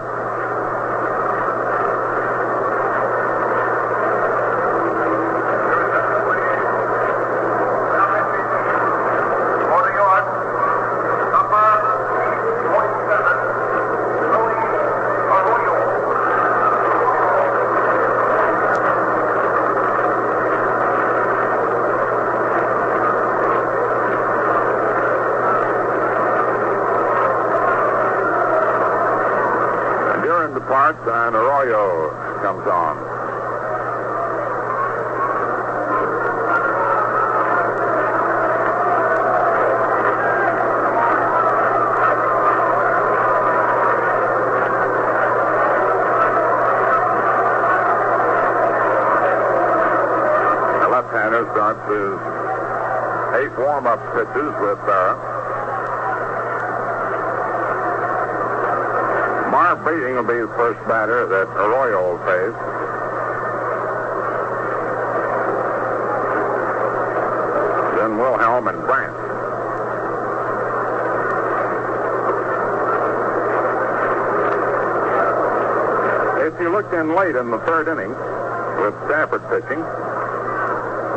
Speaker 2: Departs, and Arroyo comes on. The left-hander starts his 8 warm-up pitches with Marv Beating will be the first batter that Arroyo will face. Then Wilhelm and Brandt. If you looked in late in the 3rd inning with Stafford pitching,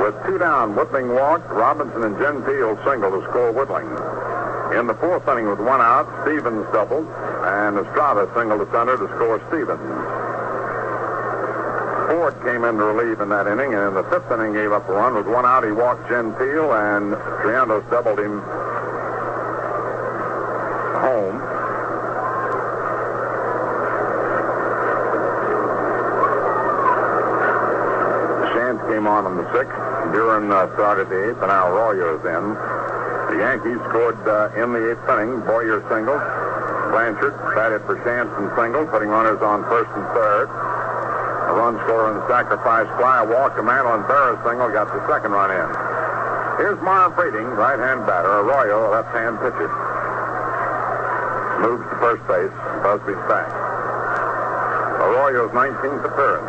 Speaker 2: with 2 down, Whitling walked, Robinson and Gentile singled to score Whitling. In the 4th inning with 1 out, Stevens doubled, and Estrada singled to center to score Stevens. Ford came in to relieve in that inning, and in the 5th inning gave up a run. With 1 out, he walked Gentile, and Triandos doubled him home. Shantz came on the 6th. Duran started the 8th, and now Arroyo's in. The Yankees scored in the 8th inning. Boyer singled. Blanchard batted for Shantz and singled, putting runners on 1st and 3rd. A run scorer in the sacrifice fly, a walk to Mantle, and Barra's single got the 2nd run in. Here's Marv Beating, right-hand batter. Arroyo, left-hand pitcher. Moves to first base. Busby's back. Arroyo's 19th appearance.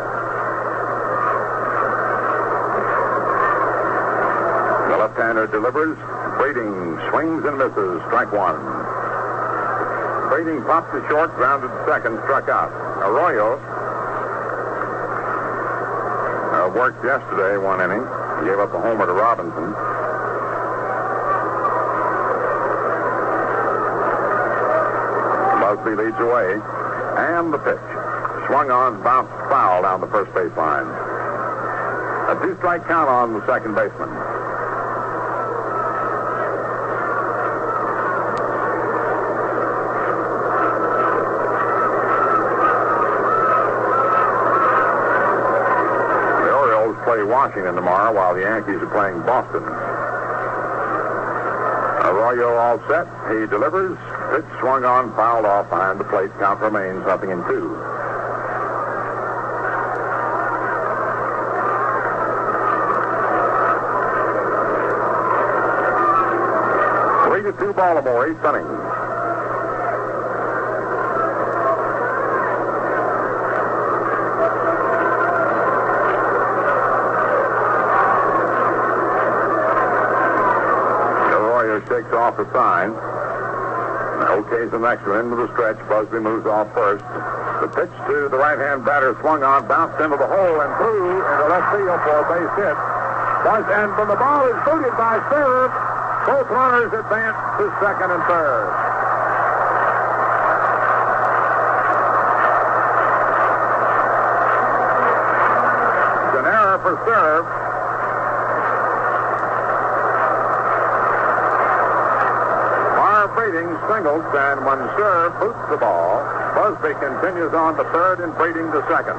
Speaker 2: The left-hander delivers. Beating swings and misses. Strike 1. Beating popped to short, grounded to second, struck out. Arroyo worked yesterday 1 inning. Gave up a homer to Robinson. Busby leads away. And the pitch. Swung on, bounced foul down the first base line. A 2-strike count on the second baseman. The Orioles play Washington tomorrow while the Yankees are playing Boston. Arroyo all set. He delivers. Pitch swung on, fouled off behind the plate. Count remains 0-2. 3-2 Baltimore, 8th inning. Arroyo shakes off the sign. OK's the next one into the stretch. Busby moves off first. The pitch to the right-hand batter swung on, bounced into the hole and through into left field for a base hit. And when the ball is booted by third, both runners advance to second and third. It's an error for serve. Breeding singles, and when serve boots the ball, Busby continues on to third and Breeding to second.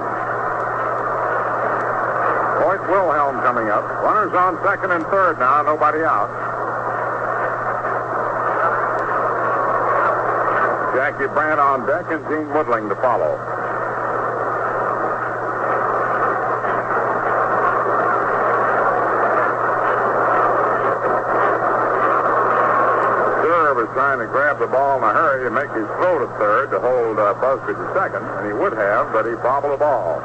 Speaker 2: Hoyt Wilhelm coming up. Runners on second and third now, nobody out. Jackie Brandt on deck and Gene Woodling to follow. Was trying to grab the ball in a hurry and make his throw to third to hold Busby to second, and he would have, but he bobbled the ball.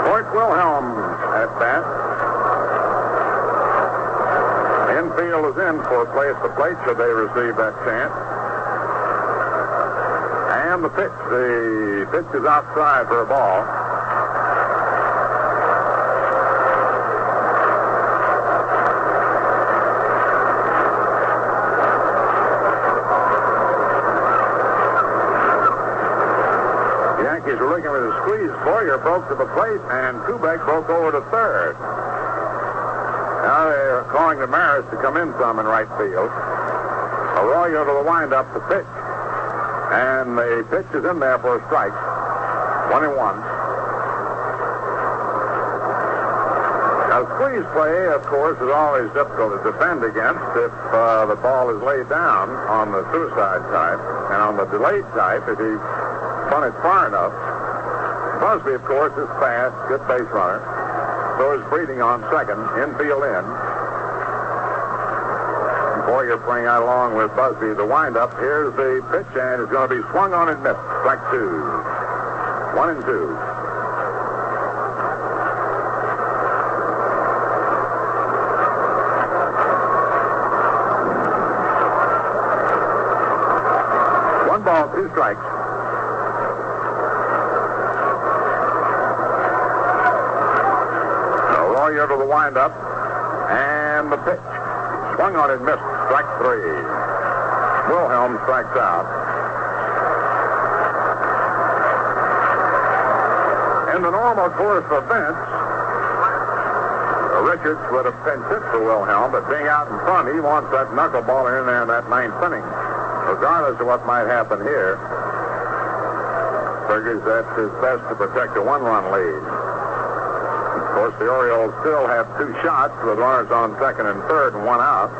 Speaker 2: Hoyt Wilhelm at bat. Infield is in for play at the plate should they receive that chance. And the pitch. The pitch is outside for a ball. Yankees were looking with a squeeze. Boyer broke to the plate, and Kubek broke over to third. Now they're calling to Maris to come in some in right field. Arroyo to the windup, the pitch. And the pitch is in there for a strike. 1-1. Now, squeeze play, of course, is always difficult to defend against if the ball is laid down on the suicide type. And on the delayed type, if he spun it far enough. Busby, of course, is fast, good base runner. So is Breeding on second, infield in. Boyer playing out along with Busby. The windup, here's the pitch, and it's going to be swung on and missed. Strike 2. 1-2. One ball, 2 strikes. Arroyo to the windup, and the pitch. Swung on and missed. Strike 3. Wilhelm strikes out. In the normal course of events, Richards would have pinch hit for Wilhelm, but being out in front, he wants that knuckleballer in there in that 9th inning. Regardless of what might happen here, figures that's his best to protect a 1-run lead. Of course, the Orioles still have 2 shots with runners on second and third and 1 out.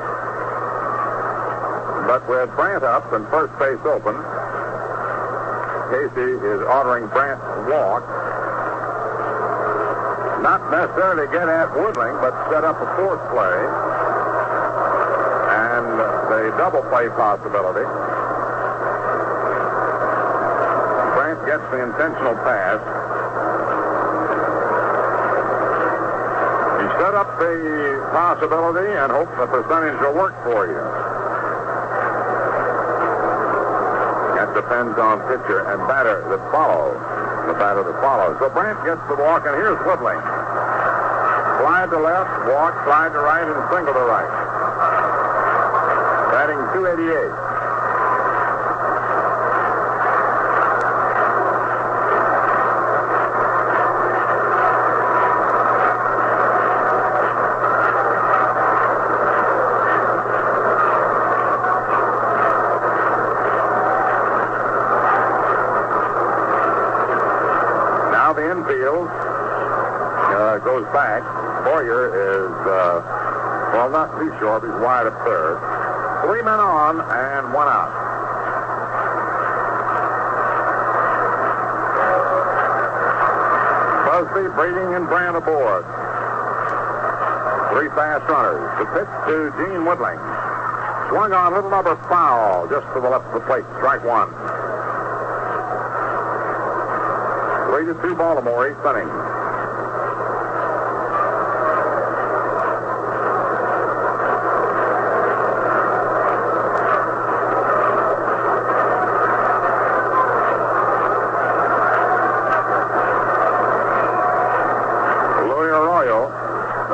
Speaker 2: But with Brandt up and first base open, Casey is ordering Brandt to walk. Not necessarily get at Woodling, but set up a fourth play. And the double play possibility. Brandt gets the intentional pass. You set up the possibility and hope the percentage will work for you. That depends on pitcher and batter that follow. The batter that follows. So Brandt gets the walk, and here's Woodling. Slide to left, walk, slide to right, and single to right. Batting .288. infield. Goes back. Boyer is, not too short. He's wide of third. 3 men on and 1 out. Busby, Breeding, and Brand aboard. 3 fast runners. The pitch to Gene Woodling. Swung on, little number foul, just to the left of the plate. Strike 1. 3-2 Baltimore, 8th inning.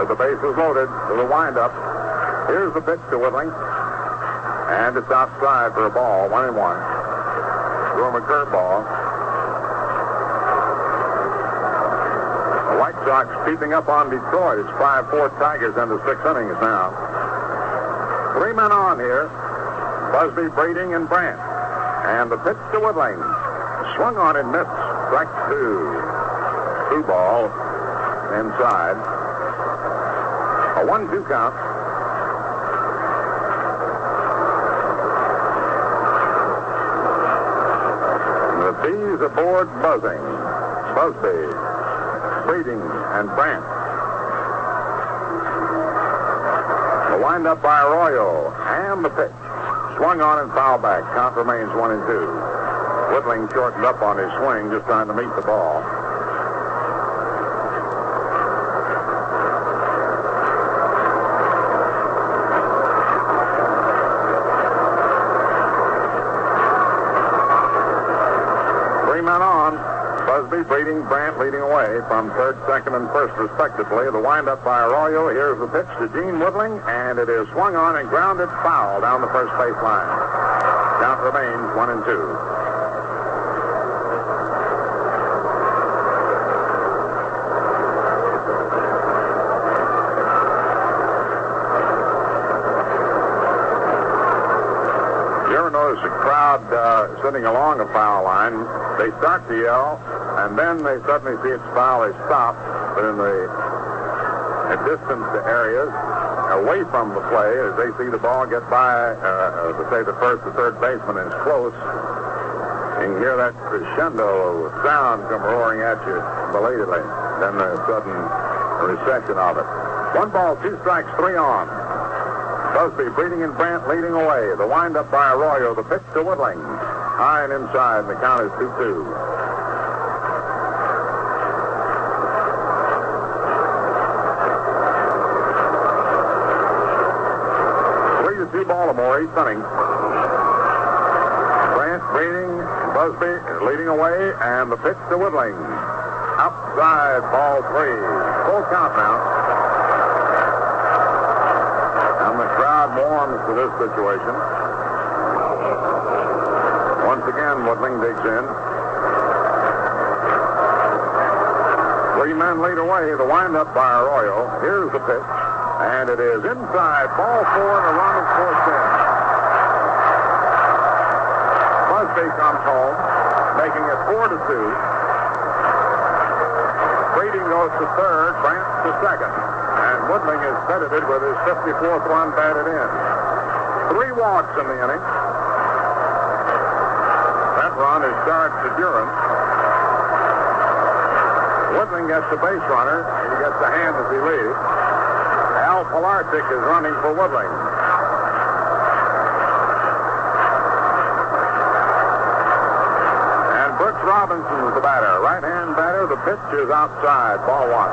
Speaker 2: The base is loaded to the windup. Here's the pitch to Woodling. And it's outside for a ball, 1-1. Throw him a curveball. The White Sox keeping up on Detroit. It's 5-4 Tigers into 6 innings now. 3 men on here. Busby, Breeding, and Brandt. And the pitch to Woodling. Swung on and missed. Strike 2. 2 ball inside. A 1-2 count. The bees aboard buzzing. Busby, Breeding, and Brandt. The windup by Arroyo. And the pitch. Swung on and foul back. Count remains 1-2. Woodling shortened up on his swing, just trying to meet the ball. Busby, Breeding, Brandt leading away from third, second, and first, respectively. The windup by Arroyo. Here's the pitch to Gene Woodling, and it is swung on and grounded foul down the first base line. Count remains 1-2. You ever notice a crowd sitting along a foul line? They start to yell, and then they suddenly see it's foul. They stop, but in the distant areas away from the play, as they see the ball get by, say the first or third baseman is close, you can hear that crescendo sound come roaring at you belatedly. Then the sudden recession of it. 1 ball, 2 strikes, 3 on. Busby, Breeding, and Brandt leading away. The windup by Arroyo. The pitch to Woodling. High and inside, and the count is 2-2. Baltimore, 8th inning. Brandt, Breeding, Busby leading away, and the pitch to Woodling. Outside, ball 3. Full count now. And the crowd warms to this situation. Once again, Woodling digs in. 3 men lead away. The windup by Arroyo. Here's the pitch. And it is inside. Ball 4, and a run is forced in. Busby comes home, making it 4-2. Breeding goes to third, Brandt to second. And Woodling is credited with his 54th run batted in. 3 walks in the inning. That run is charged to Duran. Woodling gets the base runner. He gets the hand as he leaves. Al Pilarczyk is running for Woodling. And Brooks Robinson is the batter. Right-hand batter. The pitch is outside. Ball 1.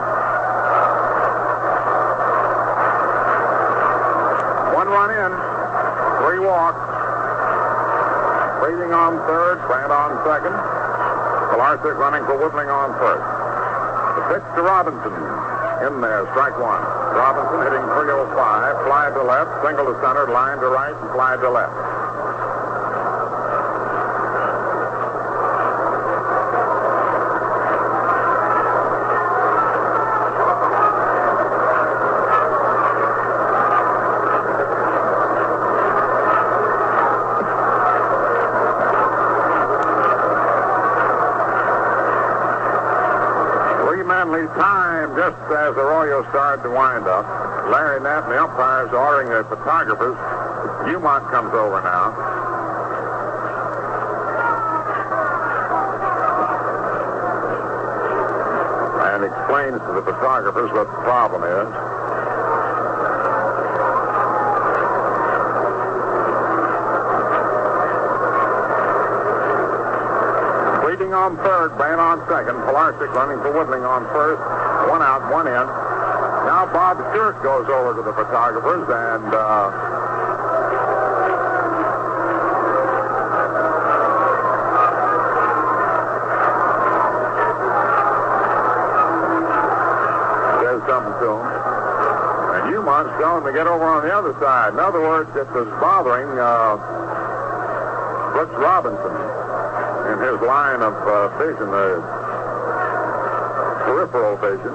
Speaker 2: 1 run in. 3 walks. Breeding on third. Brandt on second. Pilarczyk running for Woodling on first. The pitch to Robinson. In there, strike 1. Robinson hitting 305, fly to left, single to center, line to right, and fly to left. Lee Manley timed just as the Royals started to wind up. Larry Knapp and the umpires ordering the photographers. Umont comes over now. And explains to the photographers what the problem is. Leading on third, Brand on second, Pilarczyk running for Woodling on first. 1 out, 1 in. Now Bob Stewart goes over to the photographers and says something to him. And Umont's going to get over on the other side. In other words, it was bothering Brooks Robinson in his line of vision, the peripheral vision.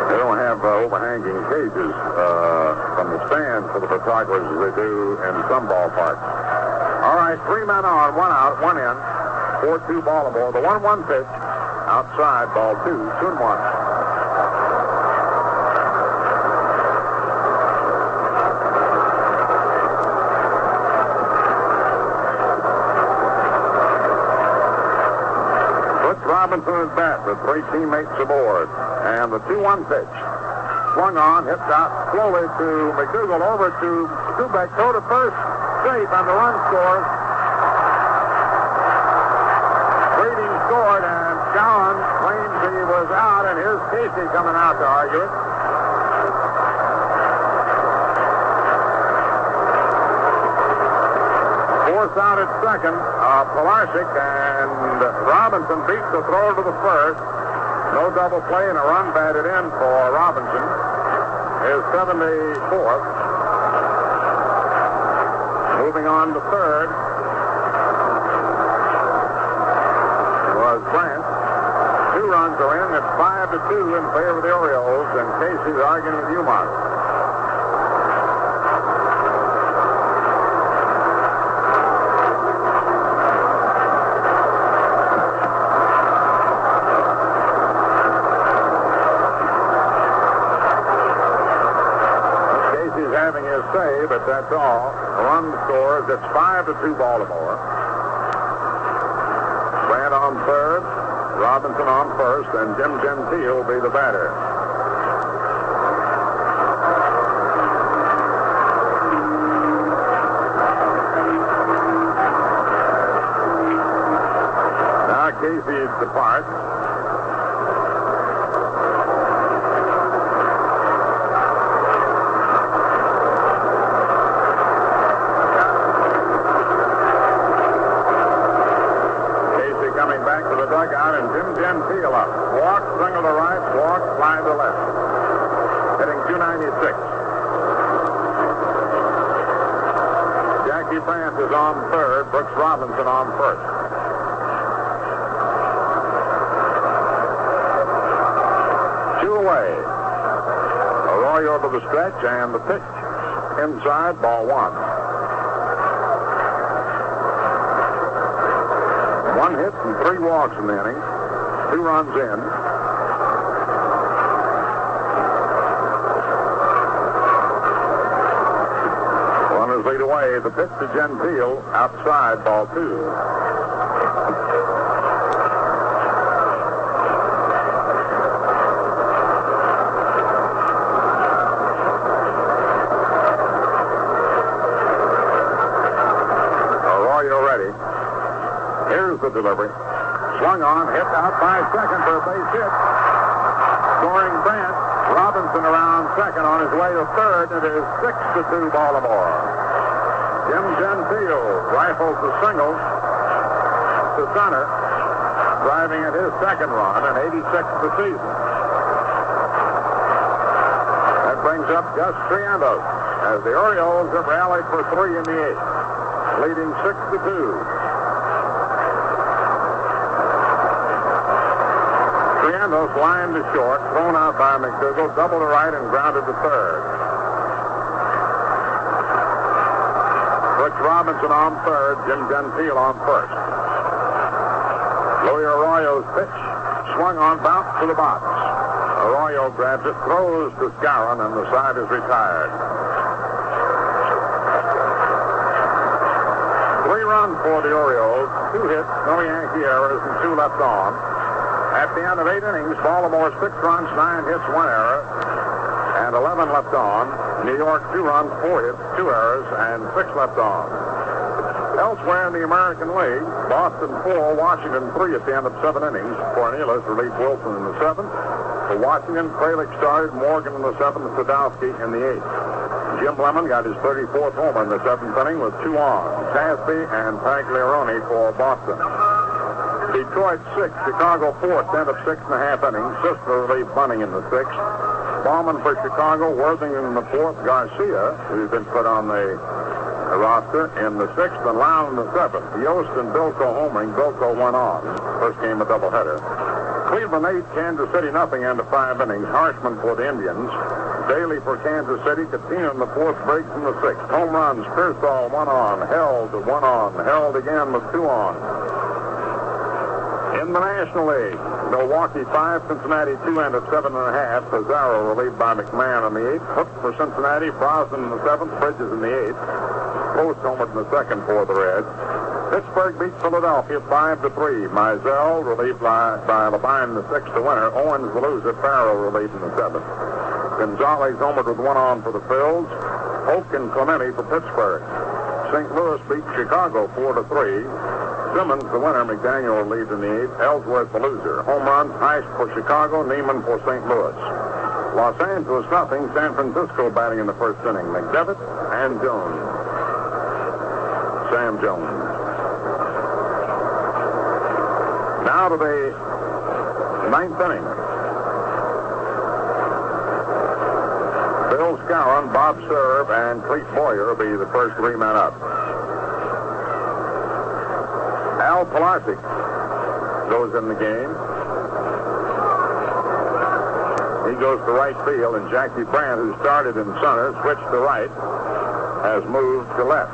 Speaker 2: They don't have overhanging cages from the stand for the photographers as they do in some ballparks. All right, 3 men on, 1 out, 1 in. 4-2 Baltimore. The 1-1 pitch. Outside, ball 2, 2-1. Brooks Robinson is bat with 3 teammates aboard. And the 2-1 pitch. Swung on, hit out slowly to McDougal, over to Kubek, throw to first, safe, and the run scores. Brady scored, and Cowan claims he was out, and here's Casey coming out to argue it. Force out at second. Pilarczyk and Robinson beat the throw to the first. No double play and a run batted in for Robinson. His 74th. Moving on to third was Brandt. 2 runs are in. It's 5-2 in favor of the Orioles, and Casey's arguing with Umont. Casey's having his say, but that's all. The run scores. It's 5-2 Baltimore. Brandt on third. Robinson on first, and Jim Gentile will be the batter. Now Casey departs. Coming back to the dugout, and Jim Gentile up. Walk, single to right, walk, fly to left. Hitting .296. Jackie Brandt is on third, Brooks Robinson on first. Two away. Arroyo to the stretch, and the pitch inside, ball 1. 1 hit and 3 walks in the inning. 2 runs in. Runners lead away. The pitch to Gentile, outside, ball 2. Arroyo ready. Here's the delivery. Swung on, hit out by second for a base hit. Scoring Brandt. Robinson around second on his way to third. It is 6-2 Baltimore. Jim Gentile rifles the single to center, driving at his second run and 86th of the season. That brings up Gus Triantos as the Orioles have rallied for 3 in the 8th, leading 6-2. Trientos lined to short, thrown out by McDougall, double to right and grounded to third. Butch Robinson on third, Jim Gentile on first. Louis Arroyo's pitch swung on, bounce to the box. Arroyo grabs it, throws to Skowron, and the side is retired. 3 runs for the Orioles, 2 hits, no Yankee errors, and 2 left on. At the end of 8 innings, Baltimore 6 runs, 9 hits, 1 error, and 11 left on. New York 2 runs, 4 hits, 2 errors, and 6 left on. Elsewhere in the American League, Boston 4, Washington 3 at the end of 7 innings. Cornelius relieved Wilson in the 7th. For Washington, Fralick started, Morgan in the 7th, Sadowski in the 8th. Jim Lemon got his 34th homer in the 7th inning with 2 on. Casby and Pagliarone for Boston. Detroit 6, Chicago 4 at the end of 6.5 innings. Sisler relieved Bunning in the 6th. Bauman for Chicago, Worthington in the 4th. Garcia, who's been put on the roster, in the 6th, and Lown in the 7th. Yost and Bilko homering. Bilko went on. First game a doubleheader. Cleveland 8, Kansas City nothing end of 5 innings. Harshman for the Indians. Daly for Kansas City. Katina in the 4th, Briggs in the 6th. Home runs, Pearsall 1 on. Held 1 on. Held again with 2 on. In the National League, Milwaukee 5, Cincinnati 2 end of 7.5. Pizarro relieved by McMahon in the 8th. Hook for Cincinnati. Brosnan in the 7th. Bridges in the 8th. Post homered in the 2nd for the Reds. Pittsburgh beats Philadelphia 5-3. Mizell relieved by Levine in the 6th, the winner. Owens the loser. Farrell relieved in the 7th. Gonzalez homered with 1 on for the Phils. Oak and Clemente for Pittsburgh. St. Louis beat Chicago 4-3. Simmons the winner. McDaniel leads in the 8th. Ellsworth the loser. Home runs, Heist for Chicago. Neiman for St. Louis. Los Angeles nothing. San Francisco batting in the 1st inning. McDevitt and Jones. Sam Jones. Now to the 9th inning. Bill Skowron, Bob Serve, and Clete Boyer will be the first 3 men up. Al Pilarczyk goes in the game. He goes to right field, and Jackie Brandt, who started in center, switched to right, has moved to left.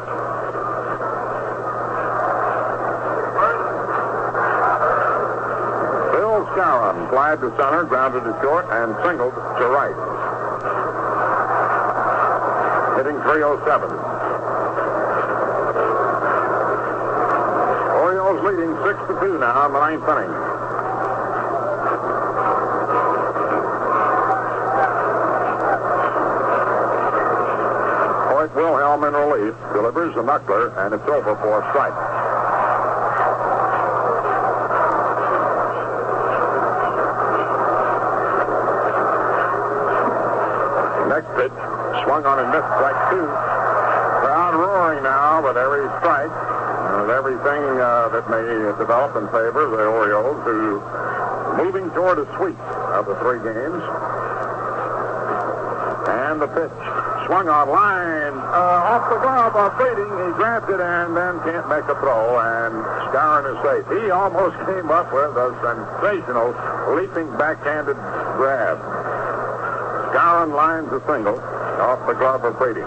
Speaker 2: Bill Skowron flied to center, grounded to short, and singled to right. Hitting .307. Orioles leading 6-2 now in the 9th inning. Hoyt Wilhelm in relief delivers a knuckler, and it's over for a strike. Next pitch, swung on and missed, strike 2. Crowd roaring now with every strike, with everything that may develop in favor of the Orioles, who moving toward a sweep of the 3 games. And the pitch, swung on line, off the glove of Breeding. He grabs it and then can't make a throw, and Skowron is safe. He almost came up with a sensational leaping backhanded grab. Skowron lines a single off the glove of Breeding.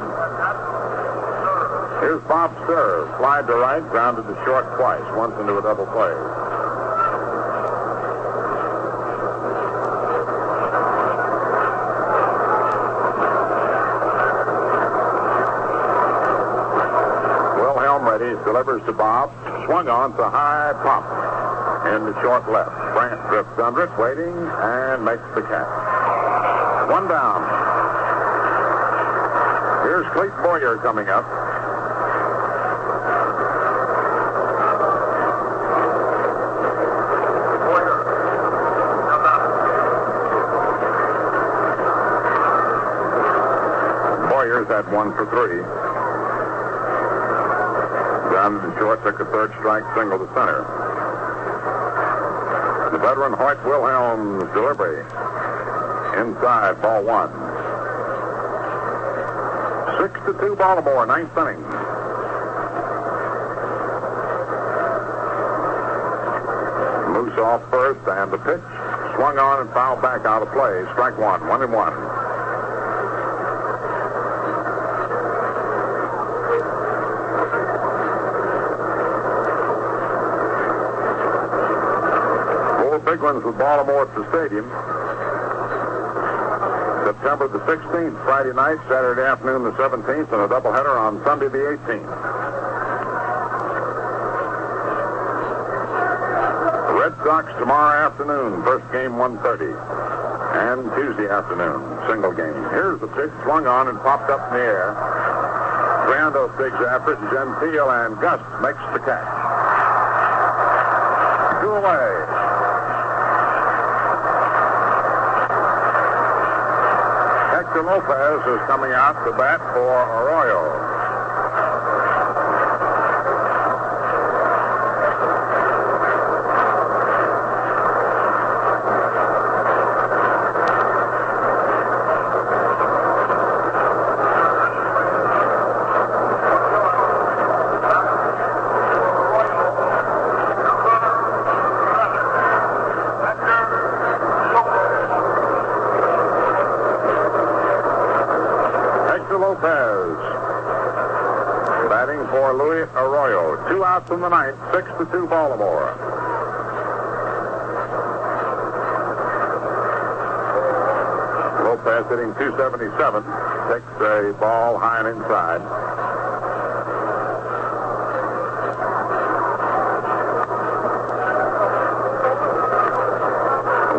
Speaker 2: Here's Bob Serve, flied to right, grounded to short twice, once into a double play. Wilhelm ready, delivers to Bob, swung on to high pump in the short left. Brandt drifts under it, waiting, and makes the catch. 1 down. Here's Clete Boyer coming up. Boyer's had 1 for 3. Down to the short, took a 3rd strike, single to center. The veteran Hoyt Wilhelm's delivery. Inside, ball 1. 6-2 Baltimore, 9th inning. Moose off first, and the pitch swung on and fouled back out of play. Strike one, 1-1. Big ones with Baltimore at the stadium. September the 16th, Friday night, Saturday afternoon the 17th, and a doubleheader on Sunday the 18th. The Red Sox tomorrow afternoon, first game 1:30. And Tuesday afternoon, single game. Here's the pitch, swung on and popped up in the air. Grandos digs after it, and Gentile and Gus makes the catch. 2 away. Hector Lopez is coming out to bat for Arroyo. Batting for Luis Arroyo. 2 outs in the ninth, 6-2 Baltimore. Lopez hitting .277. Takes a ball high and inside.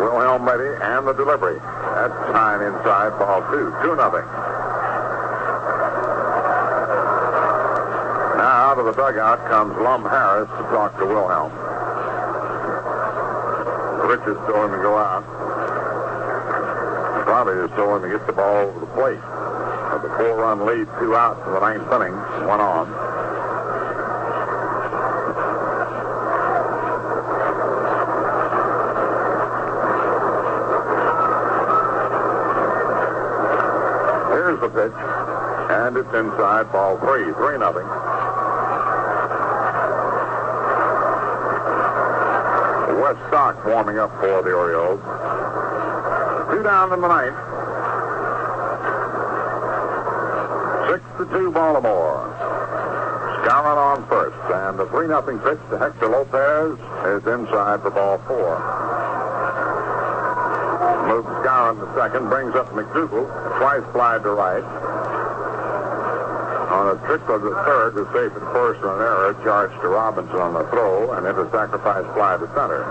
Speaker 2: Wilhelm ready, and the delivery. That's high and inside, ball 2. 2-0. Now out of the dugout comes Lum Harris to talk to Wilhelm. Richards told him to go out. Probably just told him to get the ball over the plate. With the 4-run lead, 2 outs in the 9th inning, 1 on. Here's the pitch, and it's inside, ball 3, 3-0. West Stock warming up for the Orioles. 2 down in the ninth. 6-2 Baltimore. Skowron on first, and the 3-0 pitch to Hector Lopez is inside for ball 4. Moves Skowron to second, brings up McDougal, twice flied to right. On a trickle to third, was safe at first on an error, charged to Robinson on the throw, and hit a sacrifice fly to center.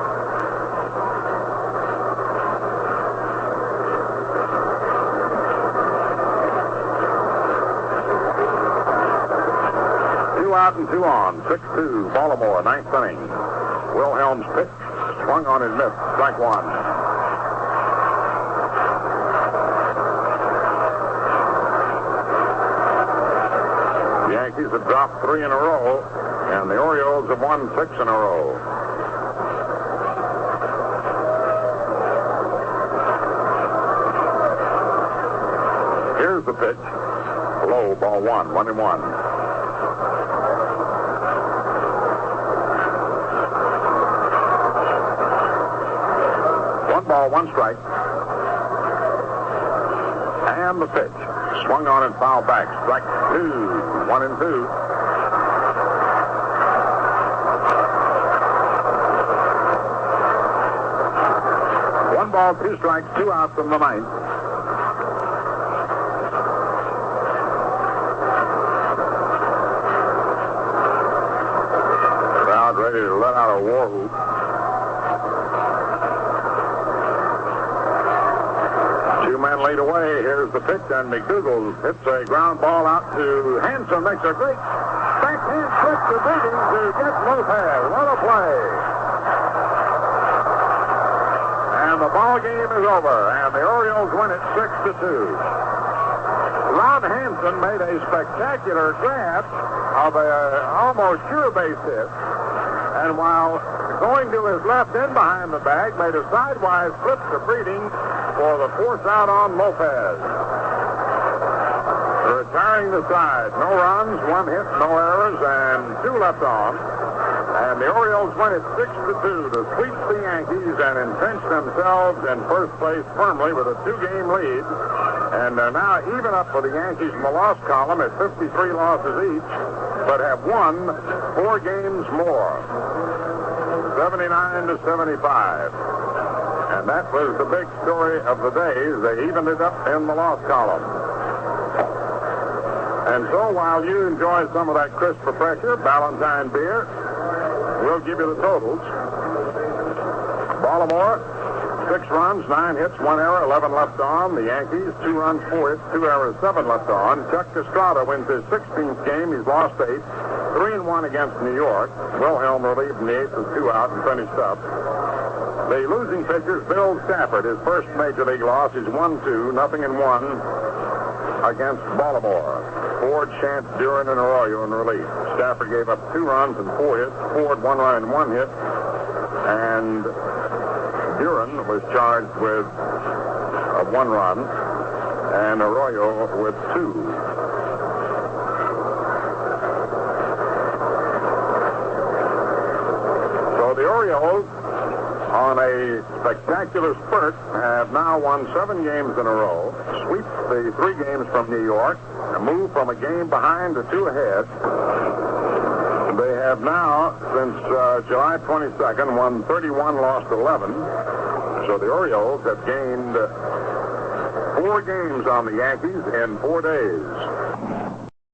Speaker 2: Out and 2 on. 6-2 Baltimore, 9th inning. Wilhelm's pitch, swung on and missed. Strike 1. The Yankees have dropped 3 in a row, and the Orioles have won 6 in a row. Here's the pitch. Low, ball 1, 1-1. 1 strike. And the pitch. Swung on and fouled back. Strike 2. 1-2. One ball, 2 strikes, 2 outs in the ninth. Crowd ready to let out a war whoop. Men lead away. Here's the pitch, and McDougal hits a ground ball out to Hanson. Makes a great backhand flip to Beating to get Lopez. What a play! And the ball game is over, and the Orioles win it 6-2. Ron Hanson made a spectacular grab of a almost sure base hit, and while going to his left end behind the bag, made a sidewise flip to Breeding for the 4th out on Lopez. Retiring the side. No runs, 1 hit, no errors, and 2 left on. And the Orioles win it 6-2 to sweep the Yankees and entrench themselves in first place firmly with a 2-game lead. And they're now even up for the Yankees in the loss column at 53 losses each, but have won 4 games more, 79-75. And that was the big story of the day. They evened it up in the loss column. And so while you enjoy some of that crisp refresher, Ballantine beer, we'll give you the totals. Baltimore, 6 runs, 9 hits, 1 error, 11 left on. The Yankees, 2 runs, 4 hits, 2 errors, 7 left on. Chuck Estrada wins his 16th game. He's lost 8. 3-1 against New York. Wilhelm relieved in the 8th with 2 out and finished up. The losing pitcher is Bill Stafford. His first major league loss is 1-2, 0-1 against Baltimore. Ford, Chance, Duran, and Arroyo in relief. Stafford gave up 2 runs and 4 hits. Ford, 1 run and 1 hit. And Duran was charged with 1 run, and Arroyo with 2. So the Orioles, on a spectacular spurt, have now won 7 games in a row, sweep the 3 games from New York, and move from a game behind to 2 ahead. They have now, since July 22nd, won 31, lost 11. So the Orioles have gained 4 games on the Yankees in 4 days.